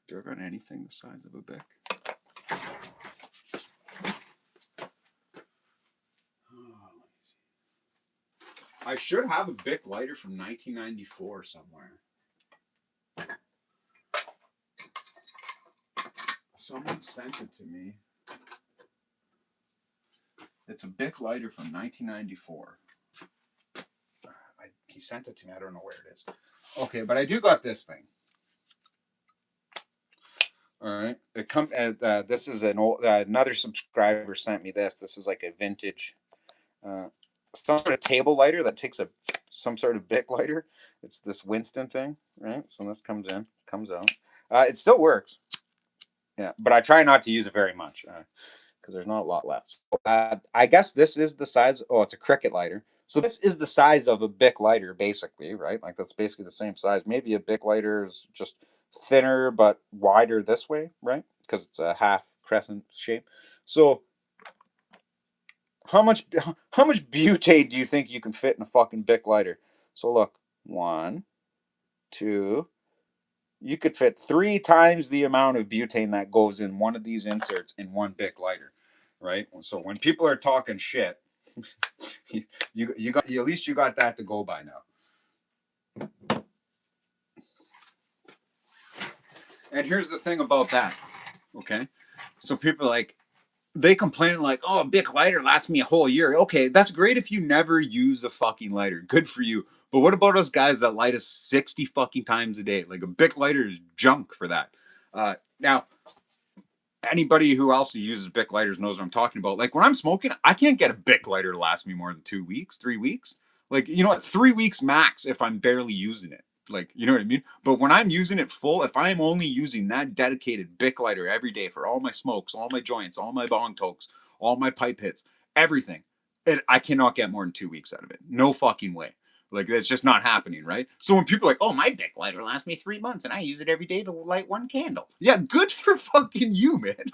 Do I got anything the size of a Bic? I should have a Bic lighter from 1994 somewhere. Someone sent it to me. It's a Bic lighter from 1994. He sent it to me. I don't know where it is. Okay, but I do got this thing. All right. It come. This is an old. Another subscriber sent me this. This is like a vintage, some sort of table lighter that takes some sort of Bic lighter. It's this Winston thing, right? So this comes in, comes out. It still works. Yeah, but I try not to use it very much because there's not a lot left. So, I guess this is the size. Oh, it's a Cricut lighter. So this is the size of a Bic lighter, basically, right? Like that's basically the same size. Maybe a Bic lighter is just thinner but wider this way, right? Because it's a half crescent shape. So how much how much butane do you think you can fit in a fucking Bic lighter? So look, one, two. You could fit 3 times the amount of butane that goes in one of these inserts in one Bic lighter, right? So when people are talking shit, you got at least you got that to go by now. And here's the thing about that, okay? So people like they complain like, "Oh, a Bic lighter lasts me a whole year." Okay, that's great if you never use a fucking lighter. Good for you. But what about us guys that light us 60 fucking times a day? Like a Bic lighter is junk for that. Now, anybody who also uses Bic lighters knows what I'm talking about. Like when I'm smoking, I can't get a Bic lighter to last me more than 2 weeks, 3 weeks. Like, you know what, 3 weeks max if I'm barely using it. Like, you know what I mean? But when I'm using it full, if I'm only using that dedicated Bic lighter every day for all my smokes, all my joints, all my bong tokes, all my pipe hits, everything, I cannot get more than 2 weeks out of it. No fucking way. Like that's just not happening, right? So when people are like, "Oh, my Bic lighter lasts me 3 months, and I use it every day to light one candle," yeah, good for fucking you, man.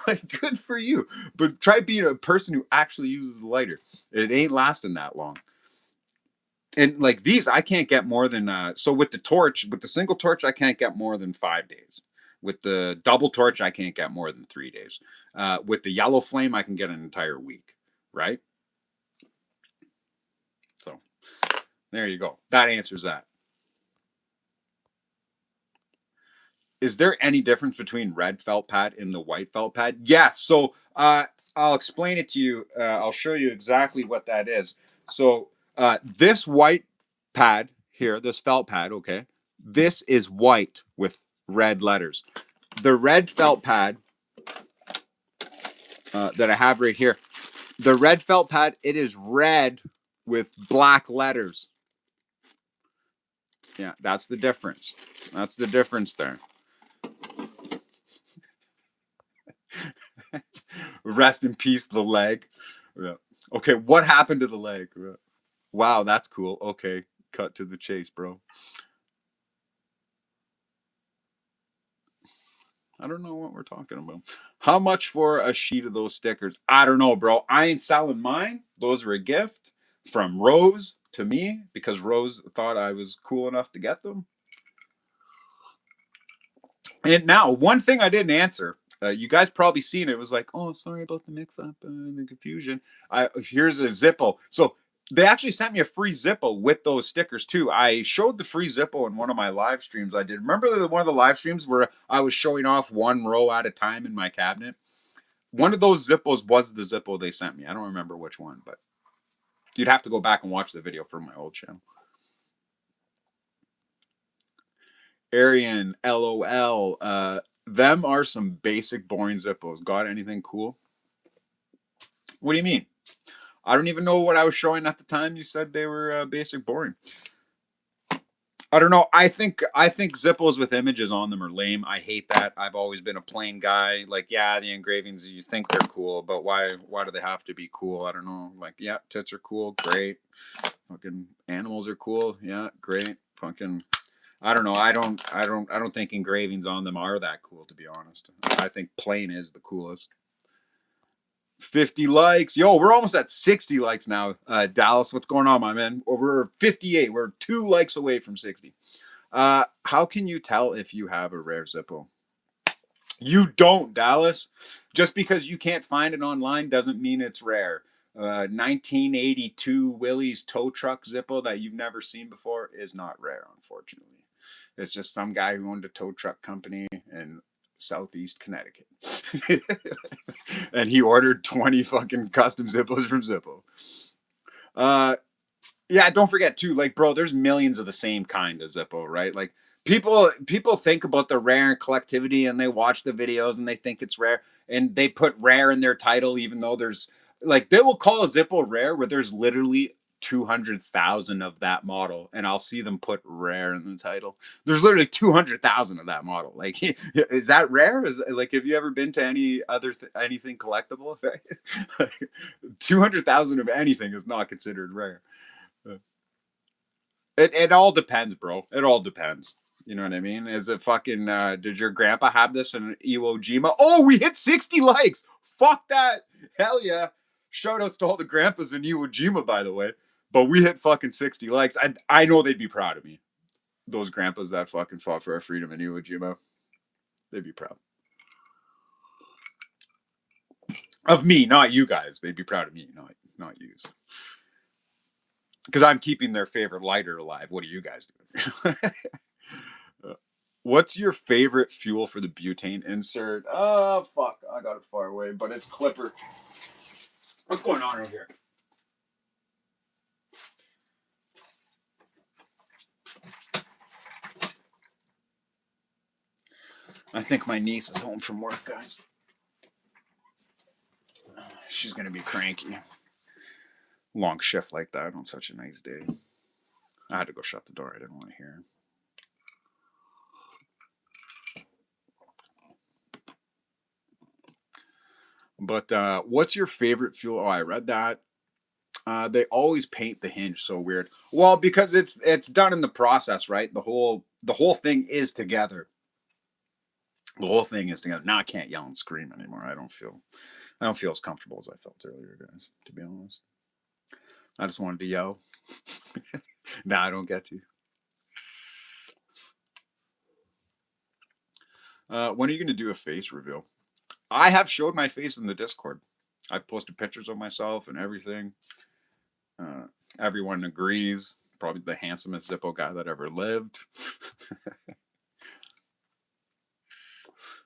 Like, good for you. But try being a person who actually uses a lighter. It ain't lasting that long. And like these, I can't get more than. So with the torch, with the single torch, I can't get more than 5 days. With the double torch, I can't get more than 3 days. With the yellow flame, I can get an entire week, right? So there you go. That answers that. Is there any difference between red felt pad and the white felt pad? Yes. So I'll explain it to you. I'll show you exactly what that is. So this white pad here, this felt pad, okay, this is white with red letters. The red felt pad that I have right here, the red felt pad, it is red with black letters. Yeah, that's the difference. That's the difference there. Rest in peace, the leg. Yeah. Okay, what happened to the leg? Wow, that's cool. Okay, cut to the chase, bro. I don't know what we're talking about. How much for a sheet of those stickers? I don't know, bro. I ain't selling mine. Those are a gift from Rose to me because Rose thought I was cool enough to get them. And now, one thing I didn't answer. You guys probably seen it. It was like, oh, sorry about the mix-up and the confusion. Here's a Zippo. So they actually sent me a free Zippo with those stickers too. I showed the free Zippo in one of my live streams I did. Remember one of the live streams where I was showing off one row at a time in my cabinet? One of those Zippos was the Zippo they sent me. I don't remember which one, but you'd have to go back and watch the video from my old channel. Arian, LOL. Them are some basic, boring Zippos. Got anything cool? What do you mean? I don't even know what I was showing at the time. You said they were basic, boring. I don't know. I think Zippos with images on them are lame. I hate that. I've always been a plain guy. Like, yeah, the engravings, you think they're cool, but why do they have to be cool? I don't know. Like, yeah, tits are cool, great. Fucking animals are cool, yeah, great. Fucking I don't know. I don't think engravings on them are that cool, to be honest. I think plain is the coolest. 50 likes. Yo, we're almost at 60 likes now. Dallas, what's going on, my man? We're 58. We're 2 likes away from 60. How can you tell if you have a rare Zippo? You don't, Dallas. Just because you can't find it online doesn't mean it's rare. 1982 Willys tow truck Zippo that you've never seen before is not rare, unfortunately. It's just some guy who owned a tow truck company in Southeast Connecticut. And he ordered 20 fucking custom Zippos from Zippo. Yeah, don't forget too, like, bro, there's millions of the same kind of Zippo, right? Like, people think about the rare and collectivity and they watch the videos and they think it's rare and they put rare in their title even though there's like they will call a Zippo rare where there's literally 200,000 of that model and I'll see them put rare in the title. There's literally 200,000 of that model. Like, is that rare? Is like, have you ever been to any other anything collectible? 200,000 of anything is not considered rare. It all depends, bro. It all depends. You know what I mean? Is it fucking did your grandpa have this in Iwo Jima? Oh, we hit 60 likes. Fuck that. Hell yeah. Shout outs to all the grandpas in Iwo Jima, by the way. But we hit fucking 60 likes. I know they'd be proud of me. Those grandpas that fucking fought for our freedom in Iwo Jima. They'd be proud. Of me, not you guys. They'd be proud of me, not you. Because I'm keeping their favorite lighter alive. What are you guys doing? What's your favorite fuel for the butane insert? Oh, fuck. I got it far away, but it's Clipper. What's going on over here? I think my niece is home from work, guys. She's going to be cranky. Long shift like that on such a nice day. I had to go shut the door. I didn't want to hear her. But what's your favorite fuel? Oh, I read that. They always paint the hinge so weird. Well, because it's done in the process, right? The whole thing is together. The whole thing is together. Now I can't yell and scream anymore. I don't feel as comfortable as I felt earlier, guys. To be honest, I just wanted to yell. Now I don't get to. When are you going to do a face reveal? I have showed my face in the Discord. I've posted pictures of myself and everything. Everyone agrees. Probably the handsomest Zippo guy that ever lived.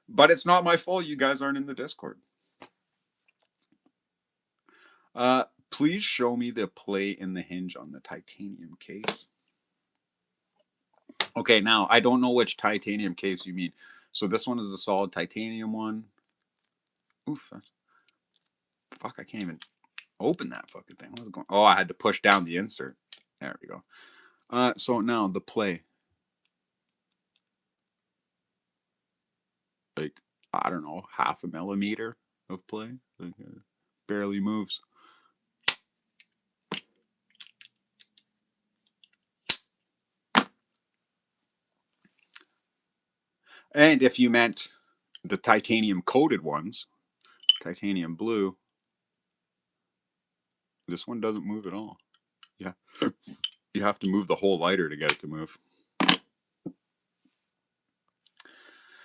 But it's not my fault you guys aren't in the Discord. Please show me the play in the hinge on the titanium case. Okay, now I don't know which titanium case you mean. So this one is the solid titanium one. Oof. Fuck, I can't even open that fucking thing. What's going on? Oh, I had to push down the insert. There we go. So now the play. Like, I don't know, 0.5 millimeter of play. Like, barely moves. And if you meant the titanium coated ones, titanium blue. This one doesn't move at all. Yeah, you have to move the whole lighter to get it to move.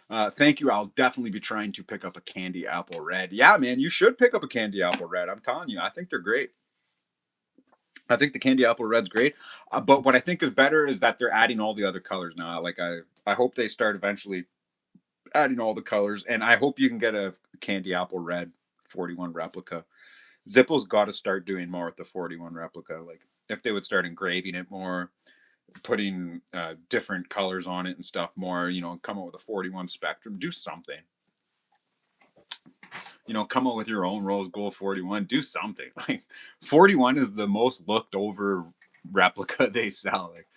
Thank you. I'll definitely be trying to pick up a candy apple red. Yeah, man, you should pick up a candy apple red. I'm telling you, I think they're great. I think the candy apple red's great. But what I think is better is that they're adding all the other colors now. Like I hope they start eventually adding all the colors, and I hope you can get a candy apple red 41 replica. Zippo's got to start doing more with the 41 replica. Like if they would start engraving it more, putting different colors on it and stuff more, come up with a 41 spectrum, do something. Come up with your own rose gold 41, do something. Like 41 is the most looked over replica they sell. Like,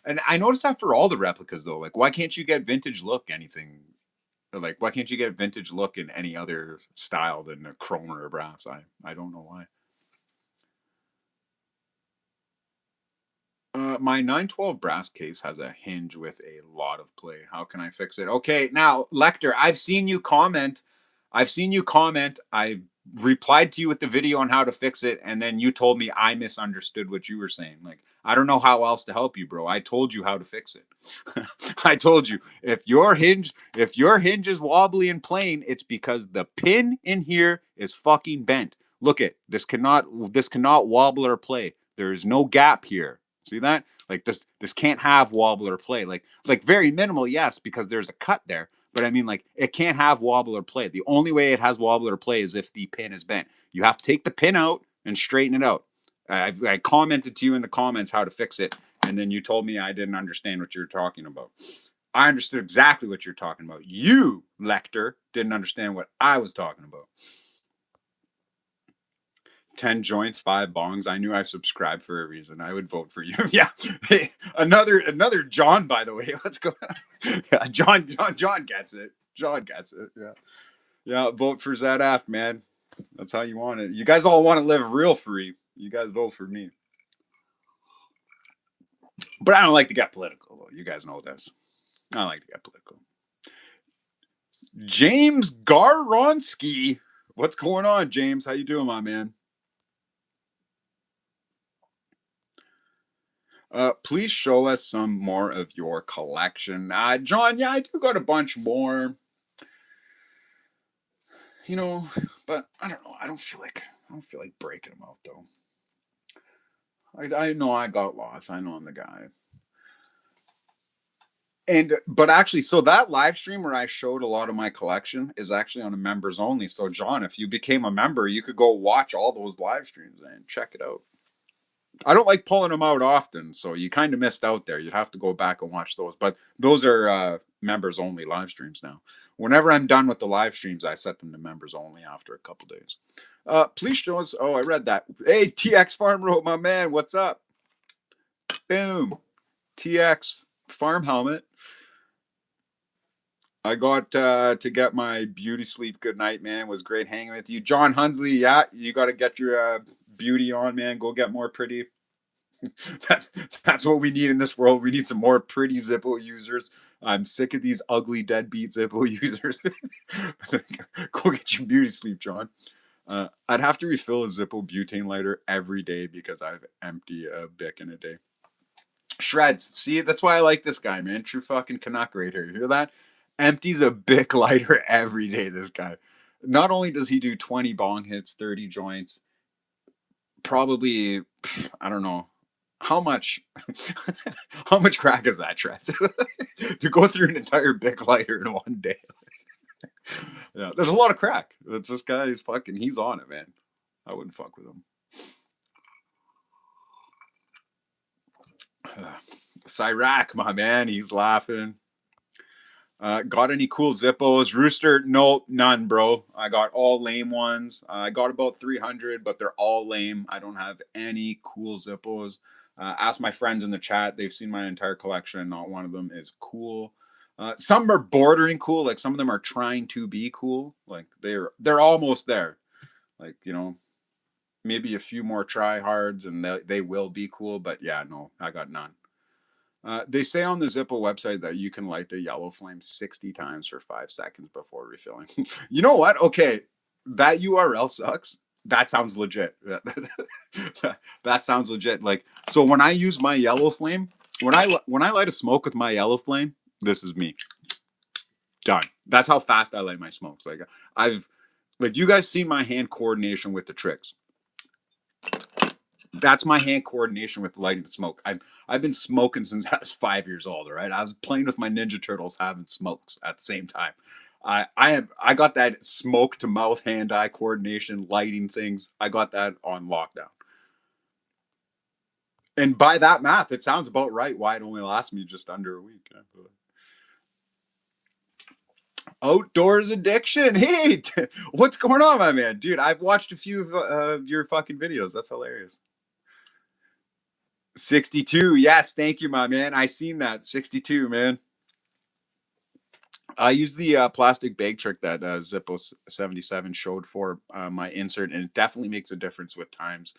and I noticed that for all the replicas though. Like, why can't you get vintage look anything? Like, why can't you get vintage look in any other style than a chrome or a brass? I don't know why. My 912 brass case has a hinge with a lot of play. How can I fix it? Okay, now Lecter, I've seen you comment. I replied to you with the video on how to fix it, and then you told me I misunderstood what you were saying. Like, I don't know how else to help you, bro. I told you how to fix it. I told you if your hinge is wobbly and plain, it's because the pin in here is fucking bent. Look it. This cannot wobble or play. There is no gap here. See that? Like this can't have wobble or play. Like very minimal, yes, because there's a cut there. But I mean, like it can't have wobble or play. The only way it has wobble or play is if the pin is bent. You have to take the pin out and straighten it out. I commented to you in the comments how to fix it, and then you told me I didn't understand what you were talking about. I understood exactly what you're talking about. You, Lecter, didn't understand what I was talking about. 10 joints, 5 bongs. I knew I subscribed for a reason. I would vote for you. Yeah. Hey, another John, by the way. Let's go. Yeah, John gets it. John gets it. Yeah. Yeah, vote for ZF, man. That's how you want it. You guys all want to live real free. You guys vote for me. But I don't like to get political, though. You guys know this. I don't like to get political. James Garonsky. What's going on, James? How you doing, my man? Please show us some more of your collection. John, yeah, I do got a bunch more, you know, but I don't know. I don't feel like breaking them out though. I know I got lots. I know I'm the guy. But actually, so that live stream where I showed a lot of my collection is actually on a members only. So John, if you became a member, you could go watch all those live streams and check it out. I don't like pulling them out often, so you kind of missed out there. You'd have to go back and watch those. But those are members only live streams now. Whenever I'm done with the live streams, I set them to members only after a couple days. Please show us. Oh, I read that. Hey, TX Farm Road, my man. What's up? Boom. TX Farm Helmet. I got to get my beauty sleep. Good night, man. It was great hanging with you. John Hunsley, yeah, you got to get your beauty on, man. Go get more pretty. that's that's what we need in this world. We need some more pretty Zippo users. I'm sick of these ugly deadbeat Zippo users. Go get your beauty sleep, John. I'd have to refill a Zippo butane lighter every day because I've empty a Bic in a day. Shreds. See, that's why I like this guy, man. True fucking Canuck right here. You hear that? Empties a Bic lighter every day. This guy. Not only does he do 20 bong hits, 30 joints, probably I don't know how much how much crack is that, Trent? To go through an entire Bic lighter in one day. Yeah, there's a lot of crack. It's this guy is fucking he's on it, man. I wouldn't fuck with him. Cyrac, my man, he's laughing. Got any cool Zippos? Rooster, nope, none, bro. I got all lame ones. I got about 300, but they're all lame. I don't have any cool Zippos. Ask my friends in the chat. They've seen my entire collection. Not one of them is cool. Some are bordering cool. Like some of them are trying to be cool. Like they're almost there. Like maybe a few more try hards and they will be cool. But yeah, no, I got none. They say on the Zippo website that you can light the yellow flame 60 times for 5 seconds before refilling. You know what? Okay, that URL sucks. That sounds legit. That sounds legit. Like, so when I use my yellow flame, when I light a smoke with my yellow flame, this is me. Done. That's how fast I light my smokes. Like I've like you guys seen my hand coordination with the tricks. That's my hand coordination with lighting the smoke. I've been smoking since I was 5 years old. Right, I was playing with my Ninja Turtles, having smokes at the same time. I got that smoke to mouth hand eye coordination, lighting things. I got that on lockdown. And by that math, it sounds about right. Why it only lasts me just under a week. Outdoors addiction. Hey, what's going on, my man? Dude, I've watched a few of your fucking videos. That's hilarious. 62. Yes, thank you, my man. I seen that. 62, man. I use the plastic bag trick that Zippo 77 showed for my insert, and it definitely makes a difference with times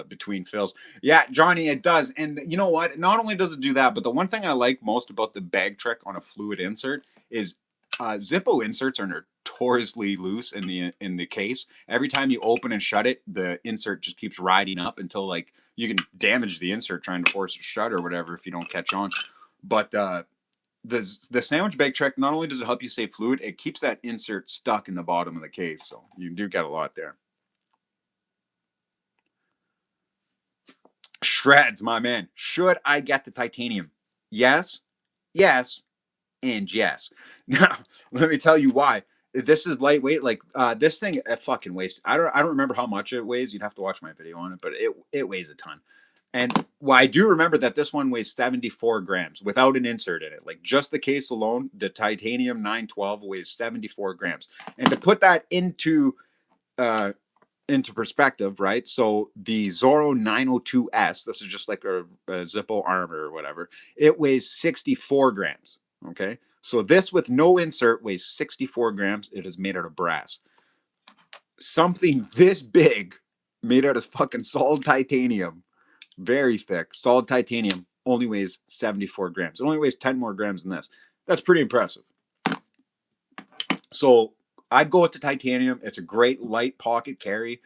between fills. Yeah, Johnny, it does. And you know what? Not only does it do that, but the one thing I like most about the bag trick on a fluid insert is Zippo inserts are notoriously loose in the case. Every time you open and shut it, the insert just keeps riding up until like you can damage the insert trying to force it shut or whatever if you don't catch on. But the sandwich bag trick, not only does it help you save fluid, it keeps that insert stuck in the bottom of the case, so you do get a lot there. Shreds, my man. Should I get the titanium? Yes, yes, and yes. Now, let me tell you why. This is lightweight. Like this thing, it fucking weighs. I don't remember how much it weighs. You'd have to watch my video on it, but it weighs a ton. And well, I do remember that this one weighs 74 grams without an insert in it. Like just the case alone, the titanium 912 weighs 74 grams. And to put that uh, into perspective, right? So the Zorro 902S, this is just like a Zippo armor or whatever, it weighs 64 grams. Okay. So this with no insert weighs 64 grams. It is made out of brass. Something this big made out of fucking solid titanium, very thick, solid titanium, only weighs 74 grams. It only weighs 10 more grams than this. That's pretty impressive. So I'd go with the titanium. It's a great light pocket carry.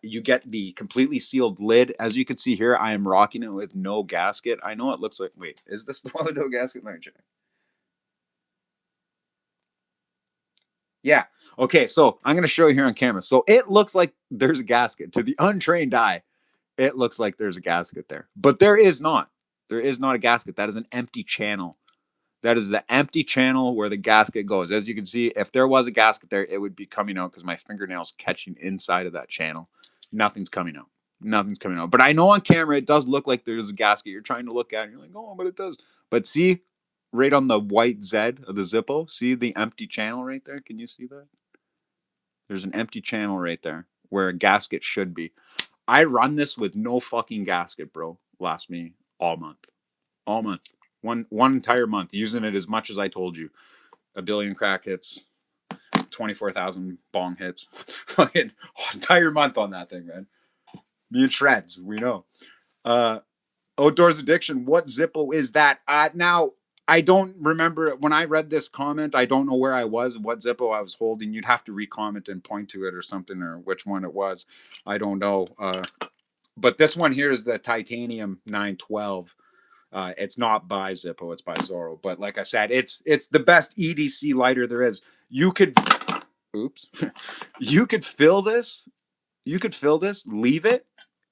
You get the completely sealed lid. As you can see here, I am rocking it with no gasket. I know it looks like, wait, is this the one with no gasket? Let me check. Yeah. Okay, so I'm going to show you here on camera. So it looks like there's a gasket. To the untrained eye, it looks like there's a gasket there. But there is not. There is not a gasket. That is an empty channel. That is the empty channel where the gasket goes. As you can see, if there was a gasket there, it would be coming out because my fingernail's catching inside of that channel. Nothing's coming out. Nothing's coming out. But I know on camera it does look like there's a gasket. You're trying to look at it. And you're like, oh, but it does. But see, right on the white Z of the Zippo, see the empty channel right there? Can you see that? There's an empty channel right there where a gasket should be. I run this with no fucking gasket, bro. Last me all month. All month. One entire month using it as much as I told you. A billion crack hits, 24,000 bong hits. Fucking entire month on that thing, man. Me and shreds, we know. Outdoors addiction. What Zippo is that? Now I don't remember when I read this comment. I don't know where I was, what Zippo I was holding. You'd have to recomment and point to it or something, or which one it was. I don't know. But this one here is the titanium 912. It's not by Zippo, it's by Zorro. But like I said, it's the best EDC lighter there is. You could, oops, you could fill this. You could fill this, leave it,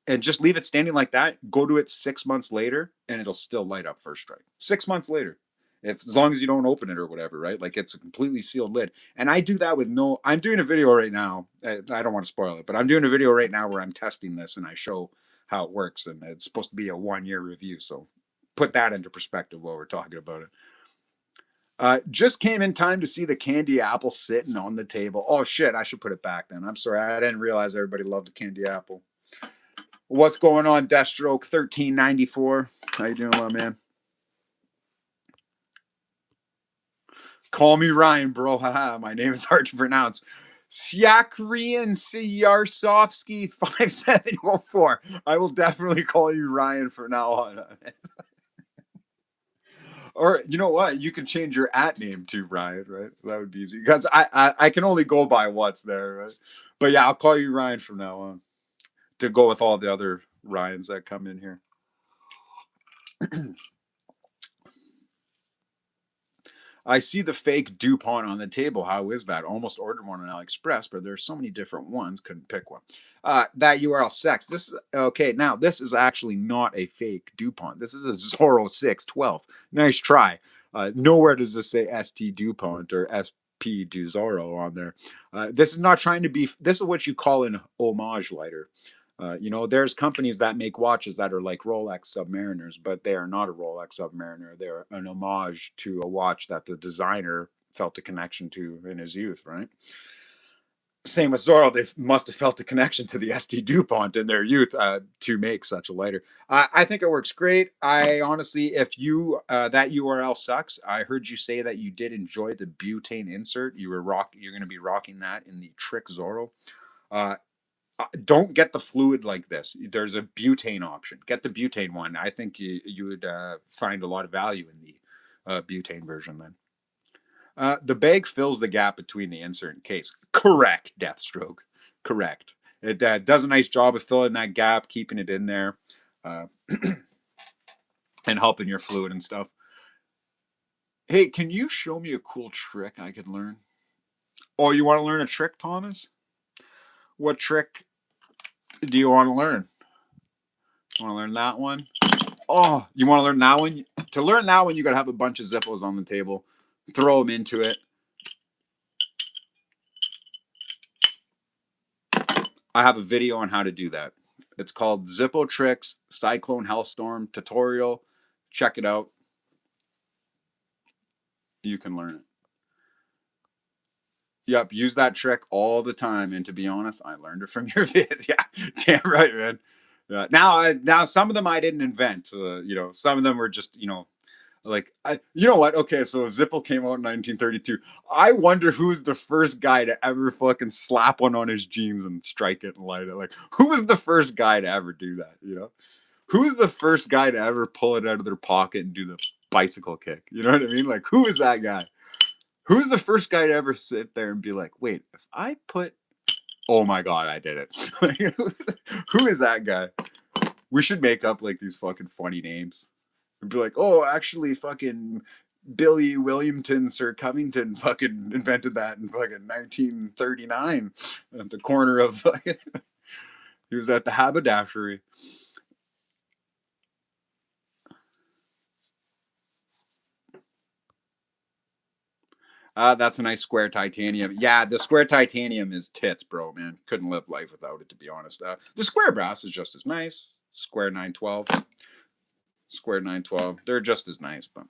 and just leave it standing like that. Go to it 6 months later, and it'll still light up first strike. 6 months later, if as long as you don't open it or whatever, right? Like it's a completely sealed lid. And I do that with no. I'm doing a video right now. I don't want to spoil it, but I'm doing a video right now where I'm testing this and I show how it works, and it's supposed to be a 1 year review. So put that into perspective while we're talking about it. Just came in time to see the candy apple sitting on the table. Oh shit, I should put it back then. I'm sorry, I didn't realize everybody loved the candy apple. What's going on, Deathstroke 1394? How you doing, my man? Call me Ryan, bro. Haha, my name is hard to pronounce. Siakrian Siyarsovsky 5704. I will definitely call you Ryan from now on. Or you know what? You can change your at name to Ryan, right? That would be easy because I can only go by what's there, right? But yeah, I'll call you Ryan from now on to go with all the other Ryans that come in here. I see the fake DuPont on the table. How is that? Almost ordered one on AliExpress, but there's so many different ones. Couldn't pick one. That URL sex. This is okay. Now this is actually not a fake DuPont. This is a Zorro 612. Nice try. Nowhere does this say ST DuPont or SP Du Zorro on there. This is not trying to be. This is what you call an homage lighter. There's companies that make watches that are like Rolex Submariners, but they are not a Rolex Submariner. They're an homage to a watch that the designer felt a connection to in his youth, right? Same with Zorro. They must have felt a connection to the ST DuPont in their youth to make such a lighter. I think it works great. I honestly, if you that URL sucks, I heard you say that you did enjoy the butane insert. You're going to be rocking that in the Trick Zorro. Uh, don't get the fluid like this. There's a butane option. Get the butane one. I think you would find a lot of value in the butane version then. The bag fills the gap between the insert and case. Correct, Deathstroke. Correct. It does a nice job of filling that gap, keeping it in there, uh, and helping your fluid and stuff. Hey, can you show me a cool trick I could learn? Oh, you want to learn a trick, Thomas? What trick do you want to learn? You want to learn that one? Oh, you want to learn that one? To learn that one, you got to have a bunch of Zippos on the table. Throw them into it. I have a video on how to do that. It's called Zippo Tricks Cyclone Hellstorm Tutorial. Check it out. You can learn it. Yep, use that trick all the time. And to be honest, I learned it from your vids. Yeah, damn right, man. Now some of them I didn't invent. Some of them were just you know what? Okay, so Zippo came out in 1932. I wonder who's the first guy to ever fucking slap one on his jeans and strike it and light it. Like, who was the first guy to ever do that? Who's the first guy to ever pull it out of their pocket and do the bicycle kick? You know what I mean? Like, who is that guy? Who's the first guy to ever sit there and be like, wait, if I put, oh my god, I did it. Like, who is that guy? We should make up like these fucking funny names and be like, oh, actually, fucking Billy Williamton, Sir Covington, fucking invented that in fucking 1939 at the corner of fucking. He was at the haberdashery. That's a nice square titanium. Yeah, the square titanium is tits, bro, man. Couldn't live life without it, to be honest. The square brass is just as nice. Square 912. Square 912. They're just as nice, but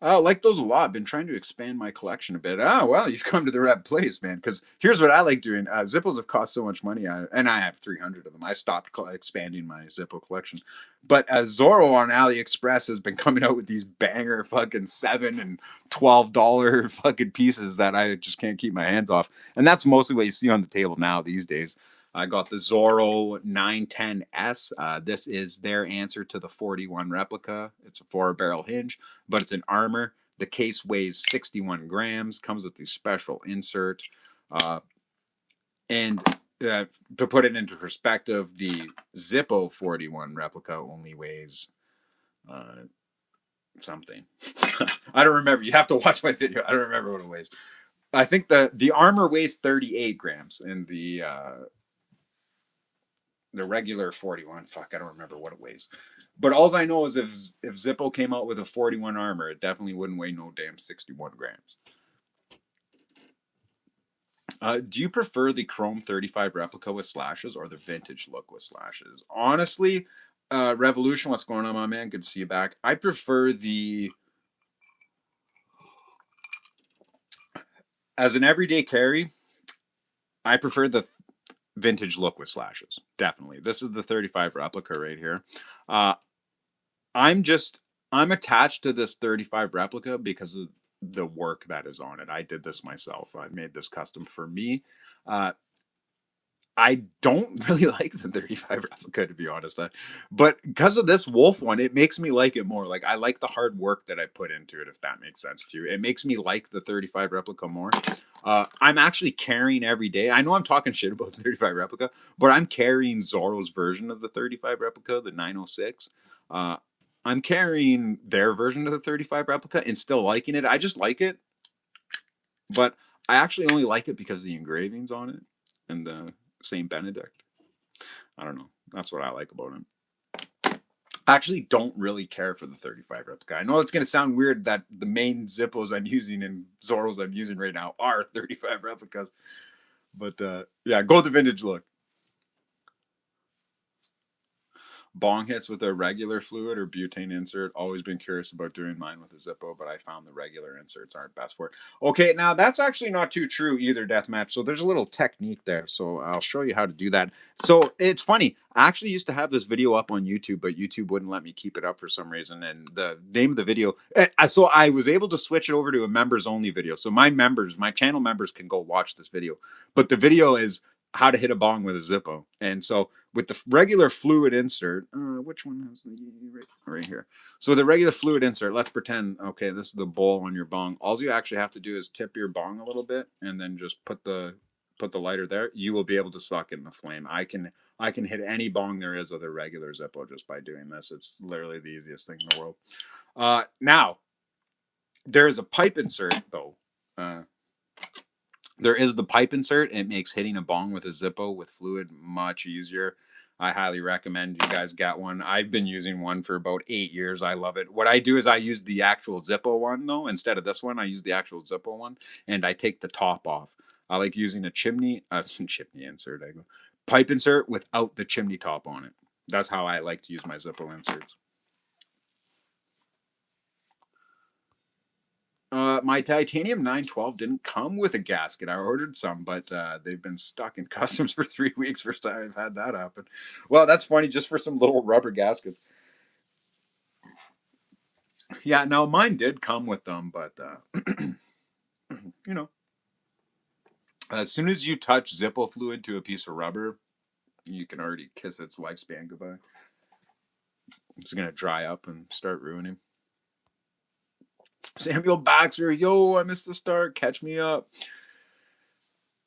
I like those a lot. Been trying to expand my collection a bit. Oh, well, you've come to the right place, man. Because here's what I like doing. Zippos have cost so much money, and I have 300 of them. I stopped expanding my Zippo collection. But Zorro on AliExpress has been coming out with these banger fucking $7 and $12 fucking pieces that I just can't keep my hands off. And that's mostly what you see on the table now these days. I got the Zorro 910S. This is their answer to the 41 replica. It's a 4-barrel hinge, but it's an armor. The case weighs 61 grams, comes with the special insert. And to put it into perspective, the Zippo 41 replica only weighs something. I don't remember. You have to watch my video. I don't remember what it weighs. I think the armor weighs 38 grams, and the regular 41, fuck, I don't remember what it weighs. But all I know is if Zippo came out with a 41 armor, it definitely wouldn't weigh no damn 61 grams. Do you prefer the Chrome 35 replica with slashes or the vintage look with slashes? Honestly, Revolution, what's going on, my man? Good to see you back. I prefer as an everyday carry, I prefer the vintage look with slashes. Definitely. This is the 35 replica right here. I'm attached to this 35 replica because of the work that is on it. I did this myself. I made this custom for me. I don't really like the 35 replica, to be honest. But because of this wolf one, it makes me like it more. Like, I like the hard work that I put into it, if that makes sense to you. It makes me like the 35 replica more. I'm actually carrying every day. I know I'm talking shit about the 35 replica, but I'm carrying Zorro's version of the 35 replica, the 906. I'm carrying their version of the 35 replica and still liking it. I just like it, but I actually only like it because of the engravings on it and the Saint Benedict. I don't know. That's what I like about him. I actually don't really care for the 35 replica. I know it's going to sound weird that the main Zippos I'm using and Zorros I'm using right now are 35 replicas. But yeah, go with the vintage look. Bong hits with a regular fluid or butane insert. Always been curious about doing mine with a Zippo, but I found the regular inserts aren't best for it. Okay, now that's actually not too true either, Deathmatch. So there's a little technique there. So I'll show you how to do that. So it's funny. I actually used to have this video up on YouTube, but YouTube wouldn't let me keep it up for some reason. And the name of the video, so I was able to switch it over to a members only video. So my members, my channel members can go watch this video. But the video is how to hit a bong with a Zippo. And so with the regular fluid insert, which one has the right here? So the regular fluid insert, let's pretend, okay, this is the bowl on your bong. All you actually have to do is tip your bong a little bit and then just put the lighter there. You will be able to suck in the flame. I can hit any bong there is with a regular Zippo just by doing this. It's literally the easiest thing in the world. Now, there is a pipe insert though. There is the pipe insert. It makes hitting a bong with a Zippo with fluid much easier. I highly recommend you guys get one. I've been using one for about 8 years. I love it. What I do is I use the actual Zippo one though. Instead of this one, I use the actual Zippo one and I take the top off. I like using a chimney insert. I go pipe insert without the chimney top on it. That's how I like to use my Zippo inserts. My titanium 912 didn't come with a gasket. I ordered some, but they've been stuck in customs for 3 weeks. First time I've had that happen. Well, that's funny, just for some little rubber gaskets. Yeah, no, mine did come with them, but you know, as soon as you touch Zippo fluid to a piece of rubber, you can already kiss its lifespan goodbye. It's gonna dry up and start ruining. Samuel Baxter, yo, I missed the start. Catch me up.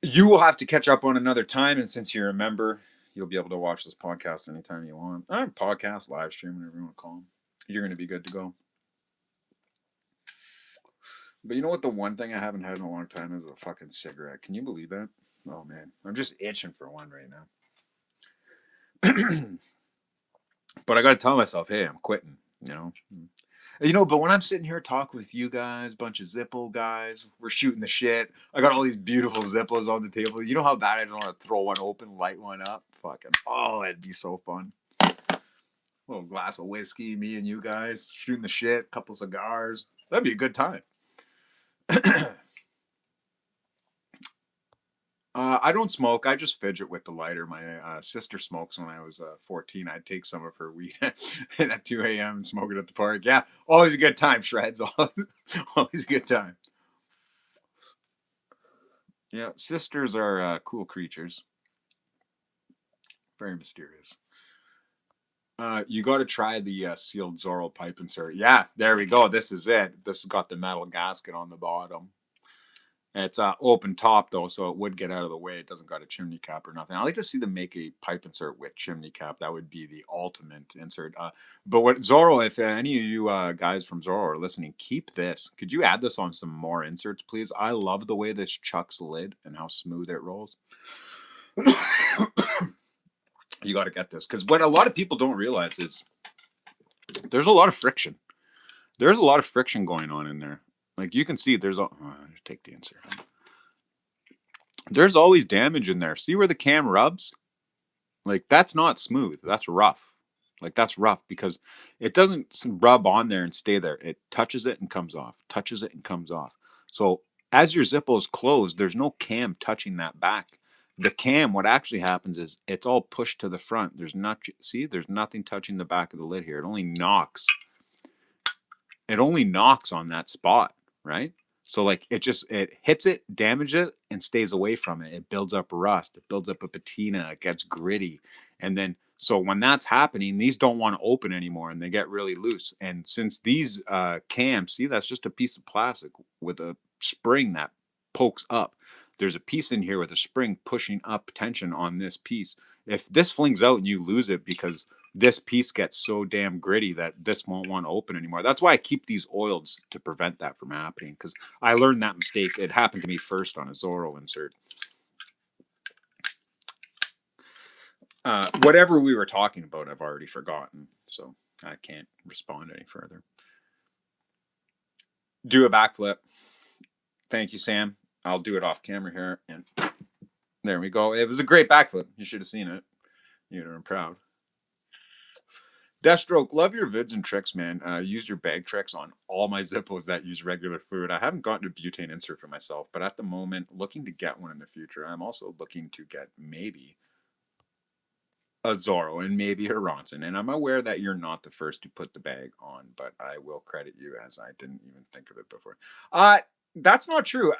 You will have to catch up on another time, and since you're a member, you'll be able to watch this podcast anytime you want. Podcast, live stream, whatever you want to call them. You're going to be good to go. But you know what? The one thing I haven't had in a long time is a fucking cigarette. Can you believe that? Oh man, I'm just itching for one right now. But I got to tell myself, hey, I'm quitting. But when I'm sitting here talking with you guys, bunch of Zippo guys, we're shooting the shit. I got all these beautiful Zippos on the table. You know how bad I don't want to throw one open, light one up? Fucking, oh, it'd be so fun. A little glass of whiskey, me and you guys, shooting the shit, couple cigars. That'd be a good time. I don't smoke. I just fidget with the lighter. My sister smokes. When I was 14, I'd take some of her weed at 2 a.m. and smoke it at the park. Yeah, always a good time, Shreds. Always a good time. Yeah, sisters are cool creatures. Very mysterious. You got to try the sealed Zorro pipe insert. Yeah, there we go. This is it. This has got the metal gasket on the bottom. It's open top though, so it would get out of the way. It doesn't got a chimney cap or nothing. I like to see them make a pipe insert with chimney cap. That would be the ultimate insert. But what Zorro, if any of you guys from Zorro are listening, keep this. Could you add this on some more inserts, please? I love the way this chucks lid and how smooth it rolls. You got to get this because what a lot of people don't realize is there's a lot of friction. There's a lot of friction going on in there. Like you can see, there's a. Just take the insert. There's always damage in there. See where the cam rubs? Like that's not smooth. That's rough. Like that's rough because it doesn't rub on there and stay there. It touches it and comes off. Touches it and comes off. So as your Zippo is closed, there's no cam touching that back. The cam, what actually happens is it's all pushed to the front. There's nothing touching the back of the lid here. It only knocks. It only knocks on that spot, right? So like it hits it, damages it, and stays away from it. It builds up rust, it builds up a patina, it gets gritty. And then so when that's happening, these don't want to open anymore and they get really loose. And since these cams, see, that's just a piece of plastic with a spring that pokes up. There's a piece in here with a spring pushing up tension on this piece. If this flings out and you lose it because this piece gets so damn gritty that this won't want to open anymore. That's why I keep these oiled to prevent that from happening, because I learned that mistake. It happened to me first on a Zorro insert. Whatever we were talking about, I've already forgotten, so I can't respond any further. Do a backflip. Thank you, Sam. I'll do it off camera here, and there we go. It was a great backflip. You should have seen it. You'd have been proud. Deathstroke, love your vids and tricks, man. Use your bag tricks on all my Zippos that use regular fluid. I haven't gotten a butane insert for myself, but at the moment, looking to get one in the future. I'm also looking to get maybe a Zorro and maybe a Ronson. And I'm aware that you're not the first to put the bag on, but I will credit you as I didn't even think of it before. That's not true.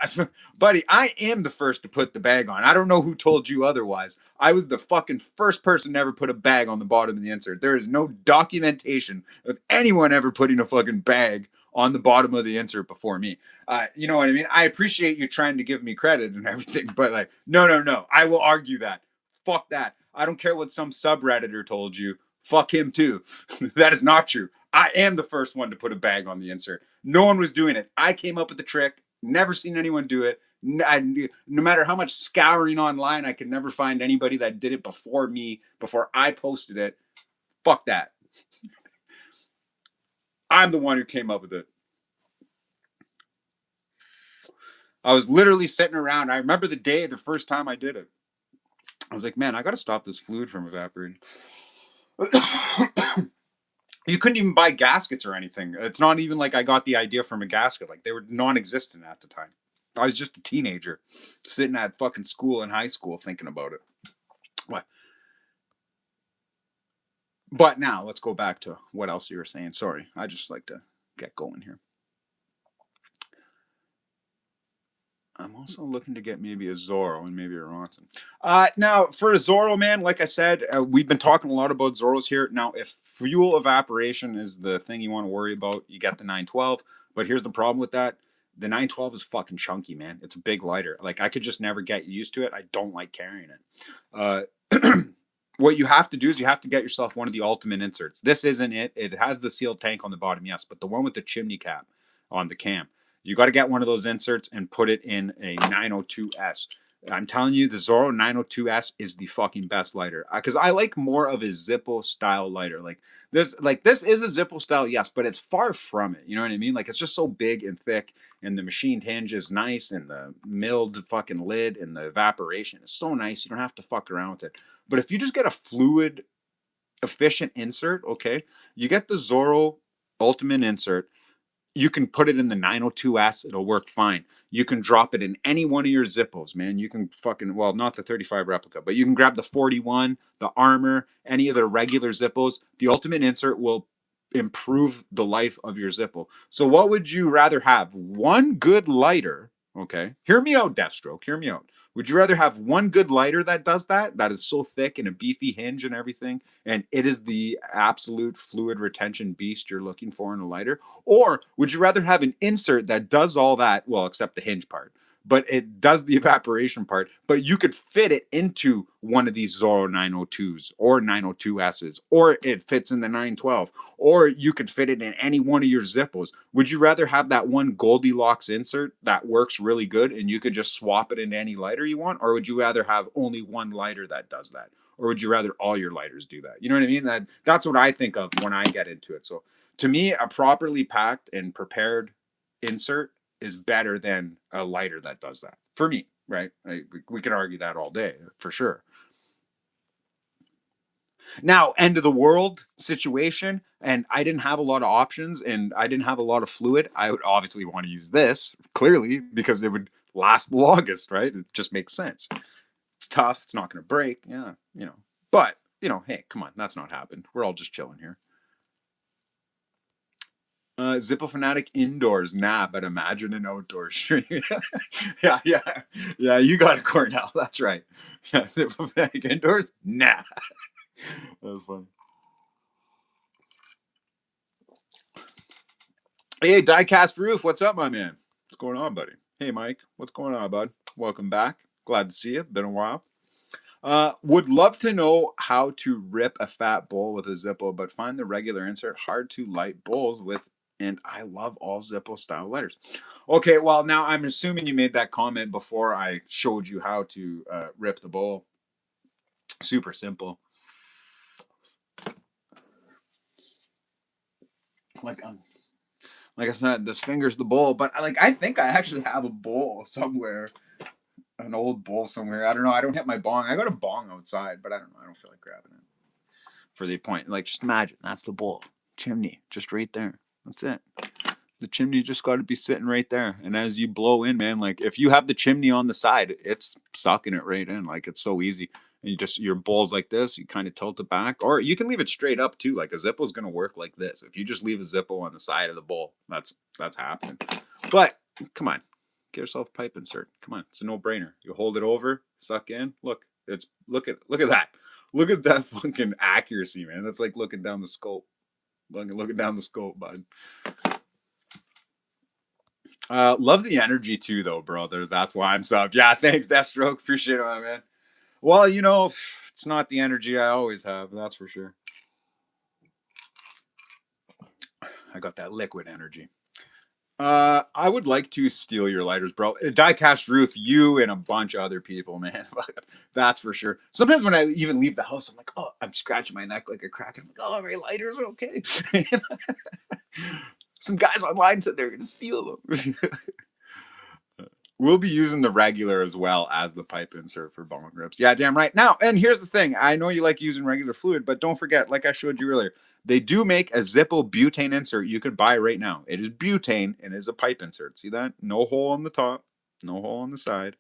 Buddy, I am the first to put the bag on. I don't know who told you otherwise. I was the fucking first person to ever put a bag on the bottom of the insert. There is no documentation of anyone ever putting a fucking bag on the bottom of the insert before me. You know what I mean? I appreciate you trying to give me credit and everything, but like, no. I will argue that. Fuck that. I don't care what some subredditor told you. Fuck him too. That is not true. I am the first one to put a bag on the insert. No one was doing it. I came up with the trick. Never seen anyone do it. No matter how much scouring online, I could never find anybody that did it before me, before I posted it. Fuck that. I'm the one who came up with it. I was literally sitting around. I remember the day, the first time I did it. I was like, man, I got to stop this fluid from evaporating. You couldn't even buy gaskets or anything. It's not even like I got the idea from a gasket. Like they were non-existent at the time. I was just a teenager sitting at fucking school in high school thinking about it. What? But now let's go back to what else you were saying. Sorry, I just like to get going here. I'm also looking to get maybe a Zorro and maybe a Ronson. Now, for a Zorro, man, like I said, we've been talking a lot about Zorros here. Now, if fuel evaporation is the thing you want to worry about, you get the 912. But here's the problem with that. The 912 is fucking chunky, man. It's a big lighter. Like, I could just never get used to it. I don't like carrying it. What you have to do is you have to get yourself one of the ultimate inserts. This isn't it. It has the sealed tank on the bottom, yes, but the one with the chimney cap on the cam. You got to get one of those inserts and put it in a 902S. I'm telling you, the Zorro 902S is the fucking best lighter because I like more of a Zippo style lighter. This is a Zippo style, yes, but it's far from it. You know what I mean? Like it's just so big and thick, and the machined hinge is nice, and the milled fucking lid and the evaporation is so nice. You don't have to fuck around with it. But if you just get a fluid efficient insert, okay, you get the Zorro Ultimate insert. You can put it in the 902S, it'll work fine. You can drop it in any one of your Zippos, man. You can fucking, well, not the 35 replica, but you can grab the 41, the Armor, any of the regular Zippos. The Ultimate insert will improve the life of your Zippo. So, what would you rather have? One good lighter, okay? Hear me out, Deathstroke, hear me out. Would you rather have one good lighter that does that, that is so thick and a beefy hinge and everything, and it is the absolute fluid retention beast you're looking for in a lighter? Or would you rather have an insert that does all that, well, except the hinge part, but it does the evaporation part, but you could fit it into one of these Zorro 902s or 902Ss, or it fits in the 912, or you could fit it in any one of your Zippos? Would you rather have that one Goldilocks insert that works really good and you could just swap it into any lighter you want? Or would you rather have only one lighter that does that? Or would you rather all your lighters do that? You know what I mean? That's what I think of when I get into it. So to me, a properly packed and prepared insert is better than a lighter that does that. For me, right? We can argue that all day, for sure. Now, end of the world situation, and I didn't have a lot of options and I didn't have a lot of fluid. I would obviously want to use this, clearly, because it would last the longest, right? It just makes sense. It's tough, it's not going to break, yeah, you know. But, you know, hey, come on, that's not happened. We're all just chilling here. Zippo Fanatic indoors, nah, but imagine an outdoor stream. Yeah. You got it, Cornell. That's right. Yeah, Zippo Fanatic indoors, nah. That was funny. Hey, Diecast Roof, what's up, my man? What's going on, buddy? Hey, Mike, what's going on, bud? Welcome back. Glad to see you. Been a while. Would love to know how to rip a fat bowl with a Zippo, but find the regular insert hard to light bowls with. And I love all Zippo style lighters. Okay, well, now I'm assuming you made that comment before I showed you how to rip the bowl. Super simple. Like, like I said, this finger's the bowl, but I think I actually have a bowl somewhere, an old bowl somewhere. I don't know. I don't hit my bong. I got a bong outside, but I don't know. I don't feel like grabbing it for the point. Like, just imagine that's the bowl, chimney, just right there. That's it. The chimney just got to be sitting right there. And as you blow in, man, like if you have the chimney on the side, it's sucking it right in. Like it's so easy. And you just, your bowl's like this, you kind of tilt it back, or you can leave it straight up too. Like a Zippo is going to work like this. If you just leave a Zippo on the side of the bowl, that's happening. But come on, get yourself a pipe insert. Come on. It's a no brainer. You hold it over, suck in. Look, look at that. Look at that fucking accuracy, man. That's like looking down the scope. Looking down the scope, bud. Love the energy too, though, brother. That's why I'm subbed. Yeah, thanks, Deathstroke. Appreciate it, my man. Well, it's not the energy I always have. That's for sure. I got that liquid energy. I would like to steal your lighters, bro. Diecast Roof, you and a bunch of other people, man. That's for sure. Sometimes when I even leave the house, I'm like, oh, I'm scratching my neck like a crack. I'm like, oh, my lighters are okay. Some guys online said they're going to steal them. We'll be using the regular as well as the pipe insert for bong rips. Yeah, damn right. Now, and here's the thing. I know you like using regular fluid, but don't forget, like I showed you earlier, they do make a Zippo butane insert you could buy right now. It is butane and is a pipe insert. See that? No hole on the top, no hole on the side,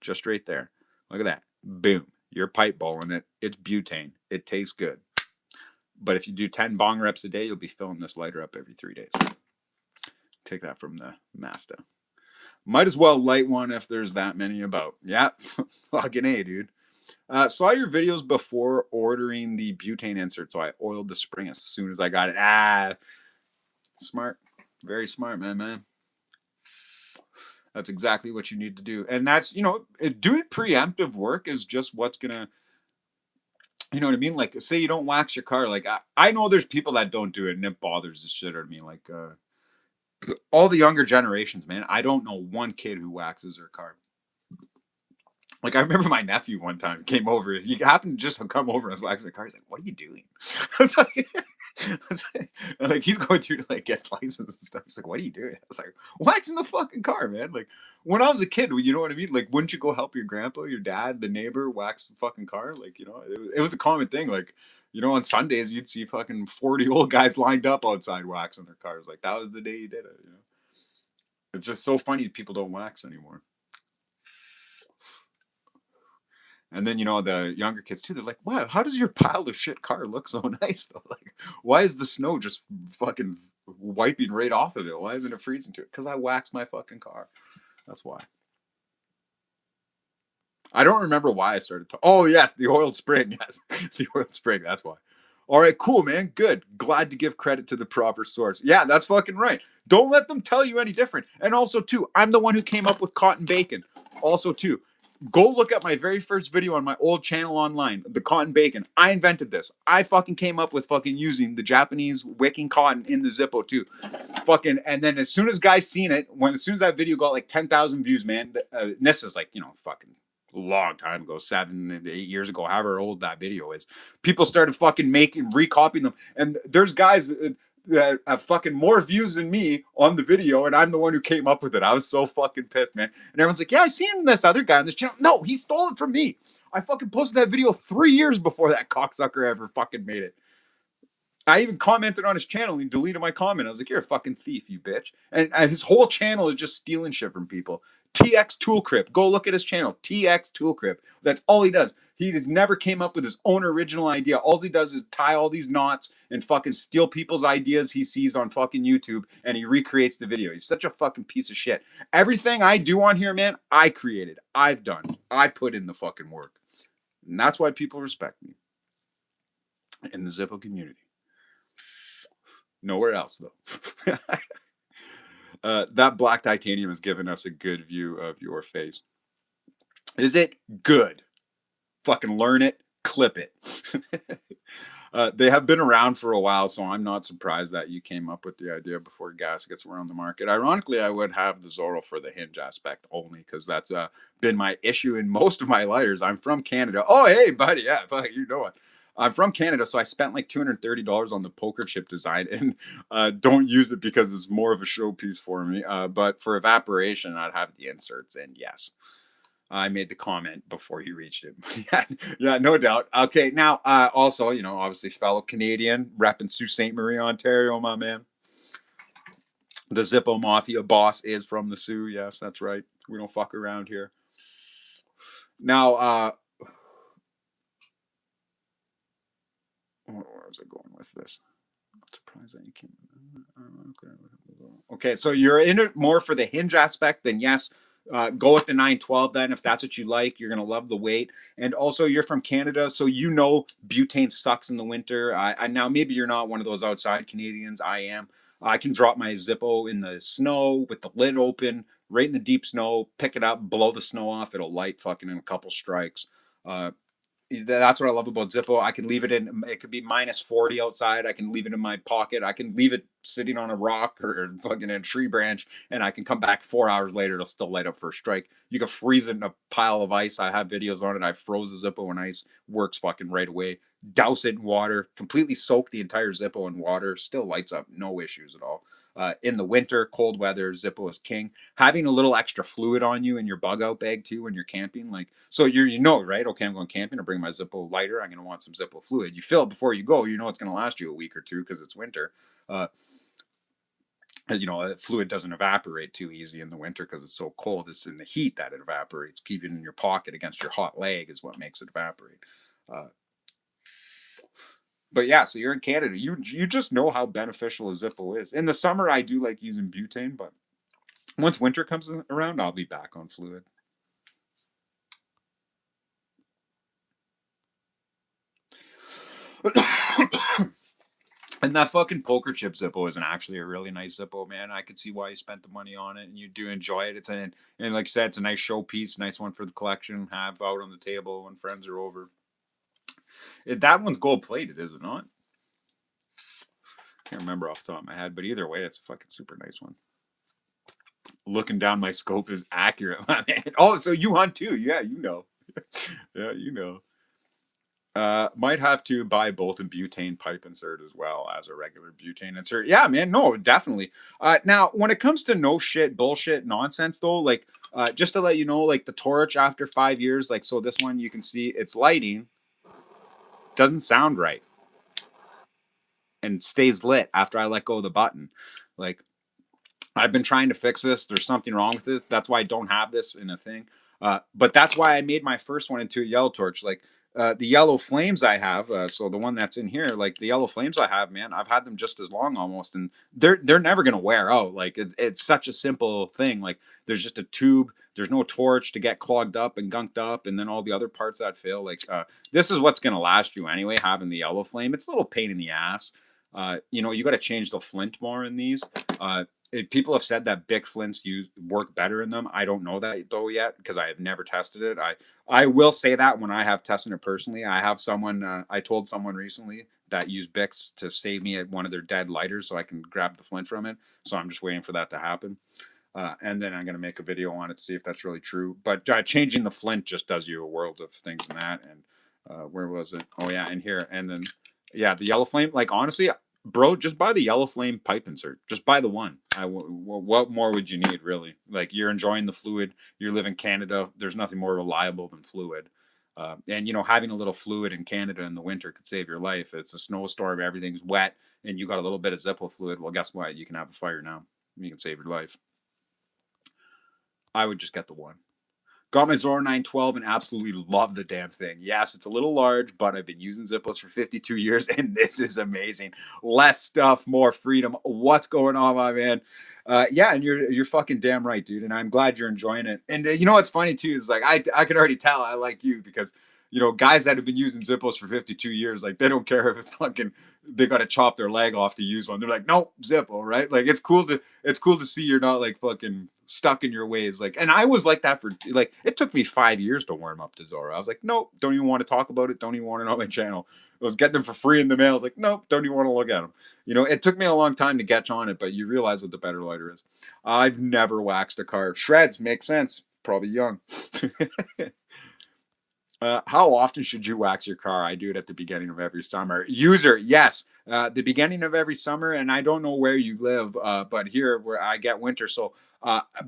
just right there. Look at that. Boom. You're pipe bowling it. It's butane. It tastes good. But if you do 10 bong reps a day, you'll be filling this lighter up every 3 days. Take that from the Mazda. Might as well light one if there's that many about. Yeah, fucking A, dude. Saw your videos before ordering the butane insert, so I oiled the spring as soon as I got it. Smart. Very smart, man. That's exactly what you need to do. And that's, doing preemptive work is just what's going to, you know what I mean? Like, say you don't wax your car. Like, I know there's people that don't do it, and it bothers the shit out of me. Like, all the younger generations, man. I don't know one kid who waxes their car. Like I remember my nephew one time came over. He happened to just come over and was waxing the car. He's like, "What are you doing?" I was like, he's going through to like get license and stuff. He's like, "What are you doing?" I was like, "Waxing the fucking car, man." Like when I was a kid, you know what I mean? Like, wouldn't you go help your grandpa, your dad, the neighbor wax the fucking car? Like, it was a common thing. Like, on Sundays you'd see fucking 40 old guys lined up outside waxing their cars. Like that was the day you did it. It's just so funny people don't wax anymore. And then the younger kids too. They're like, "Wow, how does your pile of shit car look so nice though? Like, why is the snow just fucking wiping right off of it? Why isn't it freezing to it? Because I waxed my fucking car. That's why." I don't remember why I started. Oh yes, the oiled spring. Yes, the oiled spring. That's why. All right, cool, man. Good. Glad to give credit to the proper source. Yeah, that's fucking right. Don't let them tell you any different. And also, too, I'm the one who came up with cotton bacon. Also, too, go look at my very first video on my old channel online, the cotton bacon. I invented this. I fucking came up with fucking using the Japanese wicking cotton in the Zippo too. Fucking, and then as soon as guys seen it, as soon as that video got like 10,000 views, man, this is like, fucking a long time ago, 7, 8 years ago, however old that video is. People started fucking recopying them. And there's guys that have fucking more views than me on the video, and I'm the one who came up with it. I was so fucking pissed, man. And everyone's like, "Yeah, I seen this other guy on this channel." No, he stole it from me. I fucking posted that video 3 years before that cocksucker ever fucking made it. I even commented on his channel. And he deleted my comment. I was like, "You're a fucking thief, you bitch." And his whole channel is just stealing shit from people. TX Tool Crip. Go look at his channel. TX Tool Crip. That's all he does. He has never came up with his own original idea. All he does is tie all these knots and fucking steal people's ideas he sees on fucking YouTube, and he recreates the video. He's such a fucking piece of shit. Everything I do on here, man, I created. I've done. I put in the fucking work. And that's why people respect me in the Zippo community. Nowhere else, though. That black titanium has given us a good view of your face. Is it good? Fucking learn it, clip it. They have been around for a while, so I'm not surprised that you came up with the idea before gaskets were on the market. Ironically, I would have the Zorro for the hinge aspect only because that's been my issue in most of my lighters. I'm from Canada. Oh, hey, buddy. Yeah, you know it. I'm from Canada, so I spent like $230 on the poker chip design and don't use it because it's more of a showpiece for me. But for evaporation, I'd have the inserts, and yes. I made the comment before he reached it. Yeah, no doubt. Okay, now also, obviously fellow Canadian, repping Sault Ste. Marie, Ontario, my man. The Zippo Mafia boss is from the Sioux. Yes, that's right. We don't fuck around here. Now, where was I going with this? I'm surprised that you came. Okay, so you're in it more for the hinge aspect, then yes, go with the 912 then if that's what you like. You're going to love the weight. And also, you're from Canada, so butane sucks in the winter. Now, maybe you're not one of those outside Canadians. I am. I can drop my Zippo in the snow with the lid open, right in the deep snow, pick it up, blow the snow off. It'll light fucking in a couple strikes. That's what I love about Zippo. I can leave it in. It could be -40 outside. I can leave it in my pocket. I can leave it sitting on a rock or fucking a tree branch, and I can come back 4 hours later. It'll still light up for a strike. You can freeze it in a pile of ice. I have videos on it. I froze the Zippo in ice. Works fucking right away. Douse it in water. Completely soak the entire Zippo in water. Still lights up. No issues at all. In the winter, cold weather, Zippo is king. Having a little extra fluid on you in your bug out bag too when you're camping, so right? Okay, I'm going camping. I bring my Zippo lighter. I'm gonna want some Zippo fluid. You fill it before you go. It's gonna last you a week or two because it's winter. Fluid doesn't evaporate too easy in the winter because it's so cold. It's in the heat that it evaporates. Keeping it in your pocket against your hot leg is what makes it evaporate. But yeah, so you're in Canada. You just know how beneficial a Zippo is. In the summer, I do like using butane, but once winter comes around, I'll be back on fluid. And that fucking poker chip Zippo isn't actually a really nice Zippo, man. I could see why you spent the money on it, and you do enjoy it. And like you said, it's a nice showpiece, nice one for the collection, have out on the table when friends are over. That one's gold plated, is it not? Can't remember off the top of my head, but either way, it's a fucking super nice one. Looking down my scope is accurate, my man. Oh, so you hunt too? Yeah, yeah, might have to buy both a butane pipe insert as well as a regular butane insert. Yeah, man, no, definitely. Now, when it comes to no shit, bullshit, nonsense, though, just to let you know, the torch after 5 years, so this one you can see it's lighting, doesn't sound right, and stays lit after I let go of the button. I've been trying to fix this. There's something wrong with this. That's why I don't have this in a thing. But that's why I made my first one into a yellow torch. The yellow flames I have, so the one that's in here, the yellow flames I have, man, I've had them just as long almost, and they're never gonna wear out. It's such a simple thing. There's just a tube. There's no torch to get clogged up and gunked up, and then all the other parts that fail. This is what's gonna last you anyway. Having the yellow flame, it's a little pain in the ass. You got to change the flint more in these. People have said that Bic flints work better in them. I don't know that though yet because I have never tested it. I will say that when I have tested it personally. I have someone. I told someone recently that used Bics to save me at one of their dead lighters, so I can grab the flint from it. So I'm just waiting for that to happen, and then I'm gonna make a video on it to see if that's really true. But changing the flint just does you a world of things in that. And where was it? Oh yeah, in here. And then yeah, the yellow flame. Honestly, bro, just buy the yellow flame pipe insert. Just buy the one. What more would you need, really? You're enjoying the fluid. You live in Canada. There's nothing more reliable than fluid. And having a little fluid in Canada in the winter could save your life. It's a snowstorm, everything's wet, and you got a little bit of Zippo fluid. Well, guess what? You can have a fire now. You can save your life. I would just get the one. Got my Zora 912 and absolutely love the damn thing. Yes, it's a little large, but I've been using Zippos for 52 years and this is amazing. Less stuff, more freedom. What's going on, my man? Yeah, and you're fucking damn right, dude. And I'm glad you're enjoying it. And you know what's funny too is like I can already tell I like you because guys that have been using Zippos for 52 years, like they don't care if it's fucking they got to chop their leg off to use one. They're like, nope, Zippo, right? Like it's cool to see you're not like fucking stuck in your ways. Like, and I was like that for like it took me 5 years to warm up to Zora. I was like, nope, don't even want to talk about it. Don't even want to know my channel. I was getting them for free in the mail. I was like, nope, don't even want to look at them. It took me a long time to catch on it, but you realize what the better lighter is. I've never waxed a car. Shreds makes sense. Probably young. How often should you wax your car? I do it at the beginning of every summer. User, yes, the beginning of every summer. And I don't know where you live, but here where I get winter, so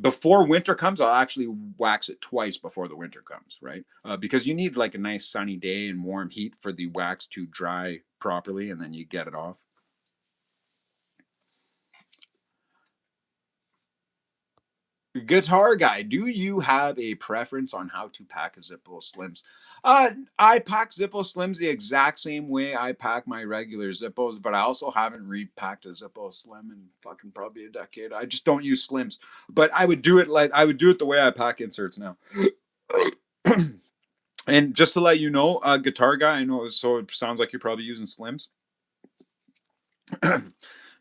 before winter comes, I'll actually wax it twice before the winter comes, right? Because you need like a nice sunny day and warm heat for the wax to dry properly, and then you get it off. Guitar guy, do you have a preference on how to pack a Zippo Slims? I pack Zippo Slims the exact same way I pack my regular Zippos, but I also haven't repacked a Zippo Slim in fucking probably a decade. I just don't use Slims, but I would do it the way I pack inserts now. And just to let you know, guitar guy, I know so it sounds like you're probably using Slims.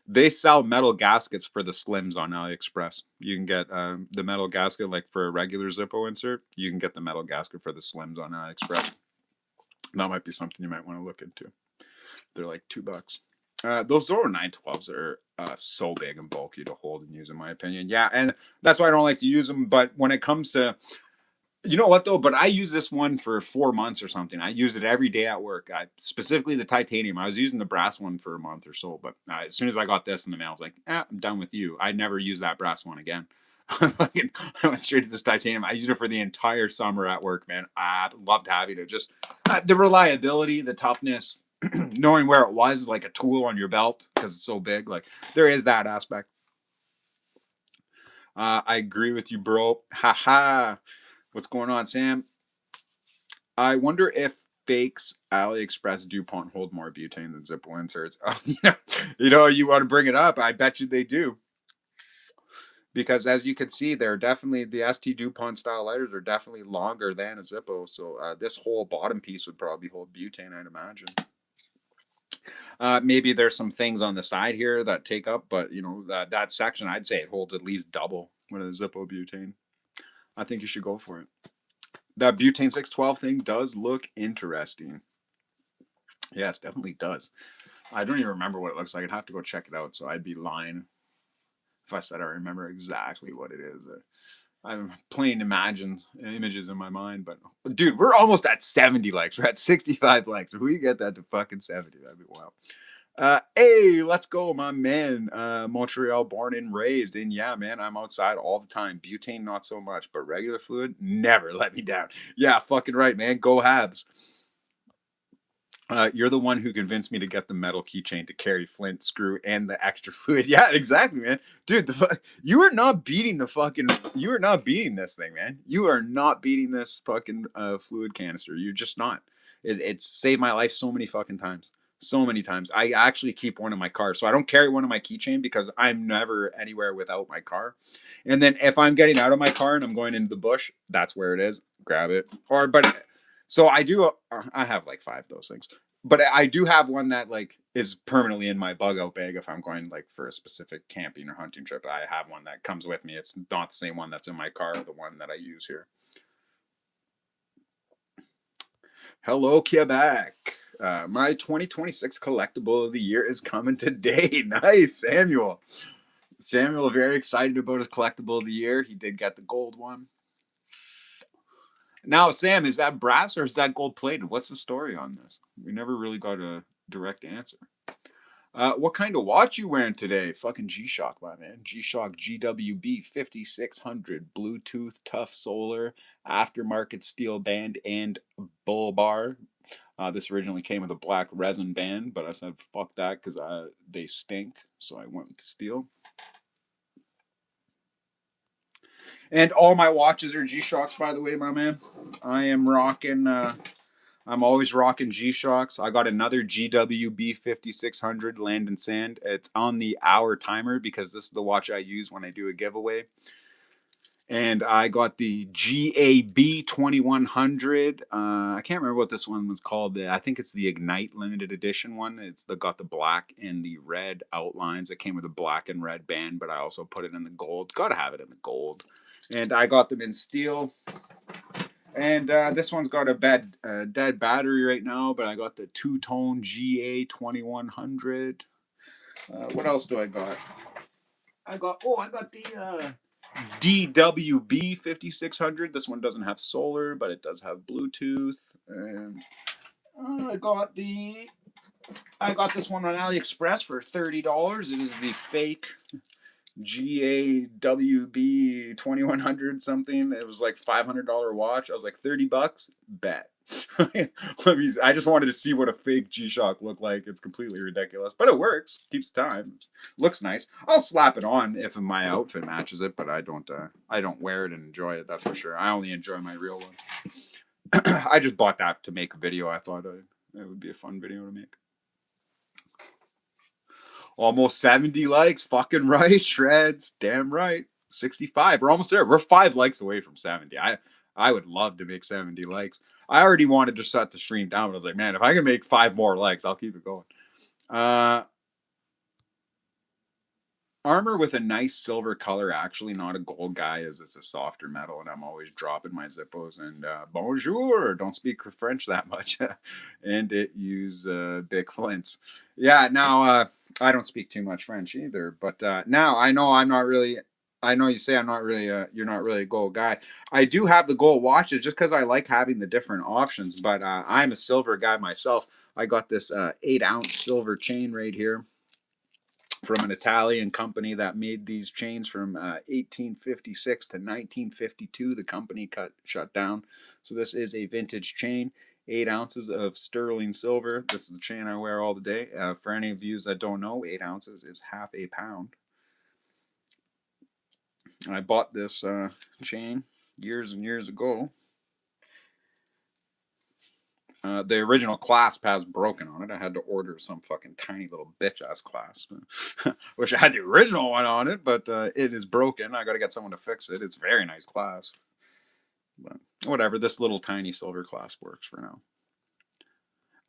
They sell metal gaskets for the Slims on AliExpress. You can get the metal gasket like for a regular Zippo insert. You can get the metal gasket for the Slims on AliExpress. That might be something you might want to look into. They're like $2. Those Zoro 912s are so big and bulky to hold and use, in my opinion. Yeah, and that's why I don't like to use them. But when it comes to you know what though? But I used this one for 4 months or something. I used it every day at work. Specifically the titanium. I was using the brass one for a month or so, but as soon as I got this in the mail, I was like, I'm done with you. I never use that brass one again. I went straight to this titanium. I used it for the entire summer at work, man. I loved having it. Just the reliability, the toughness, knowing where it was, like a tool on your belt because it's so big. Like there is that aspect. I agree with you, bro. Haha. What's going on, Sam? I wonder if fakes AliExpress DuPont hold more butane than Zippo inserts. You want to bring it up. I bet you they do. Because as you can see, they're definitely the ST DuPont style lighters are definitely longer than a Zippo. So this whole bottom piece would probably hold butane, I'd imagine. Maybe there's some things on the side here that take up, but that section, I'd say it holds at least double what a Zippo butane. I think you should go for it. That butane 612 thing does look interesting. Yes, definitely does. I don't even remember what it looks like. I'd have to go check it out. So I'd be lying if I said I remember exactly what it is. I'm playing images in my mind, but dude, we're almost at 70 likes. We're at 65 likes. If we get that to fucking 70, that'd be wild. Hey, let's go, my man. Montreal born and raised. And yeah, man, I'm outside all the time. Butane, not so much, but regular fluid, never let me down. Yeah, fucking right, man. Go Habs. You're the one who convinced me to get the metal keychain to carry flint, screw, and the extra fluid. Yeah, exactly, man. Dude, you are not beating the fucking. You are not beating this thing, man. You are not beating this fucking fluid canister. You're just not. It's saved my life so many fucking times. So many times. I actually keep one in my car, so I don't carry one in my keychain because I'm never anywhere without my car. And then if I'm getting out of my car and I'm going into the bush, that's where it is. Grab it. So I do. I have like 5 of those things, but I do have one that like is permanently in my bug out bag if I'm going like for a specific camping or hunting trip. I have one that comes with me. It's not the same one that's in my car, the one that I use here. Hello, Quebec. My 2026 collectible of the year is coming today. Nice, Samuel. Samuel, very excited about his collectible of the year. He did get the gold one. Now, Sam, is that brass or is that gold plated? What's the story on this? We never really got a direct answer. What kind of watch you wearing today? Fucking G-Shock, my man. G-Shock GWB 5600 Bluetooth tough solar aftermarket steel band and bull bar. This originally came with a black resin band, but I said fuck that because they stink, so I went with steel. And all my watches are G-Shocks, by the way, my man. I am rocking. I'm always rocking G-Shocks. I got another GWB 5600 Land and Sand. It's on the hour timer because this is the watch I use when I do a giveaway. And I got the GAB 2100. I can't remember what this one was called. I think it's the Ignite limited edition one. Got the black and the red outlines. It came with a black and red band, but I also put it in the gold. Got to have it in the gold. And I got them in steel. And this one's got a dead battery right now, but I got the two-tone GA 2100. What else do I got? I got the DWB 5600. This one doesn't have solar, but it does have Bluetooth. And I got this one on AliExpress for $30. It is the fake GAWB 2100 something. It was like $500 watch. I was like $30. Bet. I just wanted to see what a fake G-Shock looked like. It's completely ridiculous, but it works. Keeps time. Looks nice. I'll slap it on if my outfit matches it, but I don't wear it and enjoy it. That's for sure. I only enjoy my real one. I just bought that to make a video. I thought it would be a fun video to make. Almost 70 likes. Fucking right. Shreds. Damn right. 65. We're almost there. We're 5 likes away from 70. I would love to make 70 likes. I already wanted to shut the stream down, but I was like, man, if I can make 5 more likes, I'll keep it going. Armor with a nice silver color, actually not a gold guy, as it's a softer metal, and I'm always dropping my Zippos. And bonjour, don't speak French that much. And it use big flints. Yeah, now I don't speak too much French either, but now I know I'm not really. I know you say I'm not really you're not really a gold guy. I do have the gold watches just because I like having the different options, but I'm a silver guy myself. I got this 8-ounce silver chain right here from an Italian company that made these chains from 1856 to 1952. The company shut down. So this is a vintage chain, 8 ounces of sterling silver. This is the chain I wear all the day. For any of you that don't know, 8 ounces is half a pound. I bought this chain years and years ago. The original clasp has broken on it. I had to order some fucking tiny little bitch ass clasp. Wish I had the original one on it, but it is broken. I got to get someone to fix it. It's a very nice clasp. But whatever, this little tiny silver clasp works for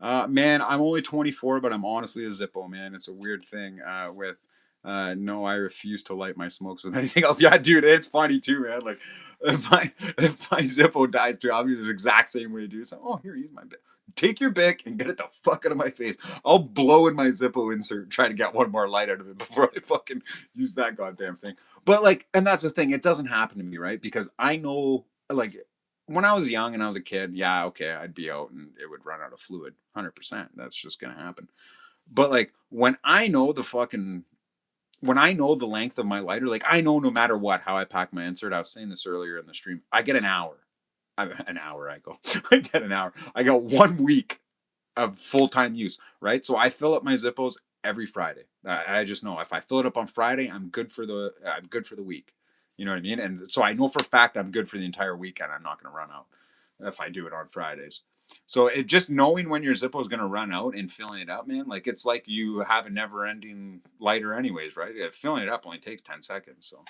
now. Man, I'm only 24, but I'm honestly a Zippo, man. It's a weird thing with no, I refuse to light my smokes with anything else. Yeah, dude, it's funny too, man. Like if my Zippo dies too, I'll be the exact same way, dude. So, oh, here, use my Bic. Take your Bic and get it the fuck out of my face. I'll blow in my Zippo insert, try to get one more light out of it before I fucking use that goddamn thing. But like, and that's the thing, it doesn't happen to me, right? Because I know, like, when I was young and I was a kid, yeah, okay, I'd be out and it would run out of fluid, 100%. That's just gonna happen. But like, when I know the length of my lighter, like I know no matter what, how I pack my insert. I was saying this earlier in the stream. I get an hour. I get an hour. I got 1 week of full-time use, right? So I fill up my Zippos every Friday. I just know if I fill it up on Friday, I'm good for the week. You know what I mean? And so I know for a fact I'm good for the entire weekend. I'm not going to run out if I do it on Fridays. So it just knowing when your Zippo is going to run out and filling it up, man, like it's like you have a never-ending lighter anyways, right? Filling it up only takes 10 seconds, so.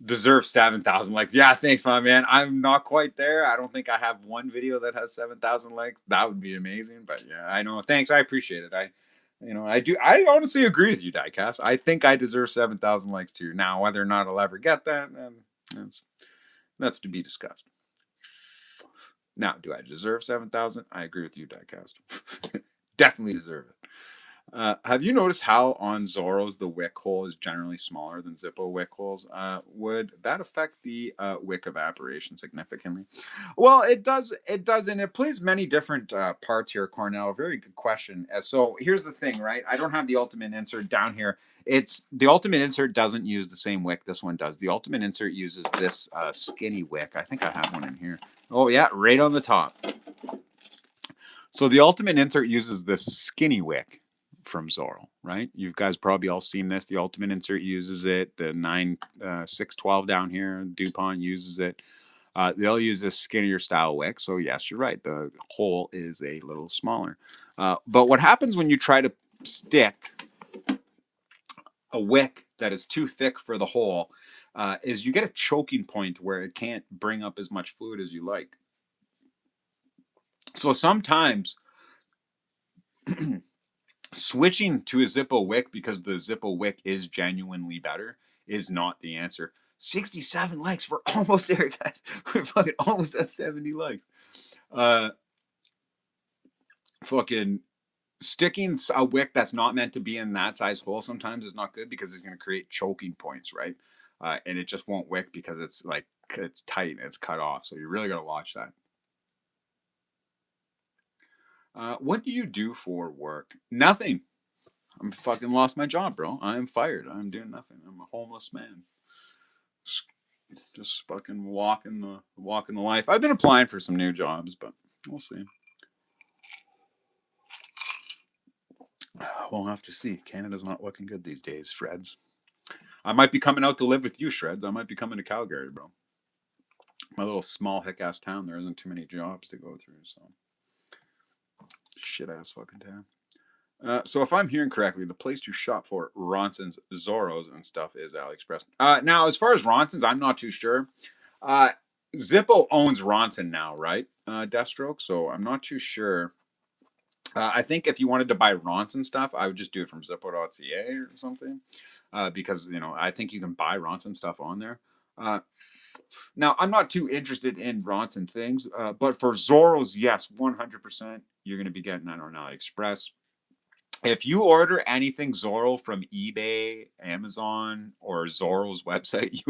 Deserve 7,000 likes. Yeah, thanks, my man. I'm not quite there. I don't think I have one video that has 7,000 likes. That would be amazing, but yeah, I know. Thanks, I appreciate it. I honestly agree with you, Diecast. I think I deserve 7,000 likes too. Now, whether or not I'll ever get that, that's to be discussed. Now, do I deserve 7,000? I agree with you, Diecast. Definitely deserve it. Have you noticed how on Zorros the wick hole is generally smaller than Zippo wick holes? Would that affect the wick evaporation significantly? Well, it does. It does, and it plays many different parts here, Cornell. Very good question. So here's the thing, right? I don't have the ultimate insert down here. The ultimate insert doesn't use the same wick this one does. The ultimate insert uses this skinny wick. I think I have one in here. Oh yeah, right on the top. So the ultimate insert uses this skinny wick from Zorro, right? You guys probably all seen this. The Ultimate Insert uses it. The 612 down here, DuPont uses it. They'll use this skinnier style wick. So yes, you're right. The hole is a little smaller. But what happens when you try to stick a wick that is too thick for the hole is you get a choking point where it can't bring up as much fluid as you like. So sometimes switching to a Zippo wick because the Zippo wick is genuinely better is not the answer. 67 likes. We're almost there, guys. We're fucking almost at 70 likes. Fucking sticking a wick that's not meant to be in that size hole sometimes is not good because it's going to create choking points, right? And it just won't wick because it's like it's tight and it's cut off. So you really got to watch that. What do you do for work? Nothing. I'm fucking lost my job, bro. I'm fired. I'm doing nothing. I'm a homeless man. Just fucking walking the life. I've been applying for some new jobs, but we'll see. We'll have to see. Canada's not looking good these days, Shreds. I might be coming out to live with you, Shreds. I might be coming to Calgary, bro. My little small hick ass town. There isn't too many jobs to go through, so shit ass fucking town. So if I'm hearing correctly, the place to shop for Ronson's, Zorros, and stuff is AliExpress. Now, as far as Ronson's, I'm not too sure. Zippo owns Ronson now, right? Deathstroke. So I'm not too sure. I think if you wanted to buy Ronson stuff, I would just do it from Zippo.ca or something. Because, I think you can buy Ronson stuff on there. Now, I'm not too interested in Ronson things, but for Zorros, yes, 100%, you're going to be getting that on AliExpress. If you order anything Zorro from eBay, Amazon, or Zorro's website,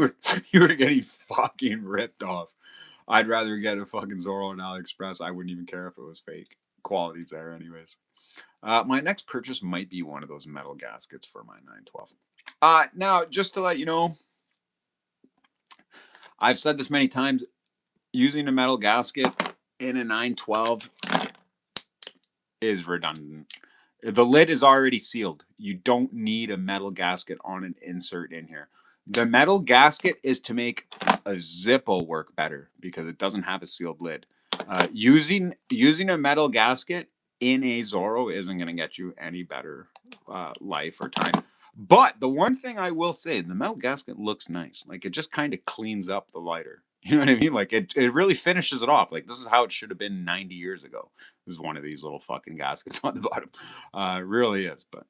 you're getting fucking ripped off. I'd rather get a fucking Zorro on AliExpress. I wouldn't even care if it was fake. Quality's there, anyways. My next purchase might be one of those metal gaskets for my 912. Now, just to let you know, I've said this many times, using a metal gasket in a 912 is redundant. The lid is already sealed. You don't need a metal gasket on an insert in here. The metal gasket is to make a Zippo work better because it doesn't have a sealed lid. Using a metal gasket in a Zorro isn't going to get you any better life or time. But the one thing I will say, the metal gasket looks nice. Like it just kind of cleans up the lighter. You know what I mean? Like it really finishes it off. Like this is how it should have been 90 years ago. This is one of these little fucking gaskets on the bottom. It really is, but.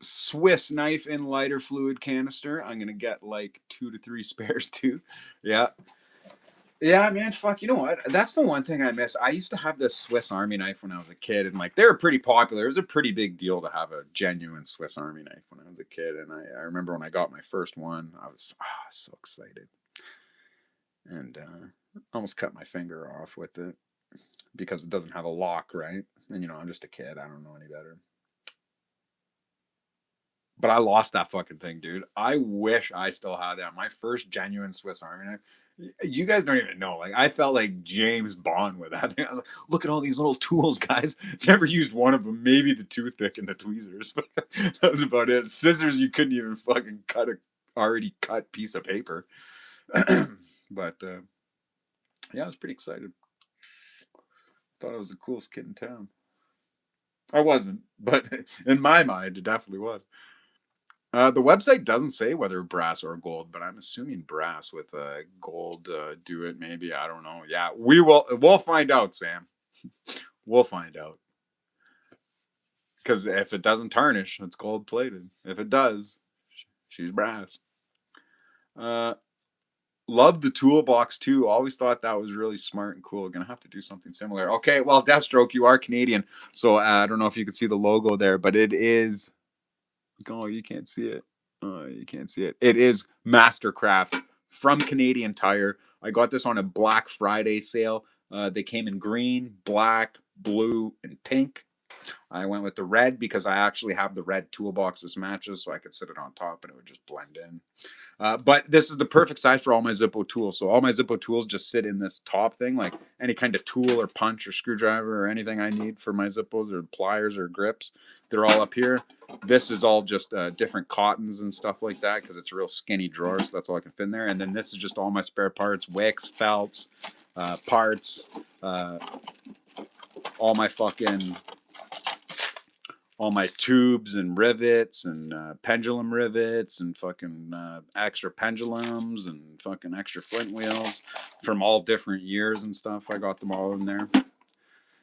Swiss knife and lighter fluid canister. I'm gonna get like 2 to 3 spares too. Yeah. Yeah, man, fuck, you know what? That's the one thing I miss. I used to have this Swiss Army knife when I was a kid, and like they were pretty popular. It was a pretty big deal to have a genuine Swiss Army knife when I was a kid. And I remember when I got my first one, I was so excited. And almost cut my finger off with it because it doesn't have a lock, right? And I'm just a kid. I don't know any better. But I lost that fucking thing, dude. I wish I still had that. My first genuine Swiss Army knife. You guys don't even know. Like, I felt like James Bond with that thing. I was like, look at all these little tools, guys. Never used one of them. Maybe the toothpick and the tweezers. But that was about it. Scissors, you couldn't even fucking cut a already cut piece of paper. But, yeah, I was pretty excited. Thought I was the coolest kid in town. I wasn't. But in my mind, it definitely was. The website doesn't say whether brass or gold, but I'm assuming brass with gold. Do it maybe. I don't know. Yeah, we'll find out, Sam. We'll find out. Because if it doesn't tarnish, it's gold plated. If it does, she's brass. Love the toolbox too. Always thought that was really smart and cool. Gonna have to do something similar. Okay, well, Deathstroke, you are Canadian, so I don't know if you can see the logo there, but it is. Oh, you can't see it. Oh, you can't see it. It is Mastercraft from Canadian Tire. I got this on a Black Friday sale. They came in green, black, blue, and pink. I went with the red because I actually have the red toolbox this matches, so I could sit it on top and it would just blend in. But this is the perfect size for all my Zippo tools. So all my Zippo tools just sit in this top thing, like any kind of tool or punch or screwdriver or anything I need for my Zippos or pliers or grips. They're all up here. This is all just different cottons and stuff like that because it's a real skinny drawer, so that's all I can fit in there. And then this is just all my spare parts, wicks, felts, parts, all my fucking all my tubes and rivets and pendulum rivets and fucking extra pendulums and fucking extra flint wheels from all different years and stuff. I got them all in there.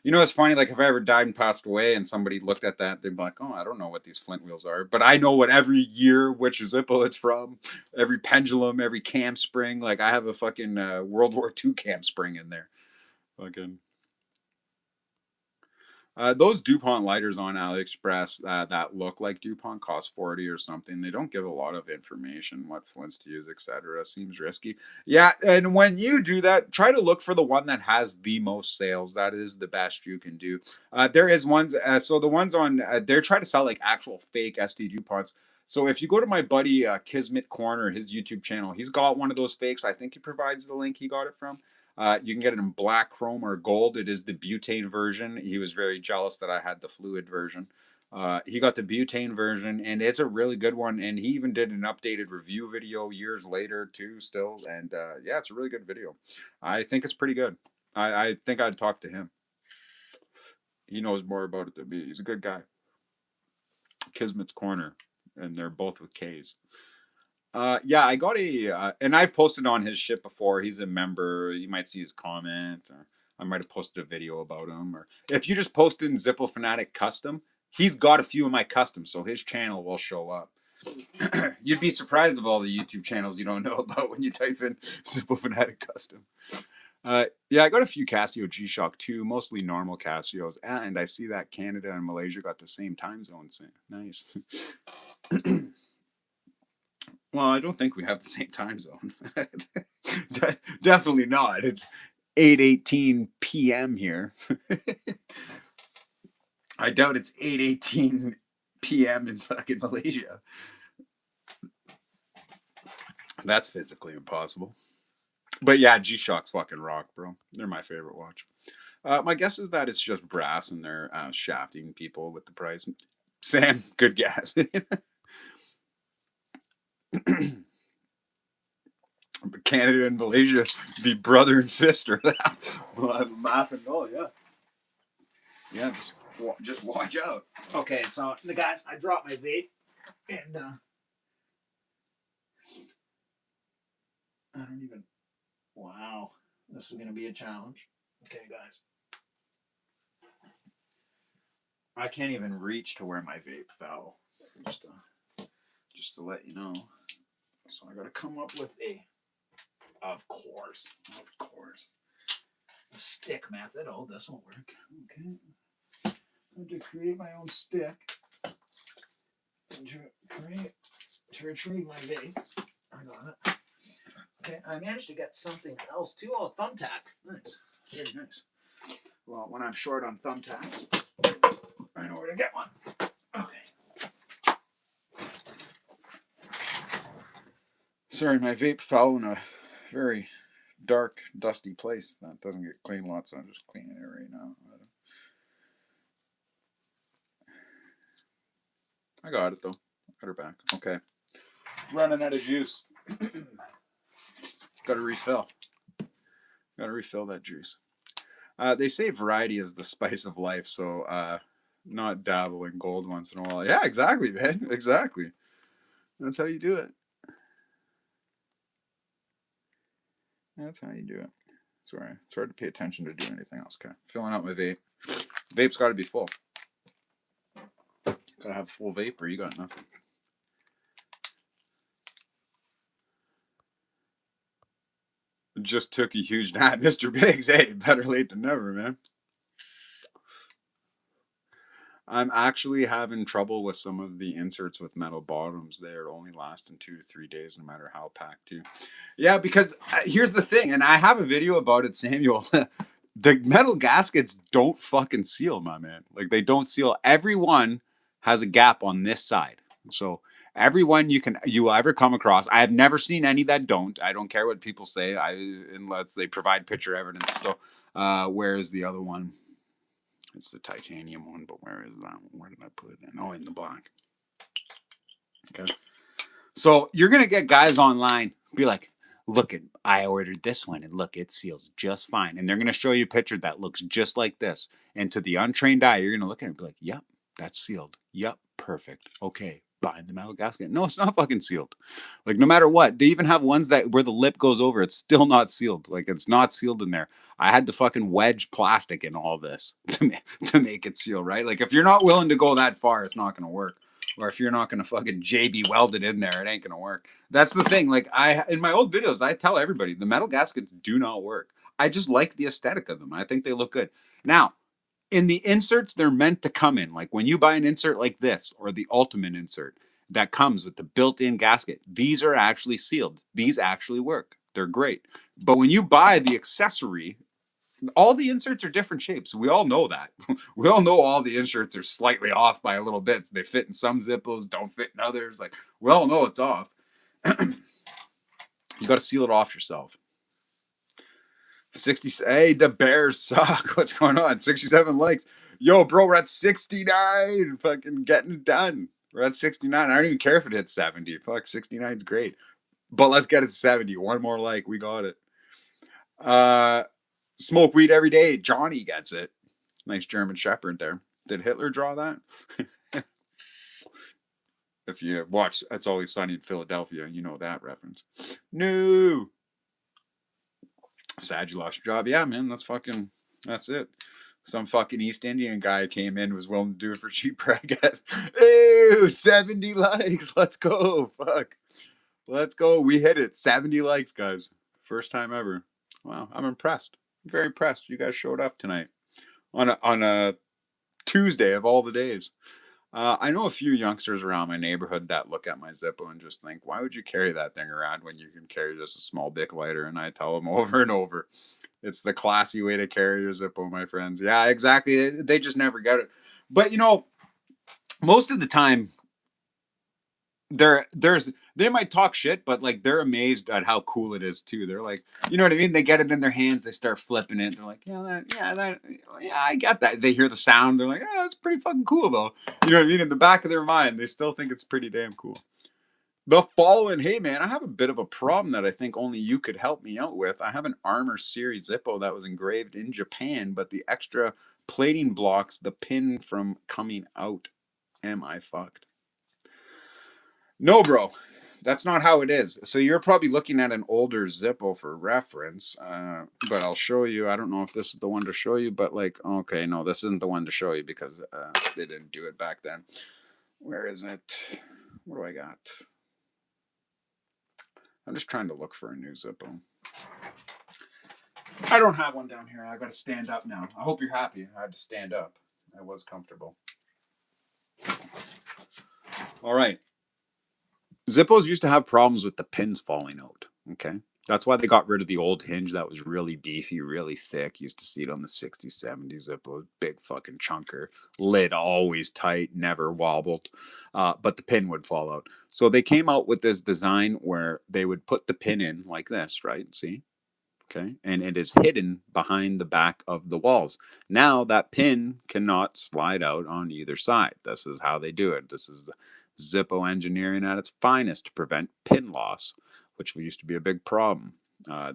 You know, it's funny, like if I ever died and passed away and somebody looked at that, they'd be like, oh, I don't know what these flint wheels are. But I know what every year, which Zippo it's from, every pendulum, every cam spring. Like I have a fucking World War II cam spring in there. Fucking those DuPont lighters on AliExpress that look like DuPont cost 40 or something. They don't give a lot of information, what flints to use, etc. Seems risky. Yeah, and when you do that, try to look for the one that has the most sales. That is the best you can do. There is ones, so the ones on, they're trying to sell like actual fake SD DuPonts. So if you go to my buddy Kismet Corner, his YouTube channel, he's got one of those fakes. I think he provides the link he got it from. You can get it in black, chrome, or gold. It is the butane version. He was very jealous that I had the fluid version. He got the butane version, and it's a really good one. And he even did an updated review video years later, too, still. And yeah, it's a really good video. I think it's pretty good. I think I'd talk to him. He knows more about it than me. He's a good guy. Kismet's Corner, and they're both with K's. Yeah, I got and I've posted on his shit before. He's a member. You might see his comment, or I might have posted a video about him. Or if you just post in Zippo Fanatic Custom, he's got a few of my customs, so his channel will show up. You'd be surprised of all the YouTube channels you don't know about when you type in Zippo Fanatic Custom. Yeah, I got a few Casio G-Shock too, mostly normal Casios, and I see that Canada and Malaysia got the same time zone. Nice. Well, I don't think we have the same time zone. Definitely not. It's 8:18 p.m. here. I doubt it's 8:18 p.m. in fucking Malaysia. That's physically impossible. But yeah, G-Shocks fucking rock, bro. They're my favorite watch. My guess is that it's just brass and they're shafting people with the price. Sam, good guess. Canada and Malaysia be brother and sister. We'll have a map and all, yeah. Yeah, just watch out. Okay, so the guys, I dropped my vape, and I don't even. Wow, this is gonna be a challenge. Okay, guys, I can't even reach to where my vape fell. Just to let you know. So I gotta come up with a. Of course. The stick method. Oh, this won't work. Okay. I have to create my own stick. To retrieve my vape. I got it. Okay, I managed to get something else too. Oh, thumbtack. Nice. Very nice. Well, when I'm short on thumbtacks, I know where to get one. Okay. Sorry, my vape fell in a very dark, dusty place that doesn't get cleaned lots, so I'm just cleaning it right now. I got it though. Got her back. Okay. Running out of juice. Got to refill. Got to refill that juice. They say variety is the spice of life, so not dabble in gold once in a while. Yeah, exactly, man. Exactly. That's how you do it. That's how you do it. Sorry, it's hard to pay attention to do anything else. Okay, filling out my vape. Vape's got to be full. Gotta have full vape, or you got nothing. Just took a huge nap, Mr. Biggs. Hey, better late than never, man. I'm actually having trouble with some of the inserts with metal bottoms. They're only lasting 2 to 3 days, no matter how packed too. Yeah, because here's the thing, and I have a video about it, Samuel. The metal gaskets don't fucking seal, my man. Like they don't seal. Everyone has a gap on this side. So everyone you ever come across, I have never seen any that don't. I don't care what people say, unless they provide picture evidence. So where is the other one? It's the titanium one, but where is that one? Where did I put it in? Oh, in the black. Okay. So you're gonna get guys online be like, look at I ordered this one and look, it seals just fine. And they're gonna show you a picture that looks just like this. And to the untrained eye, you're gonna look at it and be like, yep, that's sealed. Yep, perfect. Okay, buy the metal gasket. No, it's not fucking sealed. Like no matter what, they even have ones that where the lip goes over, it's still not sealed. Like it's not sealed in there. I had to fucking wedge plastic in all this to make it seal, right? Like if you're not willing to go that far, it's not gonna work. Or if you're not gonna fucking JB weld it in there, it ain't gonna work. That's the thing. Like I in my old videos, I tell everybody the metal gaskets do not work. I just like the aesthetic of them. I think they look good. Now, in the inserts, they're meant to come in. Like when you buy an insert like this or the ultimate insert that comes with the built-in gasket, these are actually sealed. These actually work. They're great. But when you buy the accessory, all the inserts are different shapes. We all know that. We all know all the inserts are slightly off by a little bit. So they fit in some Zippos, don't fit in others. Like we all know it's off. You got to seal it off yourself. 60. Hey, the Bears suck. What's going on? 67 likes. Yo, bro, we're at 69. Fucking getting it done. We're at 69. I don't even care if it hits 70. Fuck, 69 is great. But let's get it to 70. One more like. We got it. Smoke weed every day. Johnny gets it. Nice German Shepherd there. Did Hitler draw that? If you watch It's Always Sunny in Philadelphia, you know that reference. No. Sad you lost your job. Yeah, man, that's it. Some fucking East Indian guy came in, was willing to do it for cheaper, I guess. Ew, 70 likes. Let's go. Fuck. Let's go. We hit it. 70 likes, guys. First time ever. Wow, I'm impressed. I'm very impressed. You guys showed up tonight on a Tuesday of all the days. I know a few youngsters around my neighborhood that look at my Zippo and just think, why would you carry that thing around when you can carry just a small Bic lighter? And I tell them over and over, it's the classy way to carry your Zippo, my friends. Yeah, exactly. They just never get it. But, most of the time, they might talk shit, but like they're amazed at how cool it is too. They're like, you know what I mean? They get it in their hands, they start flipping it. They're like, yeah, I got that. They hear the sound, they're like, oh, that's pretty fucking cool though. You know what I mean? In the back of their mind, they still think it's pretty damn cool. The following, hey man, I have a bit of a problem that I think only you could help me out with. I have an Armor Series Zippo that was engraved in Japan, but the extra plating blocks the pin from coming out. Am I fucked? No, bro. That's not how it is. So you're probably looking at an older Zippo for reference, but I'll show you. I don't know if this is the one to show you, but like, okay, no, this isn't the one to show you because they didn't do it back then. Where is it? What do I got? I'm just trying to look for a new Zippo. I don't have one down here. I got to stand up now. I hope you're happy. I had to stand up. I was comfortable. All right. Zippos used to have problems with the pins falling out. Okay. That's why they got rid of the old hinge that was really beefy, really thick. Used to see it on the 60s, 70s Zippo. Big fucking chunker. Lid always tight, never wobbled. But the pin would fall out. So they came out with this design where they would put the pin in like this, right? See? Okay. And it is hidden behind the back of the walls. Now that pin cannot slide out on either side. This is how they do it. This is the Zippo engineering at its finest to prevent pin loss, which used to be a big problem.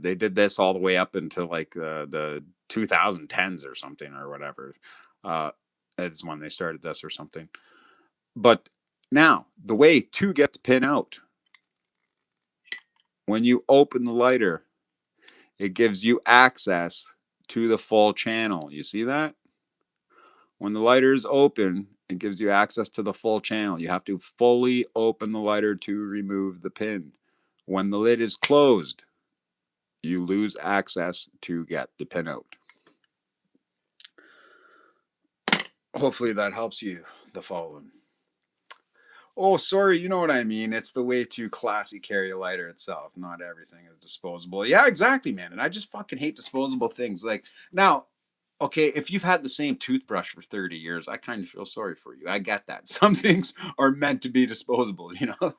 They did this all the way up until like the 2010s or something or whatever. It's when they started this or something. But now, the way to get the pin out, when you open the lighter, it gives you access to the full channel. You see that? When the lighter is open, it gives you access to the full channel. You have to fully open the lighter to remove the pin. When the lid is closed, you lose access to get the pin out. Hopefully that helps you, the following. Oh, sorry, you know what I mean. It's the way to classy carry a lighter itself. Not everything is disposable. Yeah, exactly, man. And I just fucking hate disposable things. Like, now, okay, if you've had the same toothbrush for 30 years, I kind of feel sorry for you. I get that. Some things are meant to be disposable, you know.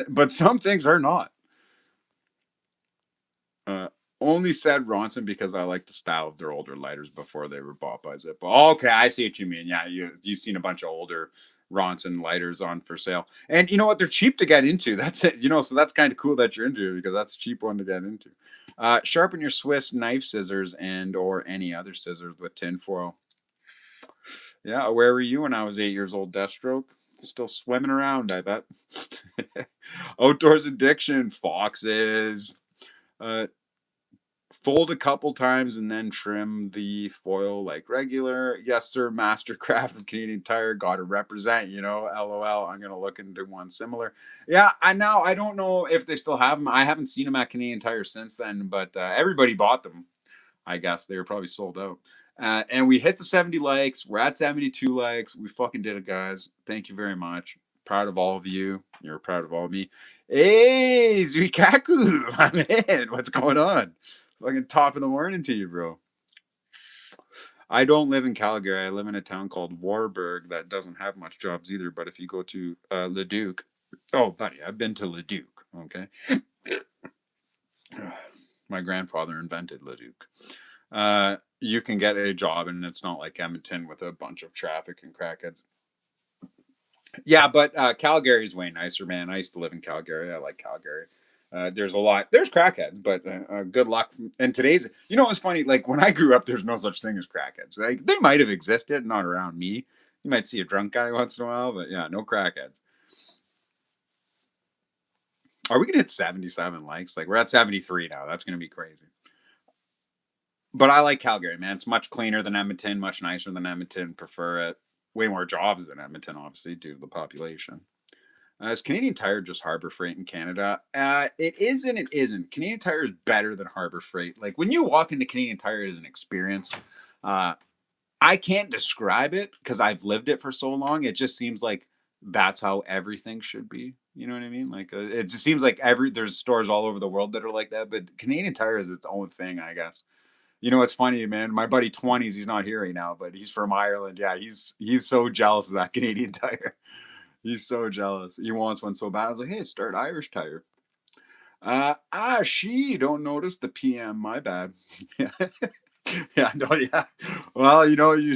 But some things are not. Uh, Only said Ronson because I like the style of their older lighters before they were bought by Zippo. Okay, I see what you mean. Yeah, you've seen a bunch of older Ronson lighters on for sale, and you know what? They're cheap to get into. That's it. You know, so that's kind of cool that you're into it because that's a cheap one to get into. Sharpen your Swiss knife scissors and or any other scissors with tinfoil. Yeah, where were you when I was 8 years old? Deathstroke, still swimming around. I bet. Outdoors addiction, foxes. Uh, Fold a couple times and then trim the foil like regular. Yes, sir. Mastercraft of Canadian Tire. Got to represent, you know. LOL. I'm gonna look into one similar. Yeah, I don't know if they still have them. I haven't seen them at Canadian Tire since then, but everybody bought them. I guess they were probably sold out. And we hit the 70 likes. We're at 72 likes. We fucking did it, guys. Thank you very much. Proud of all of you. You're proud of all of me. Hey, Zuikaku, my man. What's going on? Fucking top of the morning to you, bro. I don't live in Calgary. I live in a town called Warburg that doesn't have much jobs either. But if you go to Leduc, oh, buddy, I've been to Leduc. Okay. My grandfather invented Leduc. You can get a job, and it's not like Edmonton with a bunch of traffic and crackheads. Yeah, but Calgary is way nicer, man. I used to live in Calgary. I like Calgary. There's a lot. There's crackheads, but good luck. And today's, you know, it's funny. Like when I grew up, there's no such thing as crackheads. Like they might have existed, not around me. You might see a drunk guy once in a while, but yeah, no crackheads. Are we gonna hit 77 likes? Like we're at 73 now. That's gonna be crazy. But I like Calgary, man. It's much cleaner than Edmonton, much nicer than Edmonton. Prefer it. Way more jobs than Edmonton, obviously, due to the population. Is Canadian Tire just Harbor Freight in Canada? It is and it isn't. Canadian Tire is better than Harbor Freight. Like when you walk into Canadian Tire as an experience, uh, I can't describe it because I've lived it for so long. It just seems like that's how everything should be. You know what I mean? Like it just seems like there's stores all over the world that are like that, but Canadian Tire is its own thing, I guess. You know, it's funny, man. My buddy 20s, he's not here right now, but he's from Ireland. Yeah, he's so jealous of that Canadian Tire. He's so jealous. He wants one so bad. I was like, hey, start Irish Tire. She don't notice the PM. My bad. Yeah, yeah, no, yeah. Well, you know, you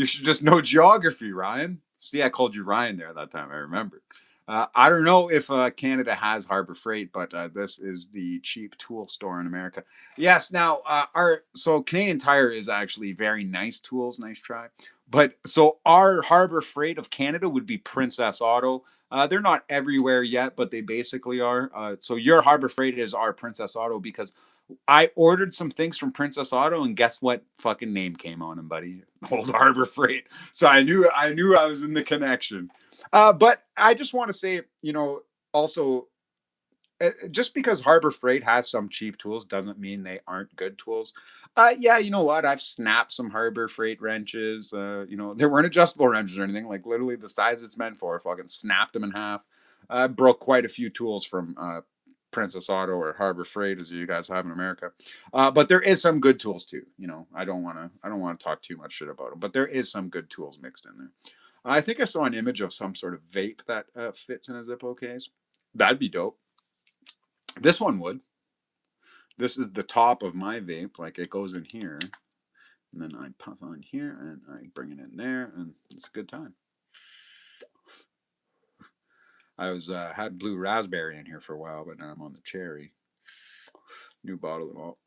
should just know geography, Ryan. See, I called you Ryan there that time. I remember. I don't know if Canada has Harbor Freight, but this is the cheap tool store in America. Yes. Now, our so Canadian Tire is actually very nice tools. Nice try. But so our Harbor Freight of Canada would be Princess Auto. They're not everywhere yet, but they basically are. So your Harbor Freight is our Princess Auto because I ordered some things from Princess Auto, and guess what? Fucking name came on them, buddy. Old Harbor Freight. So I knew I was in the connection. But I just want to say, you know, also just because Harbor Freight has some cheap tools doesn't mean they aren't good tools. Yeah, you know what? I've snapped some Harbor Freight wrenches. You know, they weren't adjustable wrenches or anything. Like literally the size it's meant for. I fucking snapped them in half. I broke quite a few tools from Princess Auto or Harbor Freight, as you guys have in America. But there is some good tools too. You know, I don't want to talk too much shit about them, but there is some good tools mixed in there. I think I saw an image of some sort of vape that fits in a Zippo case. That'd be dope. This one would. This is the top of my vape. Like it goes in here, and then I puff on here, and I bring it in there, and it's a good time. I was had blue raspberry in here for a while, but now I'm on the cherry. New bottle and all.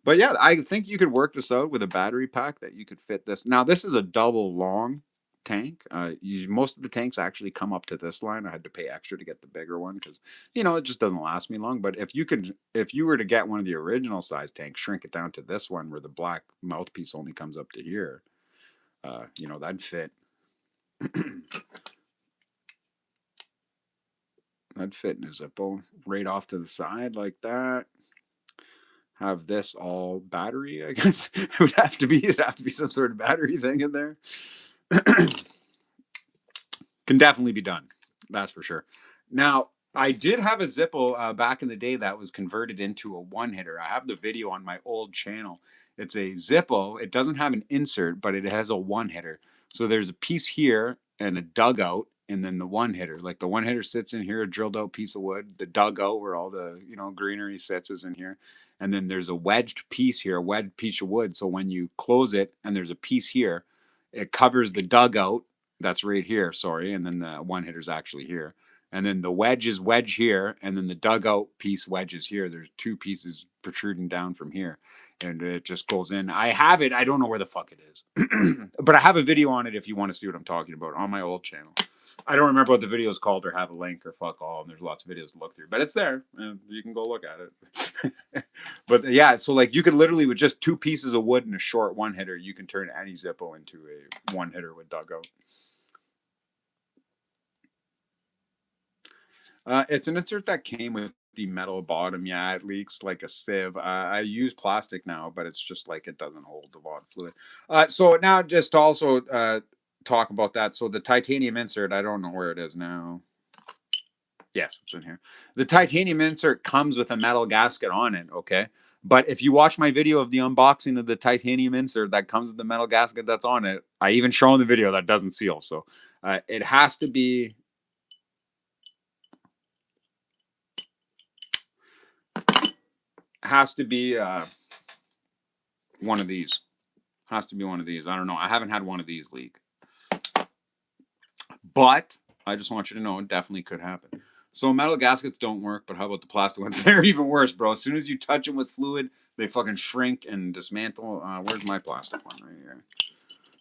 But yeah, I think you could work this out with a battery pack that you could fit this. Now this is a double long tank. Most of the tanks actually come up to this line. I had to pay extra to get the bigger one because you know it just doesn't last me long. But if you were to get one of the original size tanks, shrink it down to this one where the black mouthpiece only comes up to here. You know that'd fit. That'd fit in a Zippo right off to the side like that. Have this all battery, I guess. It'd have to be some sort of battery thing in there. Can definitely be done. That's for sure. Now, I did have a Zippo back in the day that was converted into a one hitter. I have the video on my old channel. It's a Zippo. It doesn't have an insert, but it has a one hitter. So there's a piece here and a dugout, and then the one hitter. Like the one hitter sits in here, a drilled out piece of wood. The dugout where all the greenery sits is in here, and then there's a wedged piece here, a wedged piece of wood. So when you close it, and there's a piece here, it covers the dugout. That's right here. Sorry, and then the one hitter's actually here, and then the wedge is wedge here, and then the dugout piece wedges here. There's two pieces protruding down from here, and it just goes in. I have it. I don't know where the fuck it is, but I have a video on it if you want to see what I'm talking about on my old channel. I don't remember what the video is called or have a link or fuck all. And there's lots of videos to look through, but it's there, and you can go look at it. But yeah, so like you could literally with just two pieces of wood and a short one hitter, you can turn any Zippo into a one hitter with dugout. It's an insert that came with the metal bottom. Yeah, it leaks like a sieve. I use plastic now, but it's just like it doesn't hold the water fluid. So now just also talk about that. So the titanium insert, I don't know where it is now. Yes, it's in here. The titanium insert comes with a metal gasket on it, okay? But if you watch my video of the unboxing of the titanium insert that comes with the metal gasket that's on it, I even show in the video that doesn't seal. So it has to be one of these. Has to be one of these. I don't know. I haven't had one of these leak. But I just want you to know it definitely could happen. So metal gaskets don't work, but how about the plastic ones? They're even worse, bro. As soon as you touch them with fluid, they fucking shrink and dismantle. Where's my plastic one? Right here.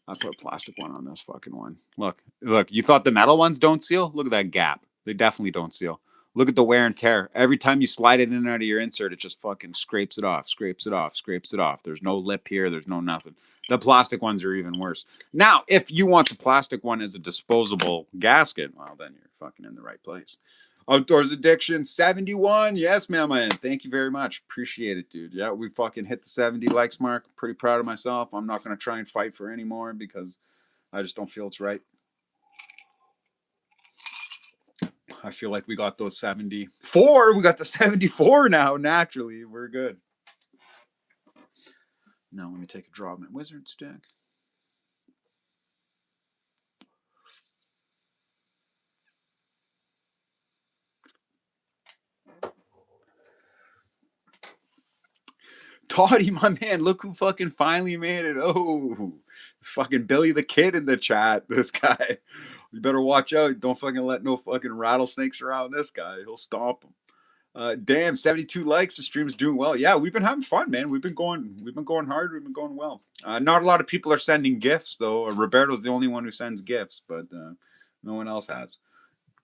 I put a plastic one on this fucking one. Look. You thought the metal ones don't seal? Look at that gap. They definitely don't seal. Look at the wear and tear. Every time you slide it in and out of your insert, it just fucking scrapes it off, scrapes it off, scrapes it off. There's no lip here. There's no nothing. The plastic ones are even worse. Now, if you want the plastic one as a disposable gasket, well, then you're fucking in the right place. Outdoors Addiction 71. Yes, man. Thank you very much. Appreciate it, dude. Yeah, we fucking hit the 70 likes mark. Pretty proud of myself. I'm not going to try and fight for any more because I just don't feel it's right. I feel like we got those 74. We got the 74 now. Naturally, we're good. Now let me take a draw of my wizard stick. Toddy, my man, look who fucking finally made it. Oh, it's fucking Billy the Kid in the chat. This guy. You better watch out. Don't fucking let no fucking rattlesnakes around this guy. He'll stomp them. Damn, 72 likes. The stream's doing well. Yeah, we've been having fun, man. We've been going hard. We've been going well. Not a lot of people are sending gifts though. Roberto's the only one who sends gifts, but no one else has.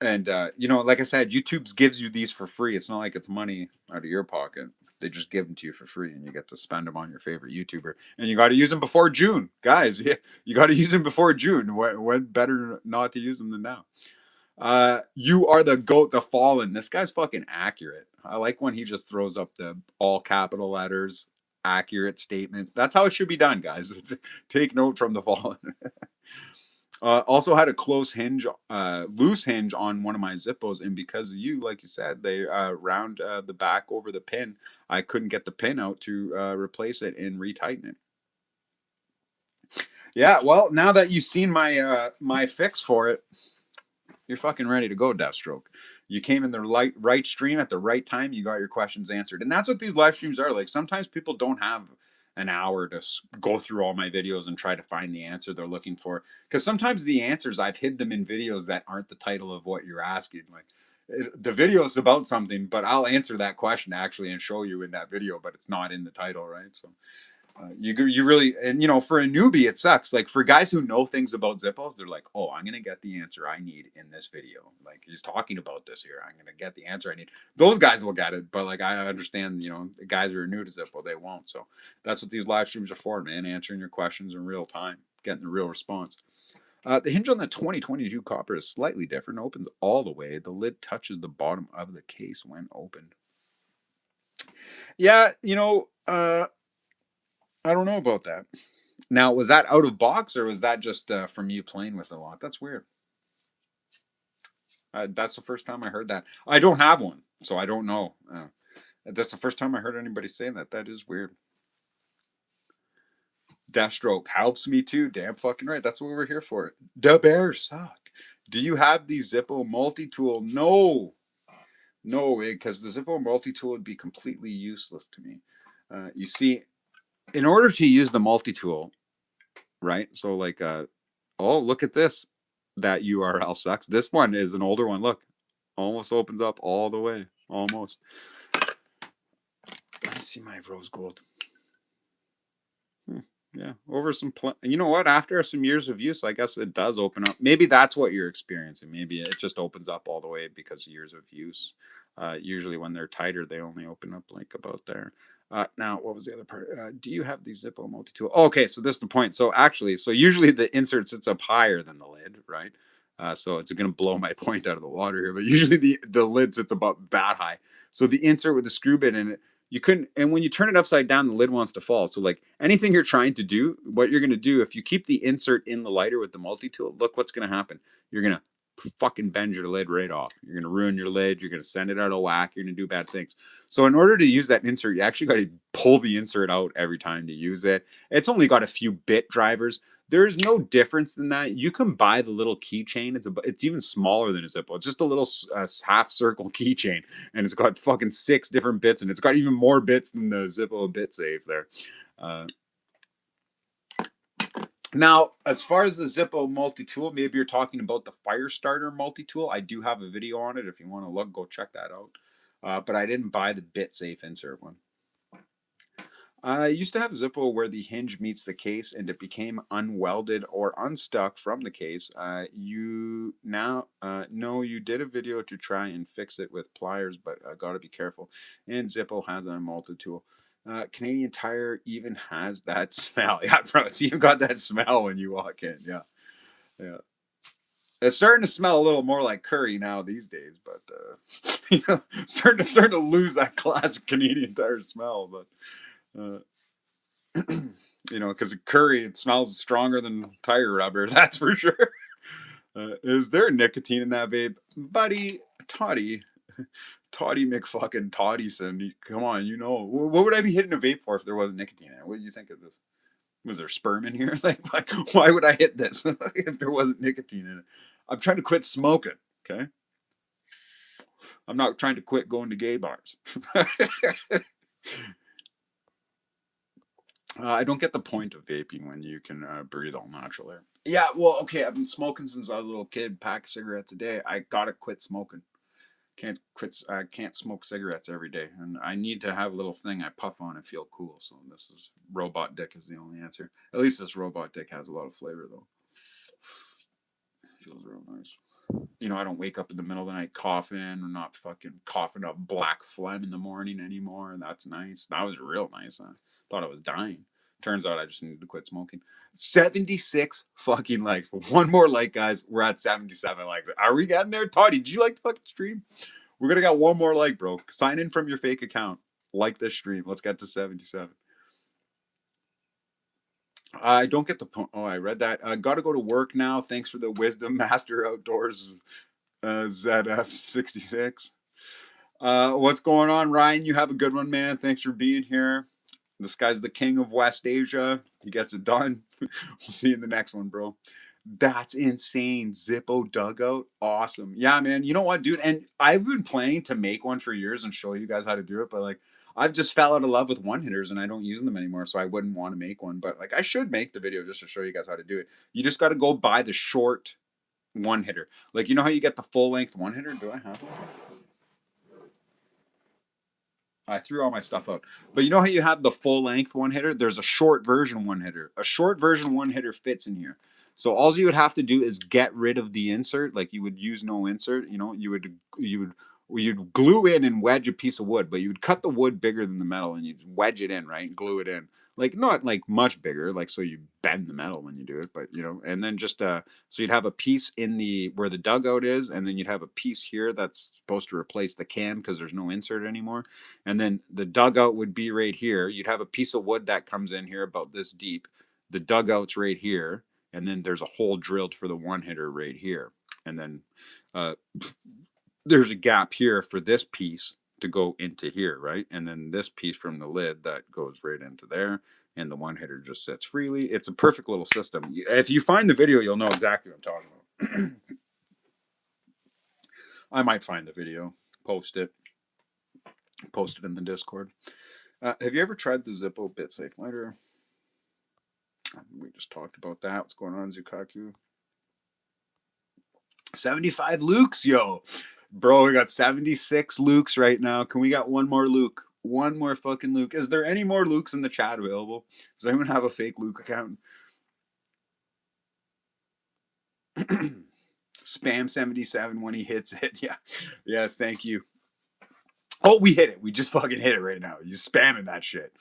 And like I said, YouTube gives you these for free. It's not like it's money out of your pocket. They just give them to you for free, and you get to spend them on your favorite YouTuber. And you got to use them before June, guys. Yeah, you got to use them before June. When better not to use them than now? You are the goat, the fallen. This guy's fucking accurate. I like when he just throws up the all capital letters, accurate statements. That's how it should be done, guys. Take note from the fallen. Also had a loose hinge on one of my Zippos, and because of you, like you said, they round the back over the pin. I couldn't get the pin out to replace it and retighten it. Yeah, well, now that you've seen my fix for it, you're fucking ready to go, Deathstroke. You came in the right stream at the right time. You got your questions answered, and that's what these live streams are like. Sometimes people don't have an hour to go through all my videos and try to find the answer they're looking for. Because sometimes the answers I've hid them in videos that aren't the title of what you're asking. Like the video is about something, but I'll answer that question actually and show you in that video, but it's not in the title, right? So. You really, and for a newbie it sucks. Like for guys who know things about Zippos, they're like, oh, I'm gonna get the answer I need in this video. Like he's talking about this here, I'm gonna get the answer I need. Those guys will get it, but like I understand, the guys who are new to Zippo, they won't. So that's what these live streams are for, man. Answering your questions in real time, getting the real response. The hinge on the 2022 copper is slightly different. It opens all the way. The lid touches the bottom of the case when opened. Yeah, I don't know about that. Now, was that out of box or was that just from you playing with it a lot? That's weird. That's the first time I heard that. I don't have one, so I don't know. That's the first time I heard anybody say that. That is weird. Deathstroke helps me too. Damn fucking right. That's what we're here for. The Bears suck. Do you have the Zippo multi tool? No, no, because the Zippo multi tool would be completely useless to me. You see, in order to use the multi tool, right? So like, oh, look at this. That URL sucks. This one is an older one. Look, almost opens up all the way. Almost. Let me see my rose gold. Yeah, over some. You know what? After some years of use, I guess it does open up. Maybe that's what you're experiencing. Maybe it just opens up all the way because of years of use. Usually, when they're tighter, they only open up like about there. Now, what was the other part? Do you have the Zippo multi tool? Oh, okay, so this is the point. So actually, so usually the insert sits up higher than the lid, right? So it's going to blow my point out of the water here, but usually the lid sits about that high. So the insert with the screw bit in it, you couldn't, and when you turn it upside down, the lid wants to fall. So like anything you're trying to do, what you're going to do, if you keep the insert in the lighter with the multi-tool, look what's going to happen. You're going to fucking bend your lid right off. You're going to ruin your lid. You're going to send it out of whack. You're going to do bad things. So in order to use that insert, you actually got to pull the insert out every time to use it. It's only got a few bit drivers. There's no difference than that. You can buy the little keychain. It's even smaller than a Zippo. It's just a little half circle keychain, and it's got fucking 6 different bits, and it's got even more bits than the Zippo bit safe there. Uh, Now, as far as the Zippo multi-tool, maybe you're talking about the fire starter multi-tool. I do have a video on it. If you want to look, go check that out. But I didn't buy the bit safe insert one. I used to have a Zippo where the hinge meets the case and it became unwelded or unstuck from the case. You now know you did a video to try and fix it with pliers, but gotta be careful. And Zippo has a multi-tool. Canadian Tire even has that smell. Yeah, bro, it's even got that smell when you walk in. Yeah, yeah. It's starting to smell a little more like curry now these days, but you know, starting to lose that classic Canadian Tire smell. But uh, you know, because curry, it smells stronger than tire rubber, that's for sure. Is there nicotine in that, babe? Buddy, Toddy McFucking Toddyson. Come on, you know. What would I be hitting a vape for if there wasn't nicotine in it? What do you think of this? Was there sperm in here? Like, why would I hit this if there wasn't nicotine in it? I'm trying to quit smoking, okay? I'm not trying to quit going to gay bars. I don't get the point of vaping when you can breathe all natural air. Yeah, well, okay, I've been smoking since I was a little kid. Pack of cigarettes a day. I gotta quit smoking. Can't quit. I can't smoke cigarettes every day, and I need to have a little thing I puff on and feel cool. So this is robot dick is the only answer. At least this robot dick has a lot of flavor though. Feels real nice. You know, I don't wake up in the middle of the night coughing or not fucking coughing up black phlegm in the morning anymore. And that's nice. That was real nice. I thought I was dying. Turns out I just needed to quit smoking. 76 fucking likes. One more like, guys. We're at 77 likes. Are we getting there? Toddy, did you like the fucking stream? We're going to get one more like, bro. Sign in from your fake account. Like this stream. Let's get to 77. I don't get the point. Oh, I read that. Got to go to work now. Thanks for the wisdom, Master Outdoors ZF66. What's going on, Ryan? You have a good one, man. Thanks for being here. This guy's the king of West Asia. He gets it done. We'll see you in the next one, bro. That's insane. Zippo dugout. Awesome. Yeah, man. You know what, dude? And I've been planning to make one for years and show you guys how to do it, but like I've just fell out of love with one hitters and I don't use them anymore, so I wouldn't want to make one. But like I should make the video just to show you guys how to do it. You just got to go buy the short one hitter. Like you know how you get the full length one hitter? Do I have one? I threw all my stuff out. But you know how you have the full length one hitter? There's a short version one hitter. A short version one hitter fits in here. So all you would have to do is get rid of the insert. Like you would use no insert. You know, you'd glue in and wedge a piece of wood, but you would cut the wood bigger than the metal and you'd wedge it in, right? And glue it in. Like not like much bigger, like so you bend the metal when you do it, but you know, and then just so you'd have a piece in the where the dugout is, and then you'd have a piece here that's supposed to replace the cam because there's no insert anymore. And then the dugout would be right here. You'd have a piece of wood that comes in here about this deep. The dugout's right here, and then there's a hole drilled for the one hitter right here. and then there's a gap here for this piece to go into here, right? And then this piece from the lid that goes right into there, and the one hitter just sits freely. It's a perfect little system. If you find the video, you'll know exactly what I'm talking about. I might find the video, post it in the Discord. Have you ever tried the Zippo BitSafe lighter? We just talked about that. What's going on, Zukaku? 75 Lukes, yo. Bro, we got 76 Lukes right now. Can we got one more Luke? One more fucking Luke. Is there any more Lukes in the chat available? Does anyone have a fake Luke account? Spam 77 when he hits it. Yeah. Yes, thank you. Oh, we hit it. We just fucking hit it right now. You spamming that shit.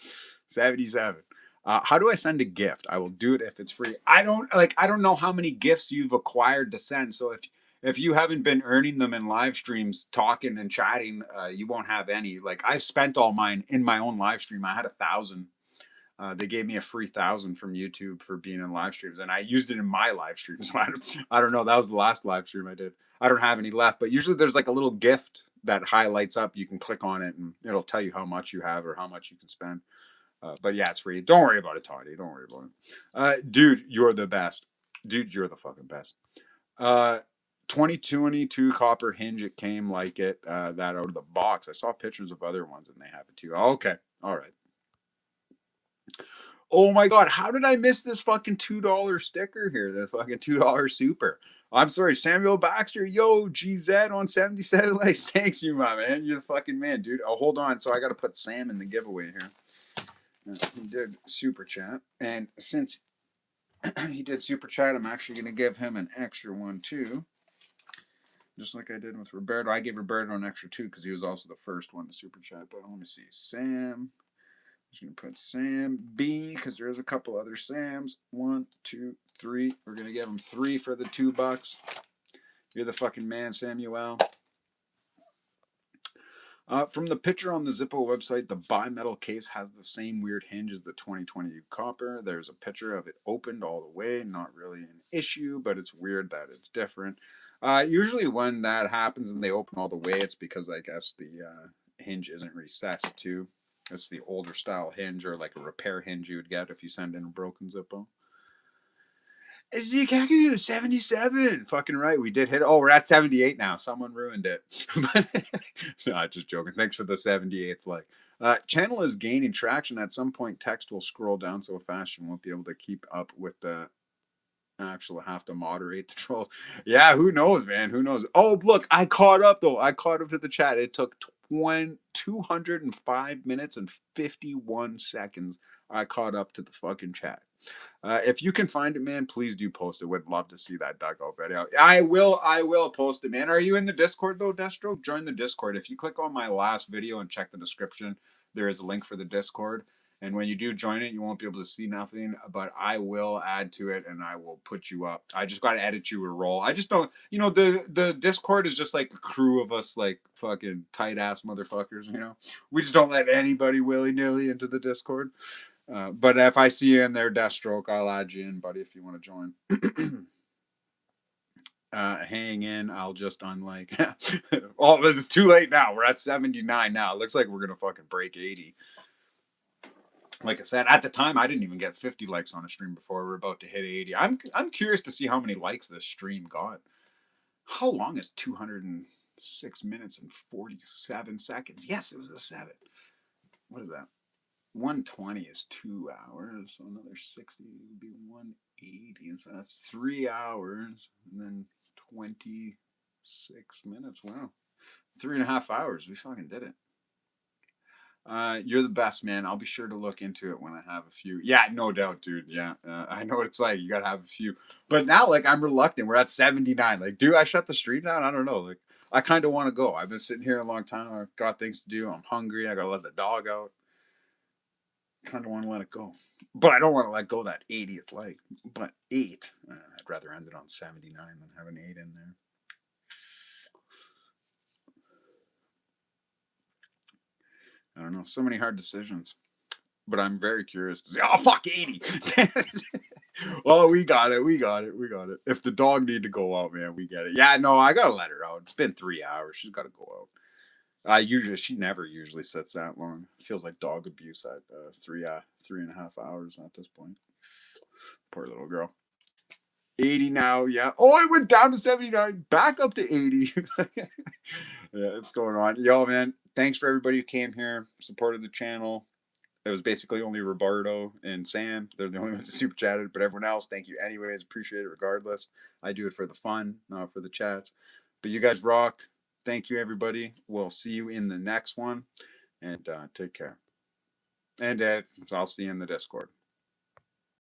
77. How do I send a gift? I will do it if it's free. I don't know how many gifts you've acquired to send. So if you haven't been earning them in live streams, talking and chatting, you won't have any. Like I spent all mine in my own live stream. I had 1,000. They gave me a free 1,000 from YouTube for being in live streams, and I used it in my live streams. So I don't know. That was the last live stream I did. I don't have any left, but usually there's like a little gift that highlights up. You can click on it, and it'll tell you how much you have or how much you can spend. But yeah, it's free. Don't worry about it, Toddy. Don't worry about it. Dude, you're the best. Dude, you're the fucking best. 2022 copper hinge. It came like it that out of the box. I saw pictures of other ones, and they have it too. Okay, all right. Oh my god, how did I miss this fucking $2 sticker here? This fucking $2 super. I'm sorry, Samuel Baxter. Yo, GZ on 77 likes. Thanks, you, my man. You're the fucking man, dude. Oh, hold on. So I got to put Sam in the giveaway here. He did super chat, and since he did super chat, I'm actually going to give him an extra one too, just like I did with Roberto. I gave Roberto an extra 2 because he was also the first one to super chat. But let me see, Sam. I'm just going to put Sam B because there's a couple other Sams. 1, 2, 3. We're going to give him 3 for the $2. You're the fucking man, Samuel. From the picture on the Zippo website, the bimetal case has the same weird hinge as the 2020 copper. There's a picture of it opened all the way. Not really an issue, but it's weird that it's different. Usually when that happens and they open all the way, it's because I guess the hinge isn't recessed too. It's the older style hinge or like a repair hinge you would get if you send in a broken Zippo. Zikaku 77. Fucking right. We did hit. Oh, we're at 78 now. Someone ruined it. No, just joking. Thanks for the 78th like. Channel is gaining traction. At some point, text will scroll down so fast you won't be able to keep up with the actual have to moderate the trolls. Yeah, who knows, man? Who knows? Oh, look, I caught up though. I caught up to the chat. It took 205 minutes and 51 seconds. I caught up to the fucking chat. If you can find it, man, please do post it. Would love to see that dugout video. I will post it, man. Are you in the Discord though, Deathstroke? Join the Discord. If you click on my last video and check the description, there is a link for the Discord. And when you do join it, you won't be able to see nothing, but I will add to it and I will put you up. I just got to edit you a role. I just don't, the Discord is just like a crew of us, like fucking tight ass motherfuckers, We just don't let anybody willy nilly into the Discord. But if I see you in there, Deathstroke, I'll add you in, buddy, if you want to join. Hang in, I'll just unlike. Oh, it's too late now. We're at 79 now. It looks like we're going to fucking break 80. Like I said, at the time, I didn't even get 50 likes on a stream before we're about to hit 80. I'm curious to see how many likes this stream got. How long is 206 minutes and 47 seconds? Yes, it was a 7. What is that? 120 is 2 hours, so another 60 would be 180, and so that's 3 hours, and then 26 minutes. Wow, 3.5 hours. We fucking did it. You're the best, man. I'll be sure to look into it when I have a few. Yeah, no doubt, dude. Yeah, I know what it's like. You gotta have a few. But now, like, I'm reluctant. We're at 79. Like, do I shut the stream down? I don't know. Like, I kind of want to go. I've been sitting here a long time. I've got things to do. I'm hungry. I gotta let the dog out. Kind of want to let it go, but I don't want to let go that 80th like. But 8, I'd rather end it on 79 than have an 8 in there. I don't know, so many hard decisions, but I'm very curious to see. Oh fuck, 80. Oh, we got it. We got it. We got it. If the dog need to go out, man, we get it. Yeah, no, I gotta let her out. It's been 3 hours. She's got to go out. She never usually sits that long. Feels like dog abuse at 3.5 hours at this point. Poor little girl. 80 now, yeah. Oh, I went down to 79, back up to 80. Yeah, it's going on. Yo, man, thanks for everybody who came here, supported the channel. It was basically only Roberto and Sam. They're the only ones that super chatted, but everyone else, thank you anyways. Appreciate it regardless. I do it for the fun, not for the chats. But you guys rock. Thank you, everybody. We'll see you in the next one. And take care. And I'll see you in the Discord.